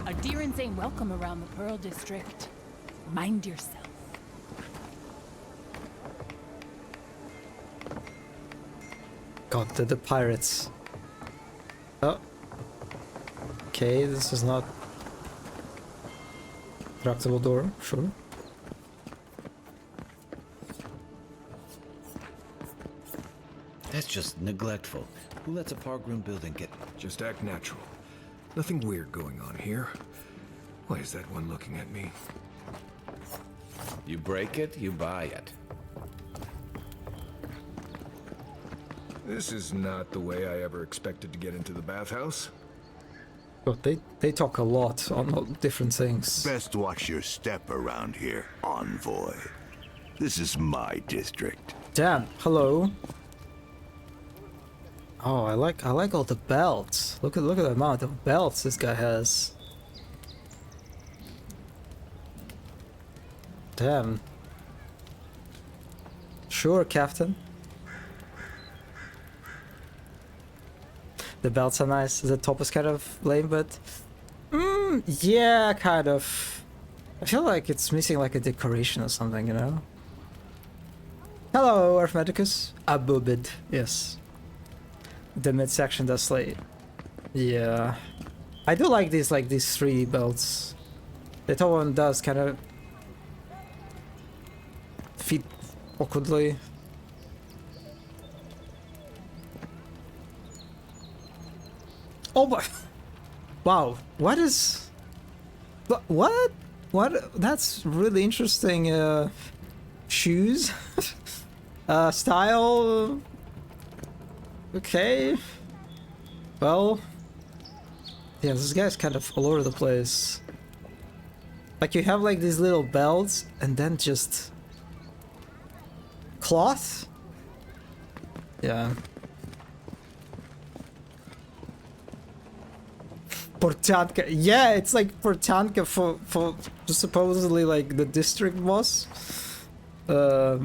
Adherents ain't welcome around the Pearl District. Mind yourself. God, the pirates. Oh. Okay, this is not tractable door, sure. That's just neglectful. Who lets a park-room building get... Just act natural. Nothing weird going on here. Why is that one looking at me? You break it, you buy it. This is not the way I ever expected to get into the bathhouse. God, they talk a lot on different things. Best watch your step around here, envoy. This is my district. Damn, hello. Oh, I like all the belts. Look at the amount of belts this guy has. Damn. Sure, Captain. The belts are nice. The top is kind of lame, but yeah, kind of. I feel like it's missing like a decoration or something, you know? Hello, Arithmeticus. Abubid, yes. The midsection does like, yeah. I do like these 3 belts. The top one does kind of fit awkwardly. Oh my! Wow, what is? What? What? That's really interesting. Shoes, style. Okay. Well, yeah, this guy's kind of all over the place. Like you have like these little belts, and then just cloth. Yeah. Portanka. Yeah, it's like Portanka for supposedly like the district boss. Yeah,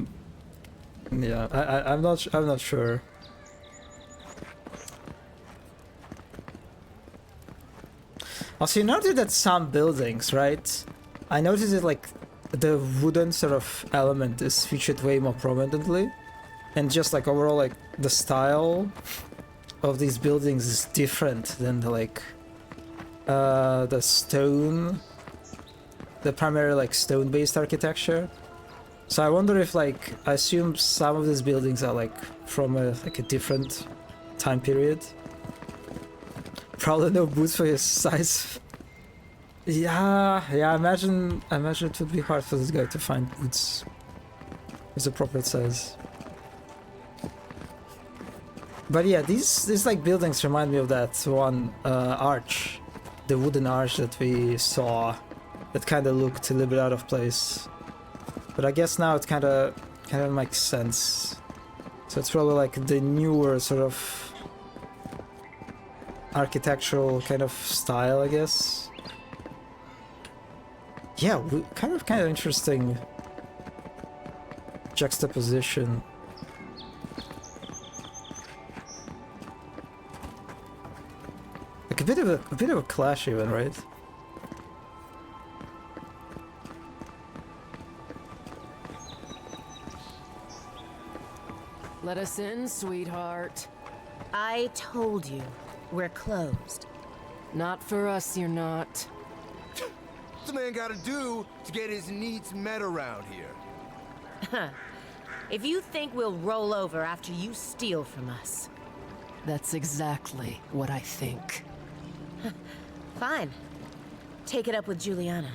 I'm not sure. Also, you notice that some buildings, right? I noticed that like the wooden sort of element is featured way more prominently, and just like overall like the style of these buildings is different than the stone, the primary like stone-based architecture. So I wonder if, like, I assume some of these buildings are like from a different time period. Probably no boots for his size. Yeah, I imagine it would be hard for this guy to find boots with the proper size. But yeah, these like buildings remind me of that one arch, the wooden arch that we saw, that kind of looked a little bit out of place. But I guess now it kind of makes sense. So it's probably like the newer sort of architectural kind of style, I guess. Yeah, kind of interesting juxtaposition. Like a bit of a clash even, right? Let us in, sweetheart. I told you, we're closed. Not for us, you're not. What's a man gotta do to get his needs met around here? If you think we'll roll over after you steal from us. That's exactly what I think. Fine. Take it up with Juliana.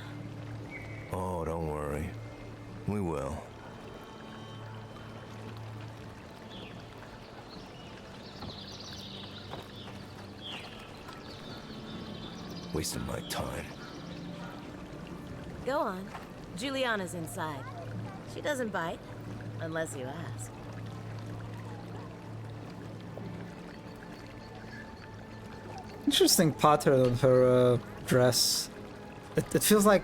Oh, don't worry. We will. Wasting my time. Go on. Juliana's inside. She doesn't bite, unless you ask. Interesting pattern on her dress. It feels like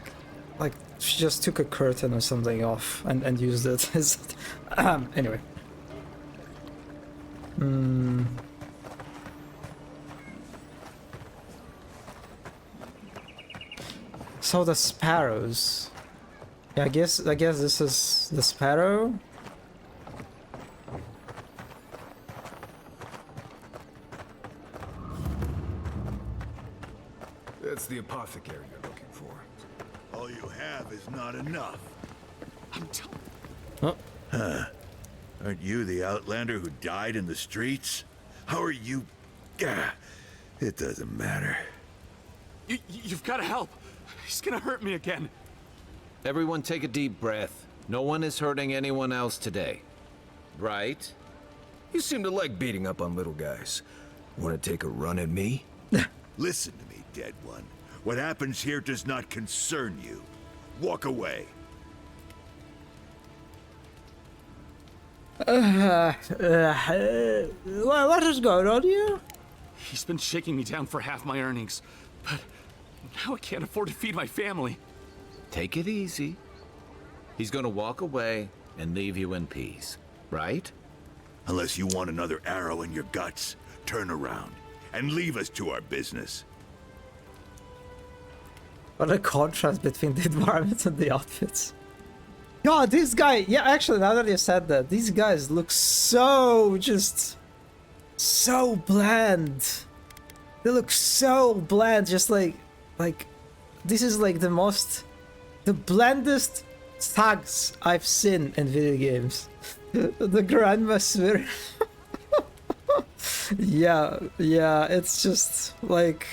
she just took a curtain or something off and used it as anyway. So the sparrows. Yeah, I guess this is the sparrow. That's the apothecary you're looking for. All you have is not enough. Oh. Huh. Aren't you the outlander who died in the streets? How are you? Gah, it doesn't matter. You've got to help. He's gonna hurt me again. Everyone take a deep breath. No one is hurting anyone else today. Right? You seem to like beating up on little guys. Want to take a run at me? Listen to me, dead one. What happens here does not concern you. Walk away. What is going on here? He's been shaking me down for half my earnings, but now I can't afford to feed my family. Take it easy. He's gonna walk away and leave you in peace, right? Unless you want another arrow in your guts, turn around and leave us to our business. What a contrast between the environment and the outfits. God, this guy, yeah, actually, now that you said that, these guys look so bland. They look so bland, just like, this is like the blandest thugs I've seen in video games. The Grandmaster. yeah, it's just like,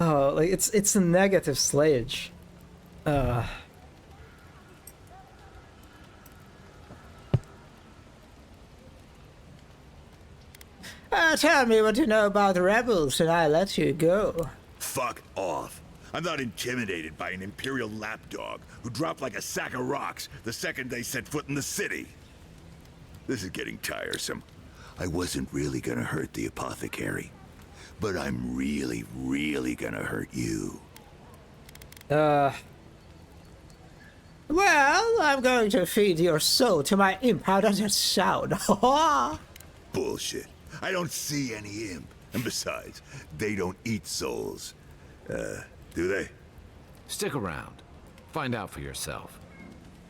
oh, like it's a negative slayage. Tell me what you know about the rebels and I let you go. Fuck off. I'm not intimidated by an Imperial lapdog who dropped like a sack of rocks the second they set foot in the city. This is getting tiresome. I wasn't really gonna hurt the apothecary, but I'm really, really gonna hurt you. Well, I'm going to feed your soul to my imp. How does it sound? Bullshit. I don't see any imp. And besides, they don't eat souls. Do they? Stick around. Find out for yourself.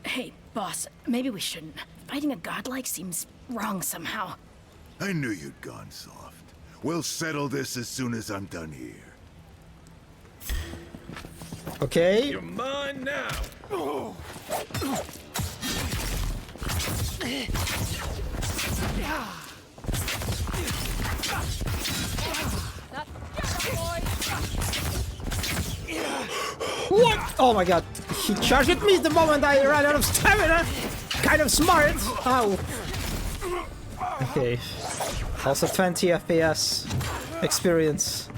Hey, boss, maybe we shouldn't. Fighting a godlike seems wrong somehow. I knew you'd gone soft. We'll settle this as soon as I'm done here. Okay. You're mine now. What? Oh my god. He charged at me the moment I ran out of stamina. Kind of smart. Ow. Okay. Also 20 FPS experience.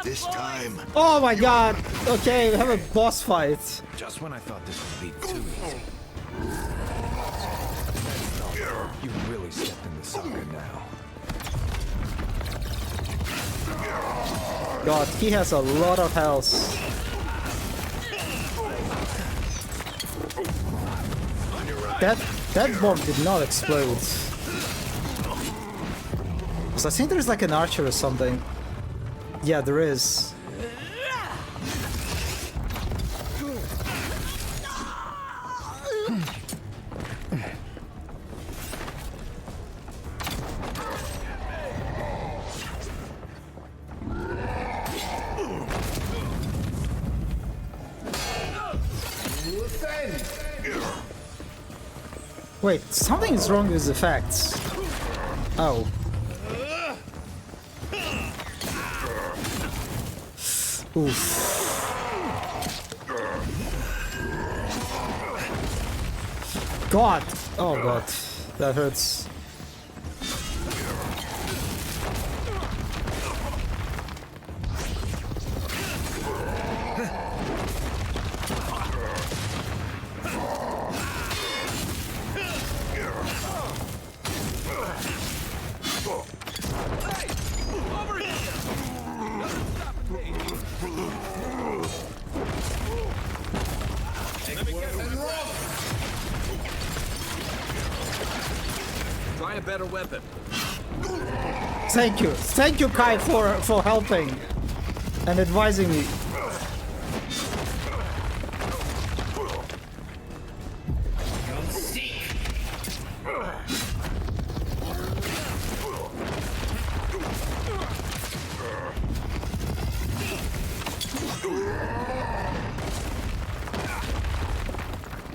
This time. Oh my god. Okay, we have a boss fight. Just when I thought this would be too easy. You really stepped in the socket now. God, he has a lot of health. That bomb did not explode. So I think there's like an archer or something. Yeah, there is. Wait, something is wrong with the facts. Oh. Oof. God! Oh god, that hurts. Try a better weapon. Thank you, Kai, for helping and advising me.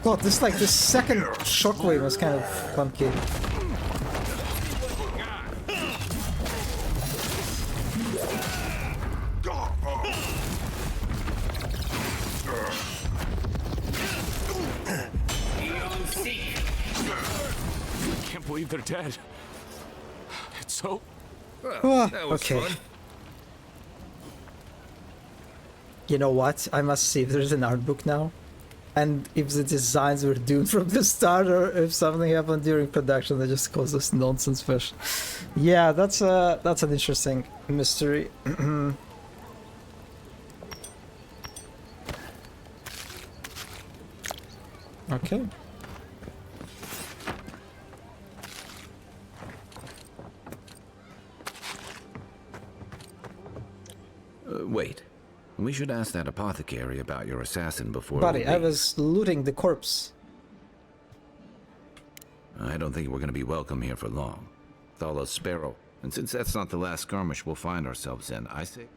God, this second shockwave was kind of clunky. I can't believe they're dead. It's so... Well, that was okay. Fun. You know what? I must see if there's an art book now. And if the designs were doomed from the start, or if something happened during production that just caused this nonsense fish. Yeah, that's an interesting mystery. Okay. Wait. We should ask that apothecary about your assassin before Buddy, I was looting the corpse. I don't think we're going to be welcome here for long. Thalla's Sparrow. And since that's not the last skirmish we'll find ourselves in, I say...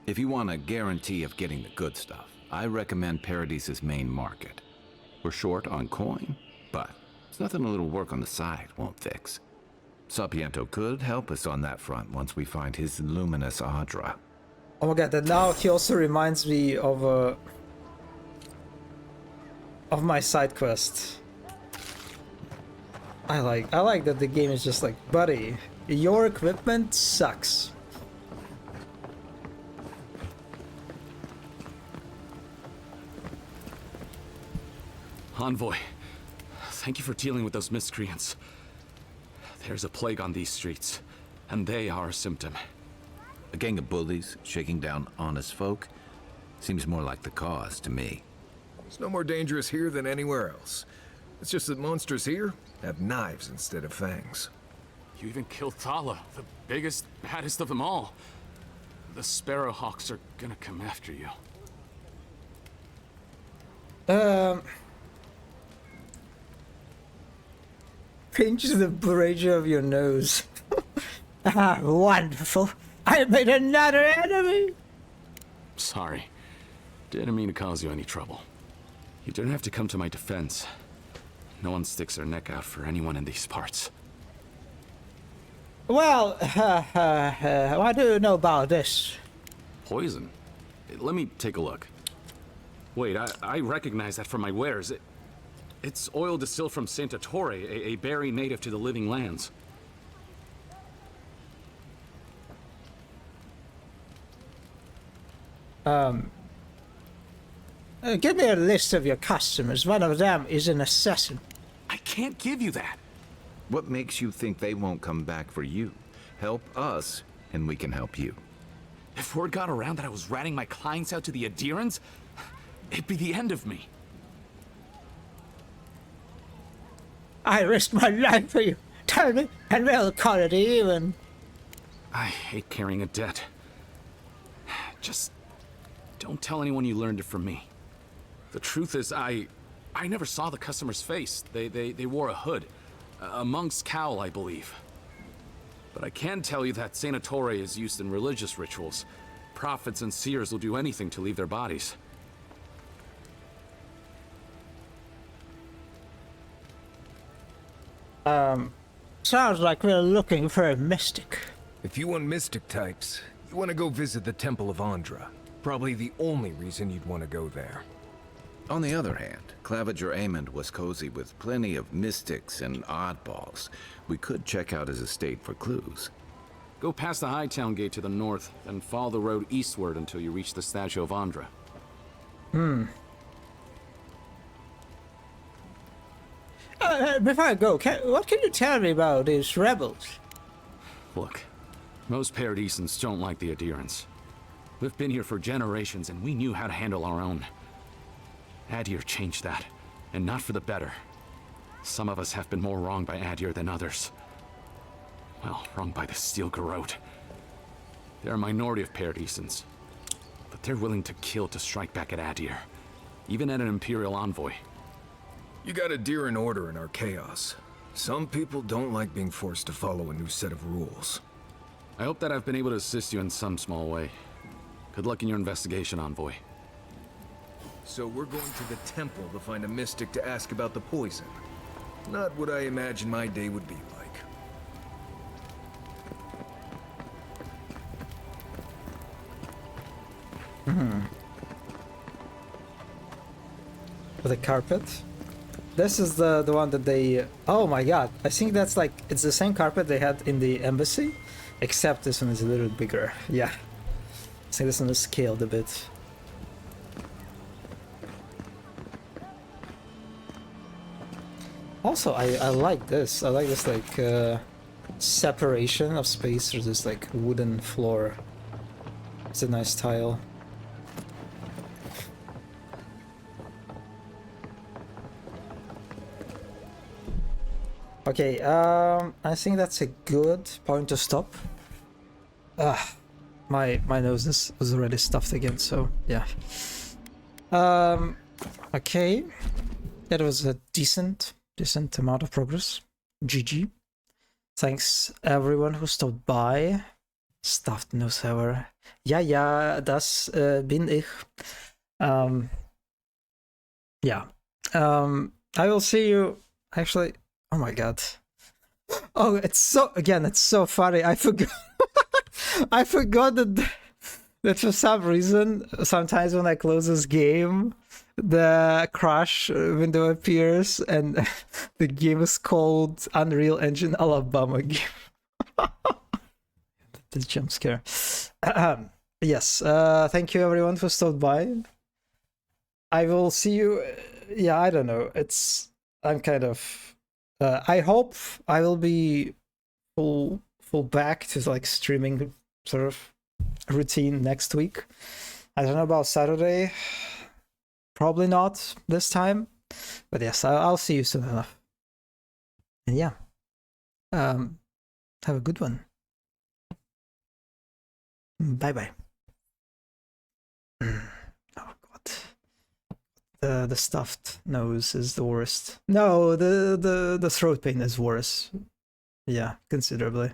If you want a guarantee of getting the good stuff, I recommend Paradise's main market. We're short on coin, but it's nothing a little work on the side won't fix. Sapiento could help us on that front once we find his luminous Adra. Oh my god, and now he also reminds me of my side quest. I like that the game is just like, buddy, your equipment sucks. Envoy, thank you for dealing with those miscreants. There's a plague on these streets, and they are a symptom. A gang of bullies shaking down honest folk seems more like the cause to me. It's no more dangerous here than anywhere else. It's just that monsters here have knives instead of fangs. You even killed Thalla, the biggest, baddest of them all. The Sparrowhawks are gonna come after you. Pinch the bridge of your nose. Ah, wonderful. I made another enemy. Sorry. Didn't mean to cause you any trouble. You didn't have to come to my defense. No one sticks their neck out for anyone in these parts. Well, what do you know about this? Poison? Let me take a look. Wait, I recognize that from my wares. It's oil distilled from Santa Torre, a berry native to the Living Lands. Give me a list of your customers. One of them is an assassin. I can't give you that. What makes you think they won't come back for you? Help us, and we can help you. If word got around that I was ratting my clients out to the adherents, it'd be the end of me. I risked my life for you. Tell me, and we'll call it even. I hate carrying a debt. Just don't tell anyone you learned it from me. The truth is, I never saw the customer's face. They wore a hood. A monk's cowl, I believe. But I can tell you that Santa Torre is used in religious rituals. Prophets and seers will do anything to leave their bodies. Sounds like we're looking for a mystic. If you want mystic types, you want to go visit the Temple of Andra. Probably the only reason you'd want to go there. On the other hand, Claviger Amond was cozy with plenty of mystics and oddballs. We could check out his estate for clues. Go past the Hightown Gate to the north, then follow the road eastward until you reach the statue of Andra. Before I go, what can you tell me about these rebels? Look, most Paradisans don't like the adherents. We've been here for generations, and we knew how to handle our own. Adir changed that, and not for the better. Some of us have been more wronged by Adir than others. Well, wronged by the Steel Garrote. They're a minority of Paradisans, but they're willing to kill to strike back at Adir, even at an Imperial envoy. You got Adir in order in our chaos. Some people don't like being forced to follow a new set of rules. I hope that I've been able to assist you in some small way. Good luck in your investigation, Envoy. So we're going to the temple to find a mystic to ask about the poison. Not what I imagine my day would be like. For the carpet? This is the one that they... Oh my god, I think that's like... It's the same carpet they had in the embassy, except this one is a little bigger. Yeah. I think this one is scaled a bit. Also, I like this. I like this like separation of space through this like wooden floor. It's a nice tile. Okay, I think that's a good point to stop. My nose was already stuffed again, so yeah. Okay, that was a decent amount of progress. GG. Thanks everyone who stopped by. Stuffed nose hour. Ja, das bin ich. Yeah. I will see you. Actually, oh my god. Oh, it's so funny. I forgot. I forgot that for some reason, sometimes when I close this game, the crash window appears and the game is called Unreal Engine Alabama game. The jump scare. Yes, thank you everyone who stopped by. I will see you. Yeah, I don't know. I'm kind of. I hope I will be full back to like streaming sort of routine next week. I don't know about Saturday. Probably not this time, but yes, I'll see you soon enough. And yeah, have a good one. Bye bye. Oh god, The stuffed nose is the worst. No, the throat pain is worse. Yeah, considerably.